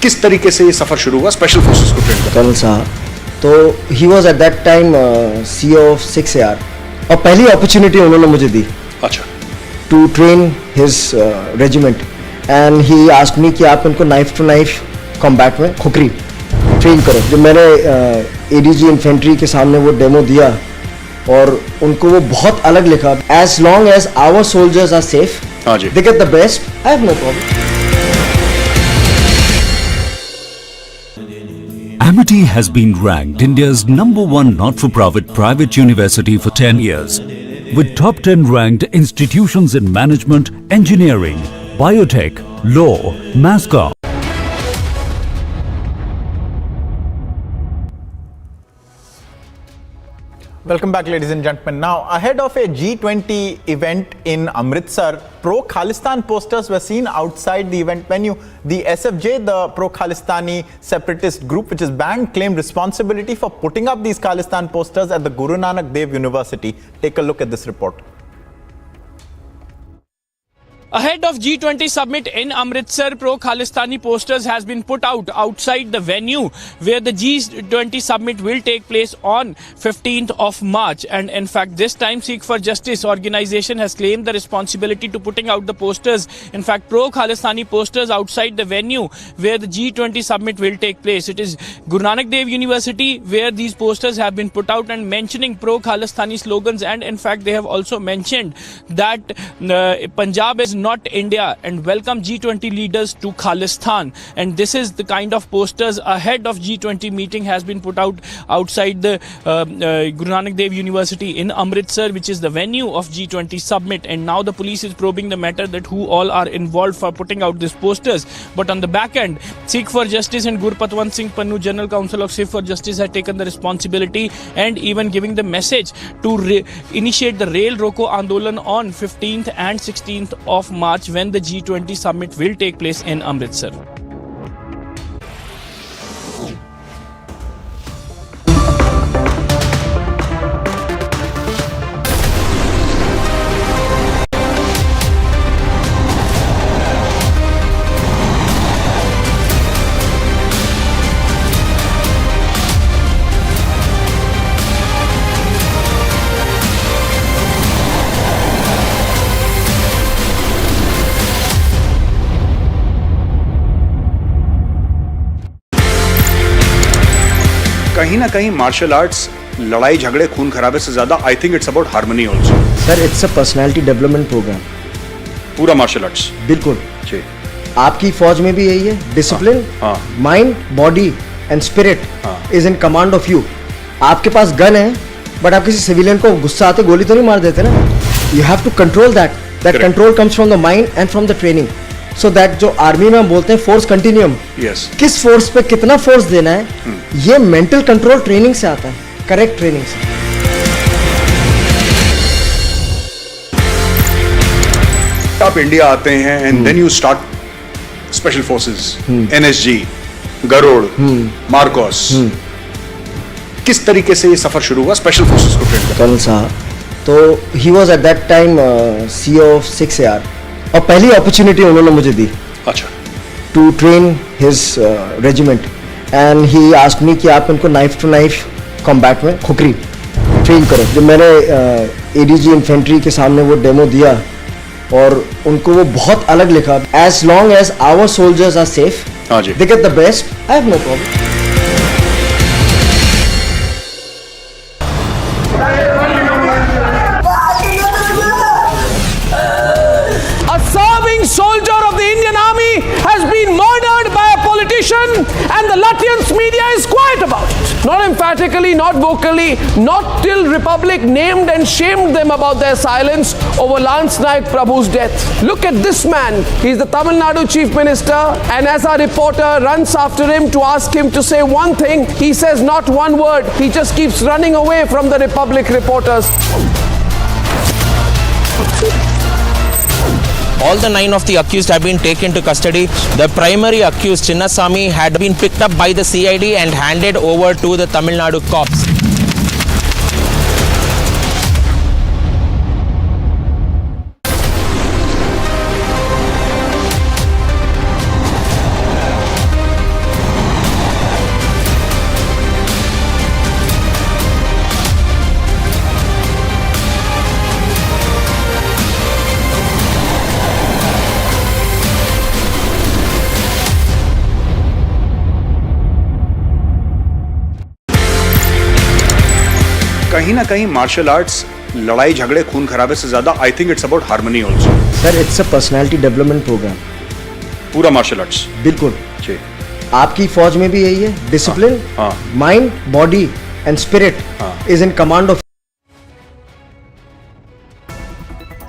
किस तरीके से ये सफर शुरू हुआ स्पेशल फोर्सेस को ट्रेन करने? कर्नल साहब, तो he was at that time CEO of 6AR और पहली अपॉर्चुनिटी उन्होंने मुझे दी। अच्छा। To train his regiment and he asked me कि आप इनको नाइफ टू नाइफ कॉम्बैट में खुकरी ट्रेन करो। जब मैंने ADG इन्फेंट्री के सामने वो डेमो दिया और उनको वो बहुत अलग लिखा, as long as our soldiers are safe, they get the best, I have no problem. Amity has been ranked India's #1 not-for-profit private university for 10 years, with top 10 ranked institutions in management, engineering, biotech, law, mass comm. Welcome back, ladies and gentlemen. Now, ahead of a G20 event in Amritsar, pro-Khalistan posters were seen outside the event venue. The SFJ, the Pro-Khalistani separatist group which is banned, claimed responsibility for putting up these Khalistan posters at the Guru Nanak Dev University. Take a look at this report. Ahead of G20 summit in Amritsar, pro-Khalistani posters has been put out outside the venue where the G20 summit will take place on 15th of March. And in fact, this time Sikh for Justice organization has claimed the responsibility to putting out the posters. In fact, pro-Khalistani posters outside the venue where the G20 summit will take place. It is Guru Nanak Dev University where these posters have been put out and mentioning pro-Khalistani slogans. And in fact, they have also mentioned that Punjab is not India and welcome G20 leaders to Khalistan. And this is the kind of posters ahead of G20 meeting has been put out outside the Guru Nanak Dev University in Amritsar, which is the venue of G20 summit. And now the police is probing the matter that who all are involved for putting out these posters. But on the back end, Sikh for Justice and Gurpatwant Singh Pannu, General Counsel of Sikh for Justice, had taken the responsibility and even giving the message to initiate the Rail Roko Andolan on 15th and 16th of March when the G20 summit will take place in Amritsar. कहीं ना कहीं martial arts लड़ाई झगड़े खून खराबे से ज्यादा I think it's about harmony also. Sir it's a personality development programme. पूरा मार्शल आर्ट्स बिल्कुल जी। आपकी फौज में भी यही है, discipline, mind, body and spirit is in command of you. आपके पास गन है बट आप किसी सिविलियन को गुस्सा आते गोली तो नहीं मार देते ना। You have to control that control comes from the mind and from the training. So that जो आर्मी में हम बोलते हैं फोर्स कंटिन्यूम, किस फोर्स पे कितना फोर्स देना है, ये मेंटल कंट्रोल ट्रेनिंग से आता है, करेक्ट ट्रेनिंग से। आप इंडिया आते हैं and then you start special forces, NSG, Garud, Marcos. किस तरीके से ये सफर शुरू हुआ स्पेशल फोर्सेस को ट्रेन करने? कर्नल साहब तो he was at that time CEO of 6AR और पहली अपॉर्चुनिटी उन्होंने मुझे दी। अच्छा। To train his regiment and he asked me कि आप इनको नाइफ टू नाइफ कॉम्बैट में खुकरी ट्रेन करो। जब मैंने ADG इन्फेंट्री के सामने वो डेमो दिया और उनको वो बहुत अलग लिखा, as long as our soldiers are safe, they get the best, I have no problem. Soldier of the Indian Army has been murdered by a politician and the Latvian media is quiet about it. Not emphatically, not vocally, not till Republic named and shamed them about their silence over Lance Naik Prabhu's death. Look at this man. He's the Tamil Nadu Chief Minister, and as our reporter runs after him to ask him to say one thing, he says not one word. He just keeps running away from the Republic reporters. All the 9 of the accused have been taken to custody. The primary accused, Chinnasamy, had been picked up by the CID and handed over to the Tamil Nadu cops. कहीं ना कहीं martial arts लड़ाई झगड़े खून खराबे से ज्यादा I think it's about harmony also. Sir it's a personality development programme. पूरा मार्शल आर्ट्स बिल्कुल जी। आपकी फौज में भी यही है, discipline, mind, body and spirit is in command of.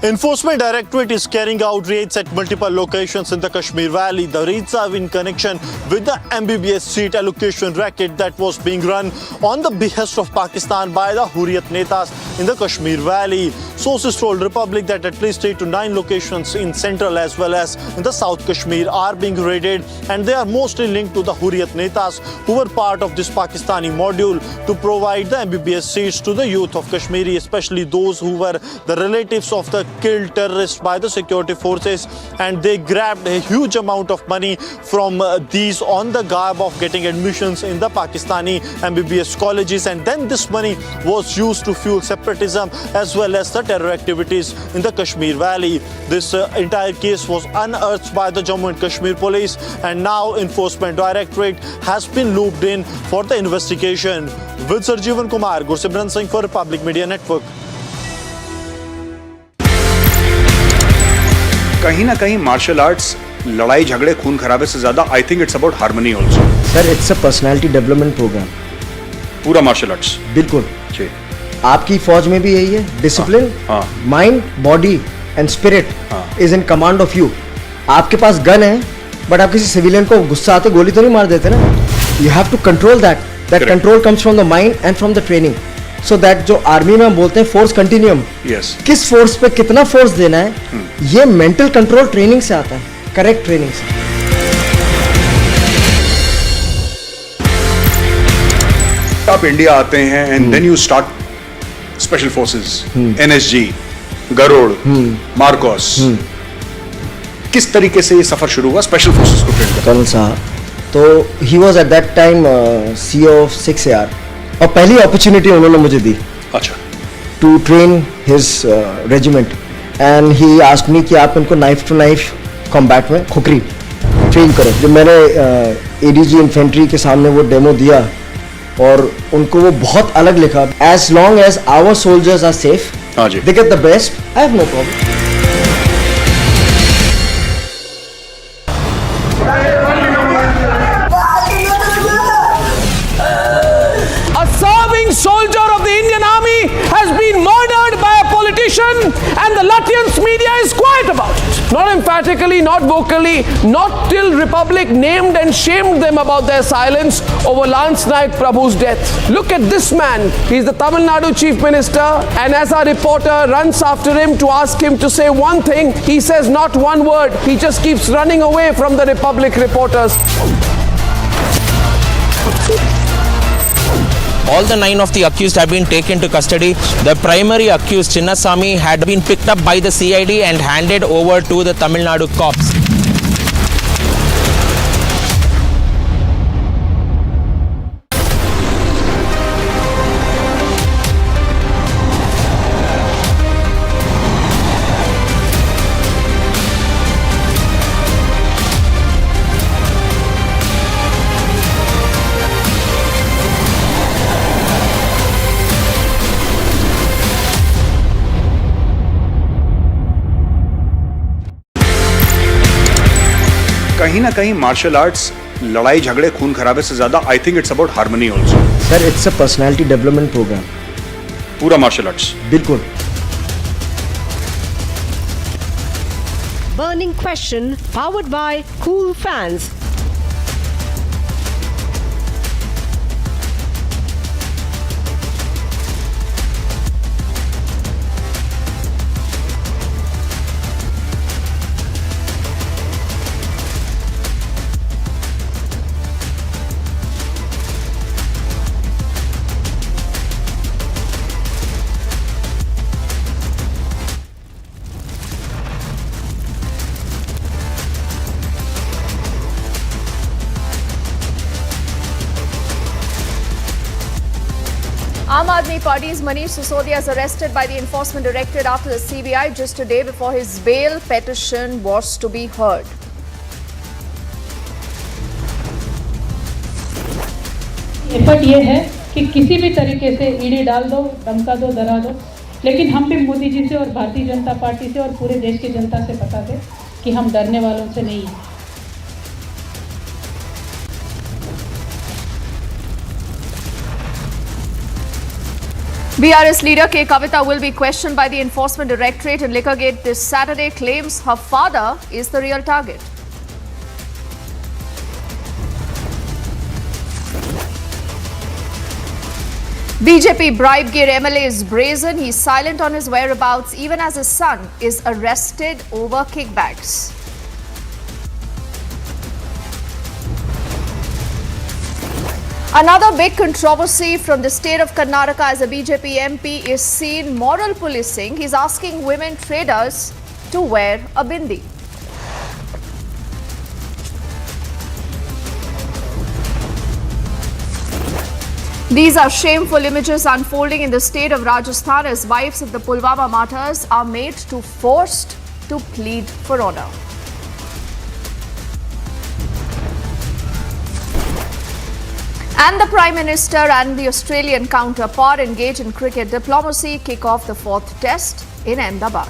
Enforcement Directorate is carrying out raids at multiple locations in the Kashmir Valley. The raids are in connection with the MBBS seat allocation racket that was being run on the behest of Pakistan by the Hurriyat Netas in the Kashmir Valley. Sources told Republic that at least 8 to 9 locations in central as well as in the South Kashmir are being raided, and they are mostly linked to the Hurriyat Netas who were part of this Pakistani module to provide the MBBS seats to the youth of Kashmiri, especially those who were the relatives of the killed terrorists by the security forces, and they grabbed a huge amount of money from these on the garb of getting admissions in the Pakistani MBBS colleges, and then this money was used to fuel separatism as well as the terror activities in the Kashmir Valley. This entire case was unearthed by the Jammu and Kashmir police, and now Enforcement Directorate has been looped in for the investigation. With Sir Jeevan Kumar, Gursimran Singh for Republic Media Network. कहीं ना कहीं martial arts लड़ाई झगड़े खून खराबे से ज्यादा I think it's about harmony also. Sir it's a personality development programme. पूरा मार्शल आर्ट्स बिल्कुल जी। आपकी फौज में भी यही है, discipline, mind, body and spirit is in command of you. आपके पास गन है बट आप किसी सिविलियन को गुस्सा आते गोली तो नहीं मार देते ना। You have to control that control comes from the mind and from the training. So that जो आर्मी में हम बोलते हैं फोर्स कंटिन्यूम, किस फोर्स पे कितना फोर्स देना है, ये मेंटल कंट्रोल ट्रेनिंग से आता है, करेक्ट ट्रेनिंग से। आप इंडिया आते हैं and then you start special forces, NSG, Garud, Marcos. किस तरीके से ये सफर शुरू हुआ स्पेशल फोर्सेस को ट्रेन करने? कर्नल साहब तो he was at that time CEO of 6AR और पहली अपॉर्चुनिटी उन्होंने मुझे दी। अच्छा। To train his regiment and he asked me कि आप उनको नाइफ टू नाइफ कॉम्बैट में खुखरी ट्रेन करो। जब मैंने ADG इन्फेंट्री के सामने वो डेमो दिया और उनको वो बहुत अलग लिखा, as long as our soldiers are safe, they get the best, I have no problem. Soldier of the Indian Army has been murdered by a politician and the Latvian media is quiet about it. Not emphatically, not vocally, not till Republic named and shamed them about their silence over Lance Naik Prabhu's death. Look at this man. He's the Tamil Nadu Chief Minister, and as our reporter runs after him to ask him to say one thing, he says not one word. He just keeps running away from the Republic reporters. All the 9 of the accused have been taken to custody. The primary accused, Chinnasamy, had been picked up by the CID and handed over to the Tamil Nadu cops. कहीं ना कहीं martial arts लड़ाई झगड़े खून खराबे से ज्यादा I think it's about harmony also. Sir it's a personality development programme. पूरा मार्शल आर्ट्स बिल्कुल। Burning question powered by Cool Fans. Aam Aadmi Party's Manish Sisodia is arrested by the Enforcement Directorate after the CBI just a day before his bail petition was to be heard. Effort ये है कि किसी भी तरीके से ED डाल दो, धमका दो, डरा दो, लेकिन हम भी मोदी जी से और भारतीय जनता पार्टी से और पूरे देश की जनता से बता दें कि हम डरने वालों से नहीं हैं। BRS leader K. Kavita will be questioned by the Enforcement Directorate in Liquorgate this Saturday. Claims her father is the real target. BJP bribe gear MLA is brazen. He's silent on his whereabouts even as his son is arrested over kickbacks. Another big controversy from the state of Karnataka as a BJP MP is seen moral policing. He's asking women traders to wear a bindi. These are shameful images unfolding in the state of Rajasthan as wives of the Pulwama martyrs are made to forced to plead for honor. And the Prime Minister and the Australian counterpart engage in cricket diplomacy, kick off the 4th test in Ahmedabad.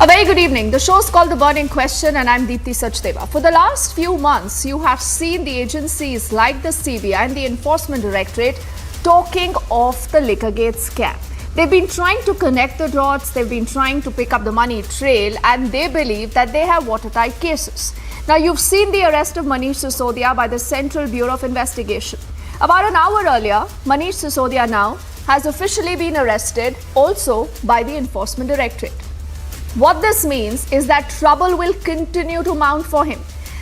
A very good evening. The show's called The Burning Question and I'm Deepthi Sachdeva. For the last few months, you have seen the agencies like the CBI and the Enforcement Directorate talking of the Liquorgate scam. They've been trying to connect the dots, they've been trying to pick up the money trail, and they believe that they have watertight cases. Now, you've seen the arrest of Manish Sisodia by the Central Bureau of Investigation. About an hour earlier, Manish Sisodia now has officially been arrested also by the Enforcement Directorate. What this means is that trouble will continue to mount for him.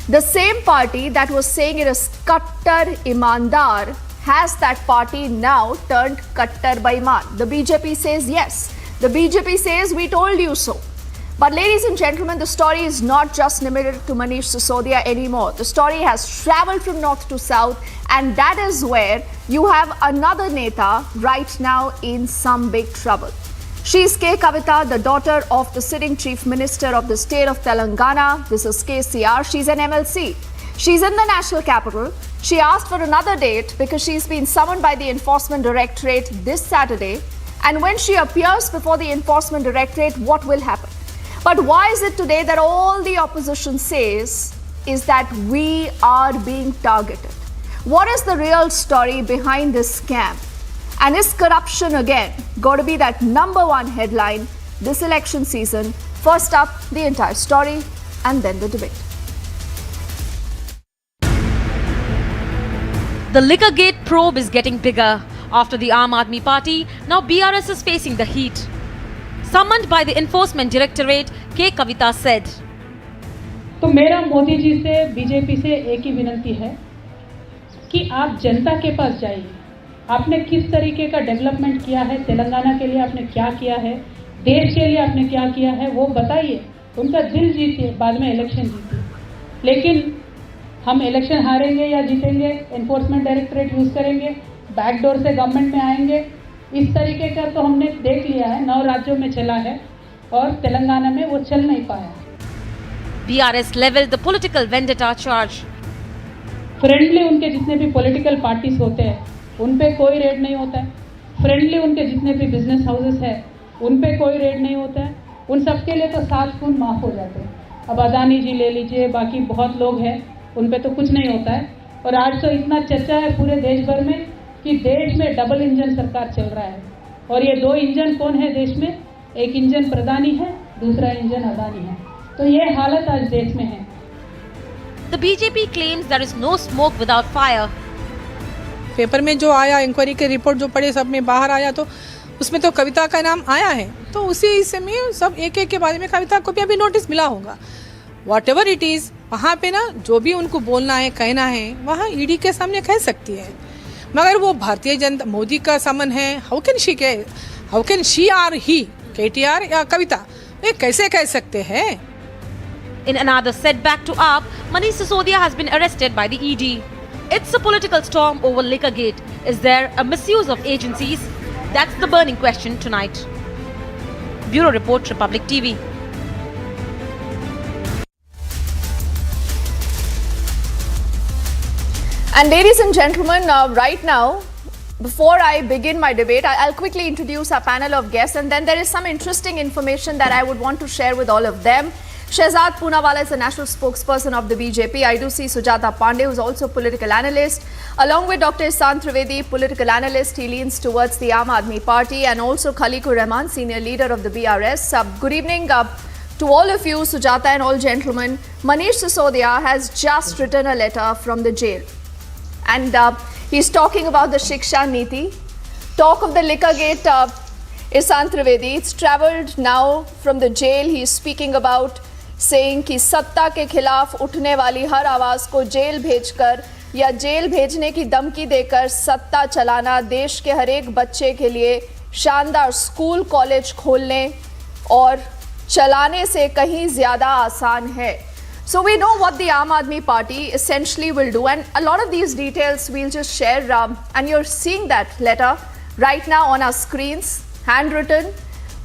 The same party that was saying it is Kattar Imandar has that party now turned Kattar Baiman. The BJP says yes. The BJP says we told you so. But ladies and gentlemen, the story is not just limited to Manish Sisodia anymore. The story has travelled from north to south, and that is where you have another Neta right now in some big trouble. She is K. Kavita, the daughter of the sitting Chief Minister of the state of Telangana. This is KCR. She's an MLC. She's in the national capital. She asked for another date because she's been summoned by the Enforcement Directorate this Saturday. And when she appears before the Enforcement Directorate, what will happen? But why is it today that all the opposition says is that we are being targeted? What is the real story behind this scam? And is corruption again going to be that number one headline this election season? First up, the entire story and then the debate. The Liquorgate probe is getting bigger. After the Aam Aadmi Party, now BRS is facing the heat. Summoned by the Enforcement Directorate, K. Kavita said, तो मेरा मोदी जी से BJP से एक ही विनती है कि आप जनता के पास जाइए. आपने किस तरीके का डेवलपमेंट किया है, तेलंगाना के लिए आपने क्या किया है, देश के लिए आपने क्या किया है, वो बताइए. उनका दिल जीतिए, बाद में इलेक्शन जीतिए. लेकिन हम इलेक्शन हारेंगे या जीतेंगे, एनफोर्समेंट डायरेक्टरेट यूज करेंगे, बैकडोर से गवर्नमेंट में आएंगे, इस तरीके का तो हमने देख लिया है. 9 राज्यों में चला है और तेलंगाना में वो चल नहीं पाया. BRS leveled the political vendetta charge. Friendly उनके जितने भी पॉलिटिकल पार्टीज होते हैं उन पे कोई रेड नहीं होता है. फ्रेंडली उनके जितने भी बिजनेस हाउसेस है उन पे कोई रेड नहीं होता है. उन सबके लिए तो 7 खून माफ हो जाते हैं. अब अदानी जी ले लीजिए, बाकी बहुत लोग हैं, उन पे तो कुछ नहीं होता है. और आज तो इतना चर्चा है पूरे देश भर में कि देश में डबल इंजन सरकार चल रहा है. और ये 2 इंजन कौन है देश में? एक इंजन प्रधानी है, दूसरा इंजन अदानी है. तो ये हालत आज देश में है. The BJP claims there is no smoke without fire. Paper में जो आया, इंक्वायरी के रिपोर्ट जो पढ़े, सब में बाहर आया, तो उसमें तो कविता का नाम आया है. तो उसी हिस्से में सब एक एक के बारे में कविता को भी अभी नोटिस मिला होगा. वॉट एवर इट इज़, वहाँ पे ना जो भी उनको बोलना है, कहना है, वहाँ ईडी के सामने कह सकती है. मगर वो भारतीय जनता मोदी का समन है. How can she or he KTR या कविता, ये कैसे कह सकते हैं? In another setback to AAP, Manish Sisodia has been arrested by the ED. It's a political storm over Liquorgate. Is there a misuse of agencies? That's the burning question tonight. Bureau Report, Republic TV. And ladies and gentlemen, right now, before I begin my debate, I'll quickly introduce our panel of guests, and then there is some interesting information that I would want to share with all of them. Shehzad Poonawala is the national spokesperson of the BJP. I do see Sujata Pandey, who is also a political analyst. Along with Dr. Ihsan Trivedi, political analyst, he leans towards the Aam Aadmi Party, and also Khaliqur Rahman, senior leader of the BRS. Good evening to all of you, Sujata and all gentlemen. Manish Sisodia has just written a letter from the jail. And he's talking about the Shiksha Niti. Talk of the Liquorgate, Ihsan Trivedi. It's travelled now from the jail. He's speaking about saying कि सत्ता के खिलाफ उठने वाली हर आवाज़ को jail भेजकर या जेल भेजने की धमकी देकर सत्ता चलाना देश के हर एक बच्चे के लिए शानदार स्कूल कॉलेज खोलने और चलाने से कहीं ज़्यादा आसान है. So we know what the Aam Aadmi Party essentially will do, and a lot of these details we'll just share, and you're seeing that letter right now on our screens, handwritten.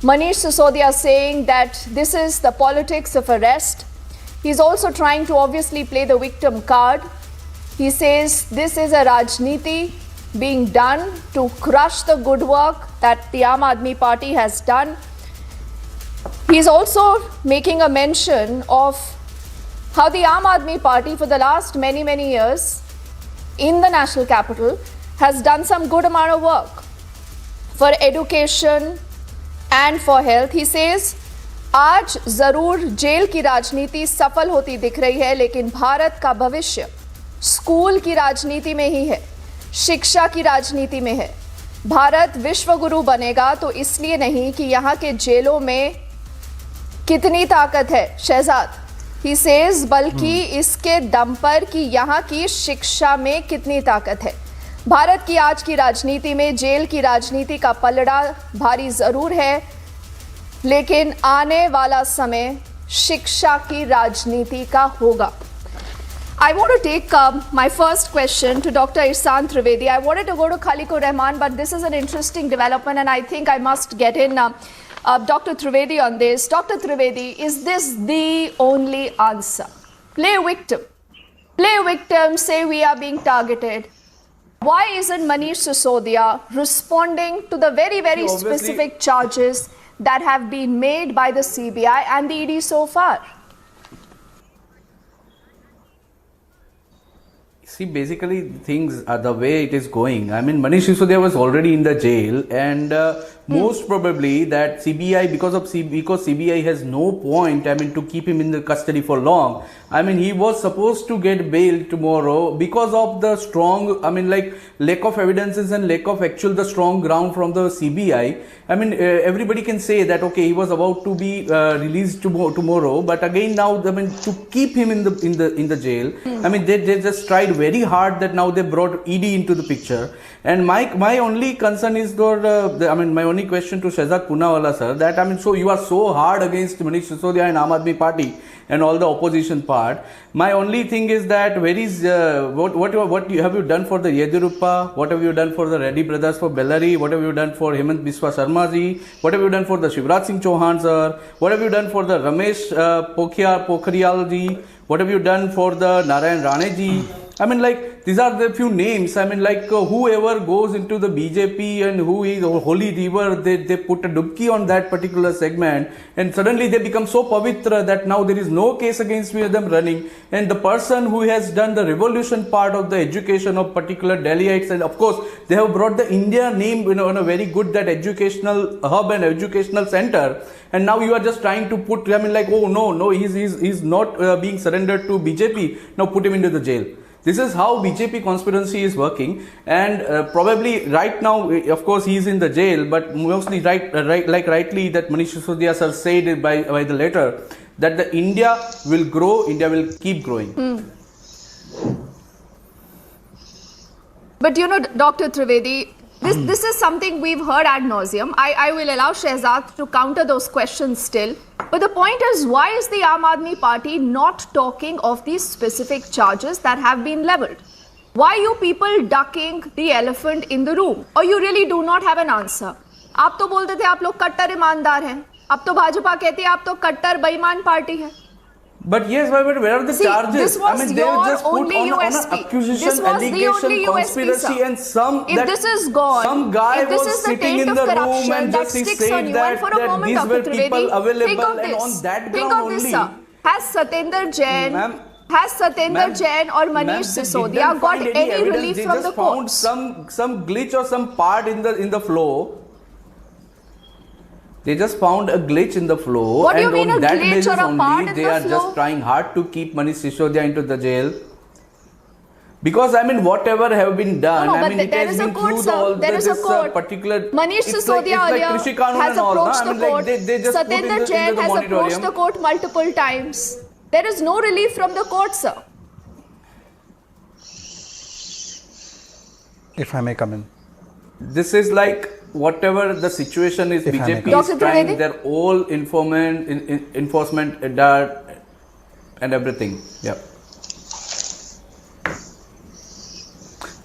Manish Sisodia saying that this is the politics of arrest. He's also trying to obviously play the victim card. He says this is a Rajniti being done to crush the good work that the Aam Aadmi Party has done. He's also making a mention of how the Aam Aadmi Party for the last many years in the national capital has done some good amount of work for education and for health. He says, आज जरूर jail की राजनीति सफल होती दिख रही है, लेकिन भारत का भविष्य स्कूल की राजनीति में ही है, शिक्षा की राजनीति में है। भारत विश्व गुरु बनेगा तो इसलिए नहीं कि यहाँ के जेलों में कितनी ताकत है शहजाद, ही सेज, बल्कि इसके दम पर कि यहाँ की शिक्षा में कितनी ताकत है। भारत की आज की राजनीति में जेल की राजनीति का पलड़ा भारी जरूर है, लेकिन आने वाला समय शिक्षा की राजनीति का होगा। I want to take my first question to Dr. Ihsan Trivedi. I wanted to go to Khaliqur Rahman, but this is an interesting development and I think I must get in Dr. Trivedi on this. Dr. Trivedi, is this the only answer? Play victim. Play victim, say we are being targeted. Why isn't Manish Sisodia responding to the very specific charges that have been made by the CBI and the ED so far? See, basically things are the way it is going. I mean, Manish Sisodia was already in the jail, and most probably that CBI, because CBI has no point, I mean, to keep him in the custody for long. I mean, he was supposed to get bail tomorrow because of the strong, I mean, like lack of evidences and lack of the strong ground from the CBI. I mean, everybody can say that, okay, he was about to be released tomorrow, but again now, I mean, to keep him in the jail, I mean, they just tried very hard that now they brought ED into the picture. And my only concern is my only question to Shehzad Poonawalla sir, that I mean, so you are so hard against Manish Sisodia and Aam Aadmi Party and all the opposition part. My only thing is that where is what have you done for the Yediyurappa? What have you done for the Reddy brothers for Bellary? What have you done for Hemant Biswa Sharma ji? What have you done for the Shivraj Singh Chauhan sir? What have you done for the Ramesh Pokhriyal ji? What have you done for the Narayan Rane ji? I mean, like, these are the few names. I mean, like, whoever goes into the BJP and who is Holy River, they put a dubki on that particular segment, and suddenly they become so pavitra that now there is no case against them running. And the person who has done the revolution part of the education of particular Delhiites, and of course, they have brought the India name, you know, on a very good that educational hub and educational center. And now you are just trying to put, I mean, like, oh no, he's not being surrendered to BJP. Now put him into the jail. This is how BJP conspiracy is working, and probably right now, of course, he is in the jail, but mostly rightly that Manish Sisodia sir said by the letter that the India will grow, India will keep growing. But you know, Dr. Trivedi, this is something we've heard ad nauseum. I will allow Shehzad to counter those questions still. But the point is, why is the Aam Aadmi Party not talking of these specific charges that have been leveled? Why are you people ducking the elephant in the room? Or you really do not have an answer? आप तो बोलते थे आप लोग कट्टर ईमानदार हैं. अब तो भाजपा कहती है आप तो कट्टर बेईमान पार्टी है. But yes, but where are the charges? This was I mean, they have just put on an accusation, allegation, conspiracy, and some. If this is gone, some guy if this was is the sitting taint in of the room corruption and that just he sticks on said you, and for a moment, these were Dr. people Trivedi, available, think of and this. on that Think ground of this, only. sir. Has Satinder Jain, Jain or Manish Sisodia got any relief from the courts? They just found some glitch or some part in the flow. They just found a glitch in the flow, what do you and mean on a that glitch basis or a only part in they the are flow? just trying hard to keep Manish Sisodia into the jail. Because I mean, whatever have been done, No, I but mean, it there has is a been court, through sir. all There is a this court. particular. Manish Sisodia earlier has approached the court. Satinder Jain has approached the court multiple times. There is no relief from the court, sir. If I may come in. This is like whatever the situation is, BJP is trying their whole enforcement and everything. Yeah.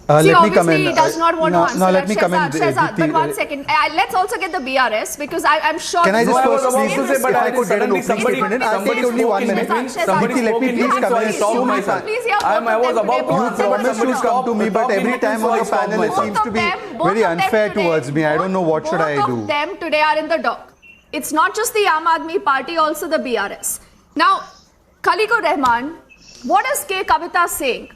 See, let me come obviously in. he does not want to answer let that, me come in. Shehzad, but one second. Let's also get the BRS because I'm sure... Can I just first if I could get an opening statement? I'll take only 1 minute. Somebody let me please come in. I was about You promised to come to me, but every time on the panel it seems to be very unfair towards me. I don't know what should I do. Both of them today are in the dock. It's not just the Aam Aadmi Party, also the BRS. Now, Khaliqur Rahman, what is K. Kavita saying?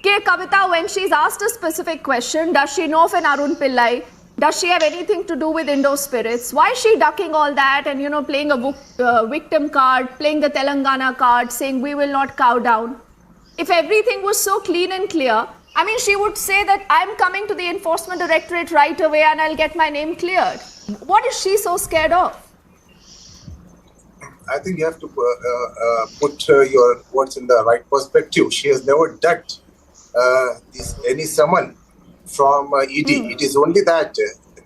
K. Kavita, when she's asked a specific question, does she know of an Arun Pillai? Does she have anything to do with Indo spirits? Why is she ducking all that and, you know, playing a victim card, playing the Telangana card, saying we will not cow down? If everything was so clean and clear, I mean, she would say that I'm coming to the Enforcement Directorate right away and I'll get my name cleared. What is she so scared of? I think you have to put your words in the right perspective. She has never ducked any summon from ED. It is only that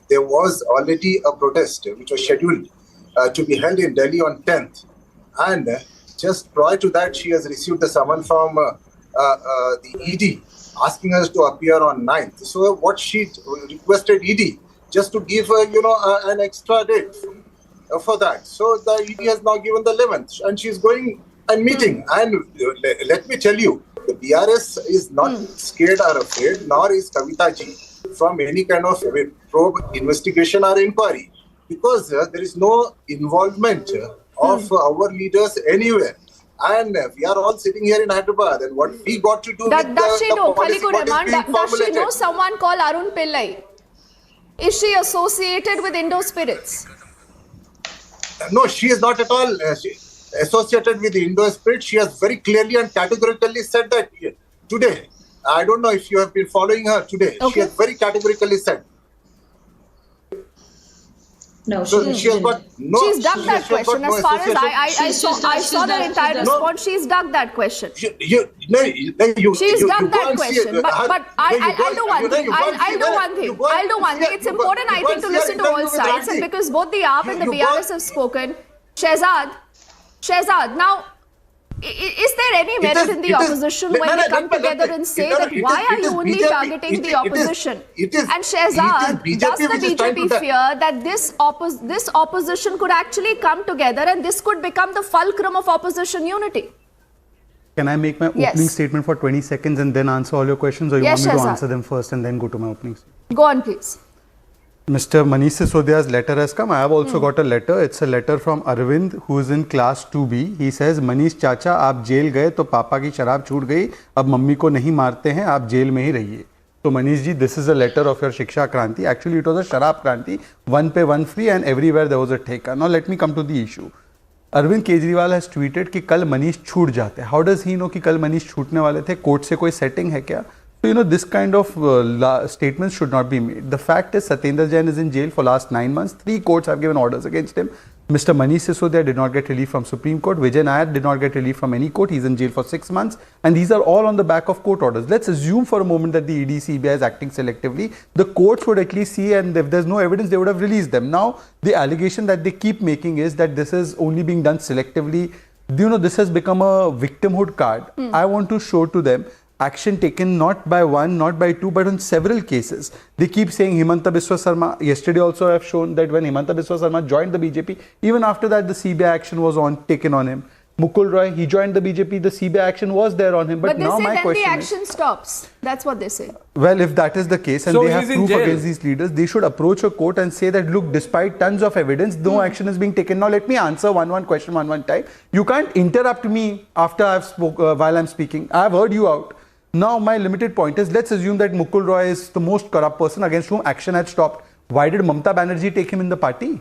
there was already a protest which was scheduled to be held in Delhi on 10th. And just prior to that, she has received the summon from the ED asking us to appear on 9th. So what she requested ED just to give her, an extra date for that. So the ED has now given the 11th and she's going and meeting. And let me tell you, the BRS is not scared or afraid, nor is Kavita ji, from any kind of probe investigation or inquiry, because there is no involvement of our leaders anywhere. And we are all sitting here in Hyderabad, and what we got to do with does she know, policy, Khaliqur Rahman, does she know someone called Arun Pillai? Is she associated with Indo spirits? No, she is not at all associated with the Indo spirit. She has very clearly and categorically said that today. I don't know if you have been following her today. Okay. She has very categorically said. No, so she has got no. She's ducked that question. As far as I saw the entire response, she's ducked that question. She's ducked that question. But I'll do one thing. I'll do one thing. It's important, I think, to listen to all sides. And because both the AAP and the BRS have spoken, Shehzad, now, is there any merit in the opposition when they come together and say that why are you only targeting the opposition? And Shehzad, does the BJP fear that this opposition could actually come together and this could become the fulcrum of opposition unity? Can I make my opening statement for 20 seconds and then answer all your questions, or you want me to answer them first and then go to my opening statement? Go on, please. Mr. Manish Sisodia's letter has come. I have also got a letter. It's a letter from Arvind, who is in class 2B. He says, Manish Chacha, आप jail गए तो पापा की शराब छूट गई, अब mummy को नहीं मारते हैं, आप जेल में ही रहिए. So Manish ji, this is a letter of your Shiksha Kranti. Actually, it was a Sharab Kranti, one pay one free, and everywhere there was a theka. Now let me come to the issue. Arvind Kejriwal has tweeted कि कल मनीष छूट जाते. How does he know कि कल मनीष छूटने वाले थे? Court से कोई सेटिंग है क्या? So, this kind of statements should not be made. The fact is, Satyendra Jain is in jail for last 9 months. 3 courts have given orders against him. Mr. Manish Sisodia did not get relief from Supreme Court. Vijay Nair did not get relief from any court. He's in jail for 6 months. And these are all on the back of court orders. Let's assume for a moment that the ED CBI is acting selectively. The courts would at least see, and if there's no evidence, they would have released them. Now, the allegation that they keep making is that this is only being done selectively. This has become a victimhood card. I want to show to them action taken not by one, not by two, but on several cases. They keep saying Himanta Biswa Sarma. Yesterday also I have shown that when Himanta Biswa Sarma joined the BJP, even after that the CBI action was taken on him. Mukul Roy, he joined the BJP, the CBI action was there on him. But now my question is, the action stops. That's what they say. Well, if that is the case and they have proof against these leaders, they should approach a court and say that, look, despite tons of evidence, no action is being taken. Now let me answer one question one time. You can't interrupt me after I've while I'm speaking. I've heard you out. Now, my limited point is, let's assume that Mukul Roy is the most corrupt person against whom action had stopped. Why did Mamata Banerjee take him in the party?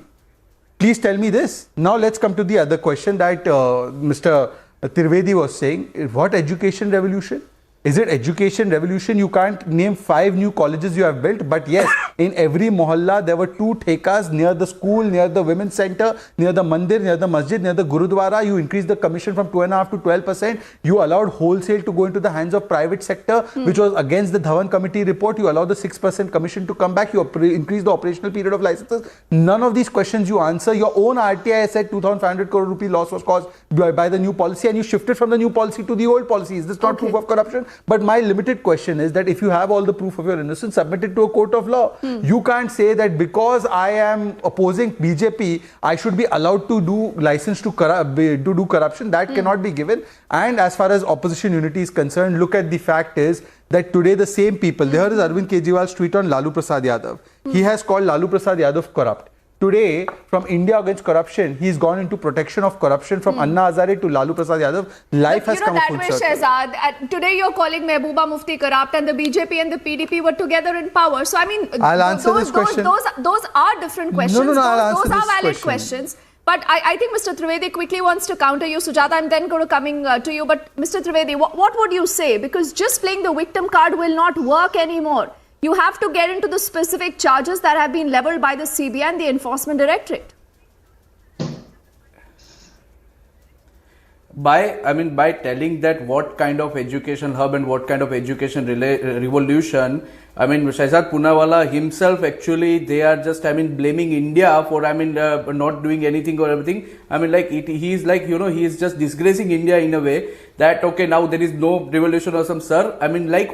Please tell me this. Now, let's come to the other question that Mr. Trivedi was saying. What education revolution? Is it education revolution? You can't name 5 new colleges you have built, but yes, in every mohalla there were 2 thekas near the school, near the women's center, near the mandir, near the masjid, near the gurudwara. You increased the commission from 2.5% to 12%. You allowed wholesale to go into the hands of private sector, which was against the Dhawan committee report. You allowed the 6% commission to come back. You increased the operational period of licenses. None of these questions you answer. Your own RTI said 2,500 crore rupee loss was caused by the new policy, and you shifted from the new policy to the old policy. Is this not proof of corruption? But my limited question is that if you have all the proof of your innocence, submit it to a court of law. You can't say that because I am opposing BJP, I should be allowed to do license to do corruption. That cannot be given. And as far as opposition unity is concerned, look at the fact is that today the same people, there is Arvind Kejriwal's tweet on Lalu Prasad Yadav. He has called Lalu Prasad Yadav corrupt. Today, from India Against Corruption, he's gone into protection of corruption from Anna Hazare to Lalu Prasad Yadav. Life has come full circle. Shehzad, today you're calling Mehbooba Mufti corrupt, and the BJP and the PDP were together in power. So I mean, I'll answer this question. Those are different questions. No, I'll answer those are this valid questions. But I think Mr. Trivedi quickly wants to counter you, Sujata. I'm then going to coming to you. But Mr. Trivedi, what would you say? Because just playing the victim card will not work anymore. You have to get into the specific charges that have been leveled by the CBI and the Enforcement Directorate. By telling that what kind of education hub and what kind of education revolution, Shehzad Poonawalla himself, actually, they are just, blaming India for, not doing anything or everything. He is just disgracing India in a way that, okay, now there is no revolution or some, sir.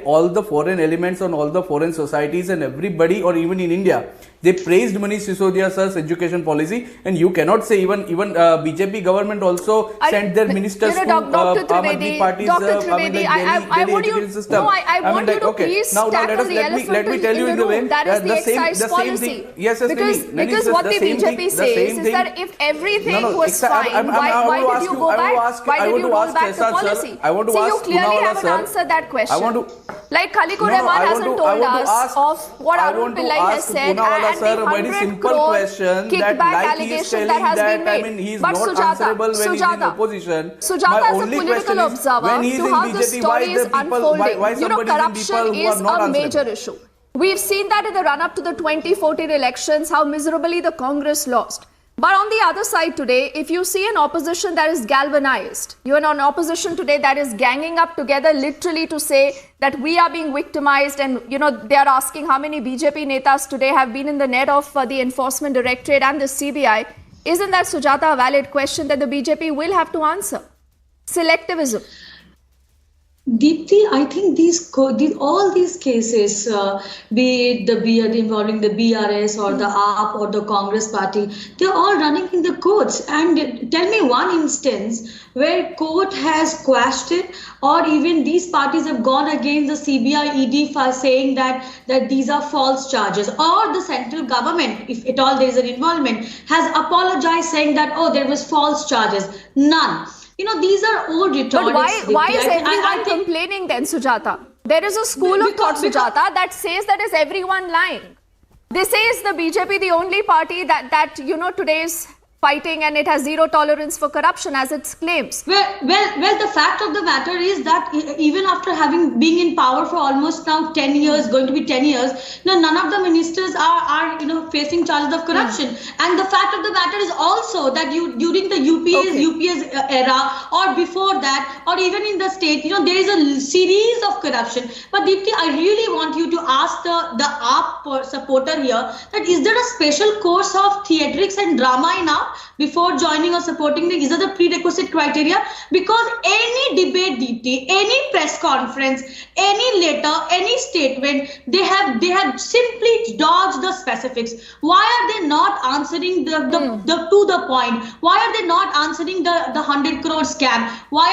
All the foreign elements on all the foreign societies and everybody, or even in India, they praised Manish Sisodia sir's education policy, and you cannot say even BJP government also sent their ministers to Aam Aadmi Party's Delhi education system. I want you to please tackle the elephant in the room. That is the excise policy. Yes, because what the BJP says is that if everything was fine, why did you go back? Why did you roll back the policy? See, you clearly haven't answered that question. Like Khalikur Rahman hasn't told us of what Arun Pillai has said, and the 100 crore kickback allegation that has been made. He is but not answerable when he is in opposition. Sujata, as a political observer, to how the story is unfolding, corruption is a major issue. We've seen that in the run-up to the 2014 elections, how miserably the Congress lost. But on the other side today, if you see an opposition that is galvanized, you are an opposition today that is ganging up together literally to say that we are being victimized, and they are asking how many BJP netas today have been in the net of the Enforcement Directorate and the CBI. Isn't that, Sujata, a valid question that the BJP will have to answer? Selectivism. Deepthi, I think all these cases, be it involving the BRS or the AAP or the Congress party, they're all running in the courts. And tell me one instance where court has quashed it, or even these parties have gone against the CBI ED for saying that these are false charges, or the central government, if at all there is an involvement, has apologized saying that, oh, there was false charges. None. These are old rhetorics. But why is everyone complaining then, Sujata? There is a school of thought, Sujata, that says that is everyone lying. They say is the BJP the only party that today is fighting, and it has zero tolerance for corruption as it claims. Well, the fact of the matter is that even after being in power for almost now 10 years, going to be 10 years, none of the ministers are facing charges of corruption. And the fact of the matter is also that during the UPA's era, or before that, or even in the state, there is a series of corruption. But Deepthi, I really want you to ask the AAP supporter here that is there a special course of theatrics and drama in AAP before joining or supporting is that the prerequisite criteria? Because any debate, Deepthi, any press conference, any letter, any statement, they have simply dodged the specifics. Why are they not answering the to the point? Why are they not answering the 100 crore scam? Why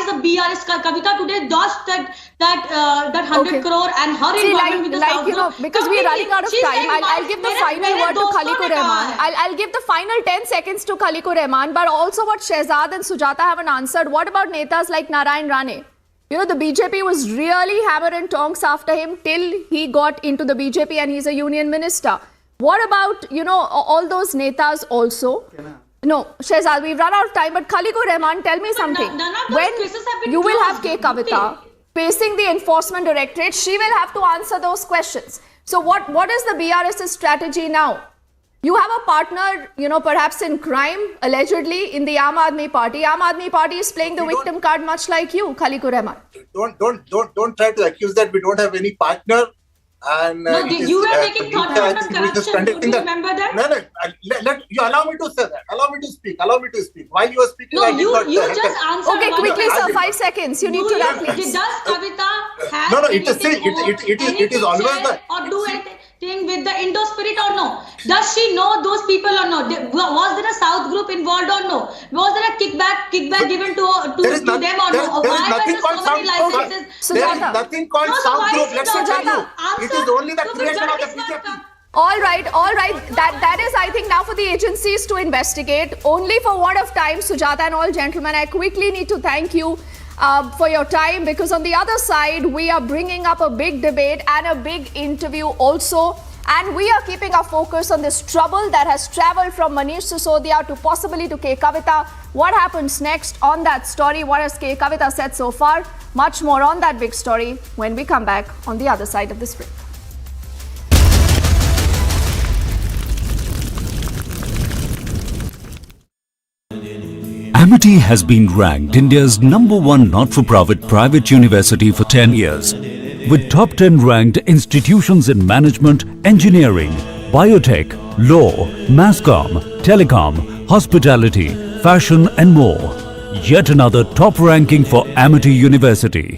is the BRS Kavita today dodged that 100 crore and her involvement with the South Group? Because we are running out of time, I'll give the final word to Khalikur Rahman. I'll give the final 10 seconds to Khalikur Rahman, but also what Shehzad and Sujata haven't answered. What about netas like Narayan Rane? The BJP was really hammer and tongs after him till he got into the BJP and he's a union minister. What about, all those netas also? No, Shehzad, we've run out of time, but Khalikur Rahman, tell me something. When you will have K. Kavita facing the Enforcement Directorate, she will have to answer those questions. So what is the BRS's strategy now? You have a partner, perhaps in crime, allegedly, in the Aam Aadmi Party. Aam Aadmi Party is playing the victim card much like you, Khalikur Rahman. Don't try to accuse that we don't have any partner. And you were taking thought on corruption. Do you remember that? No. You allow me to say that. Allow me to speak. While you are speaking, you just answer. Okay, quickly, sir. 5 seconds. You need to wrap, please. Does Kavita have No. It is always that. Or do anything with the Indo spirit or no? Does she know those people or no? Was there a South group involved or no? Was there a kickback given to them or no? There is nothing called South group. There is nothing called South group. Let me tell you. It is only the creation of the BJP. All right. That is, I think, now for the agencies to investigate. Only for word of time, Sujata and all gentlemen, I quickly need to thank you for your time, because on the other side, we are bringing up a big debate and a big interview also. And we are keeping our focus on this trouble that has traveled from Manish Sisodia to possibly to K. Kavita. What happens next on that story? What has K. Kavita said so far? Much more on that big story when we come back on the other side of this break. Amity has been ranked India's #1 not-for-profit private university for 10 years, with top 10 ranked institutions in management, engineering, biotech, law, masscom, telecom, hospitality, fashion and more. Yet another top ranking for Amity University.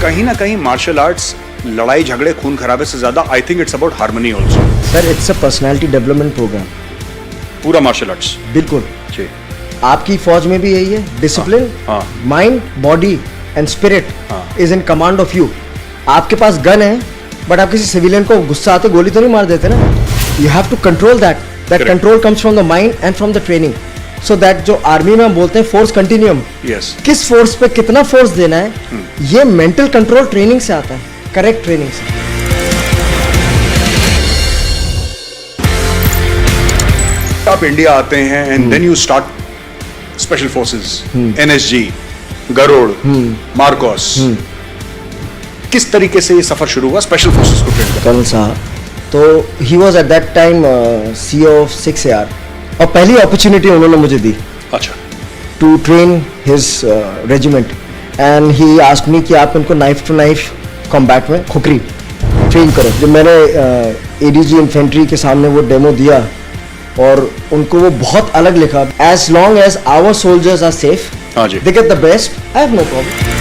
कहीं ना कहीं martial arts लड़ाई झगड़े खून खराबे से ज्यादा I think it's about harmony also. Sir, it's a personality development programme. पूरा मार्शल आर्ट्स बिल्कुल जी। आपकी फौज में भी यही है, discipline, mind, body and spirit is in command of you. आपके पास गन है, बट आप किसी सिविलियन को गुस्सा आते गोली तो नहीं मार देते ना। You have to control that control comes from the mind and from the training. So that जो आर्मी में हम बोलते हैं फोर्स कंटिन्यूम, किस फोर्स पे कितना फोर्स देना है, ये मेंटल कंट्रोल ट्रेनिंग से आता है, करेक्ट ट्रेनिंग से। आप इंडिया आते हैं and then you start special forces, NSG, Garud, Marcos. किस तरीके से ये सफर शुरू हुआ स्पेशल फोर्सेस को ट्रेन करने? कर्नल साहब, तो he was at that time CEO of 6AR, और पहली अपॉर्चुनिटी उन्होंने मुझे दी। अच्छा। To train his regiment, and he asked me कि आप इनको नाइफ टू नाइफ कॉम्बैट में खुकरी ट्रेन करो। जब मैंने ADG इन्फेंट्री के सामने वो डेमो दिया और उनको वो बहुत अलग लिखा, as long as our soldiers are safe, they get the best, I have no problem.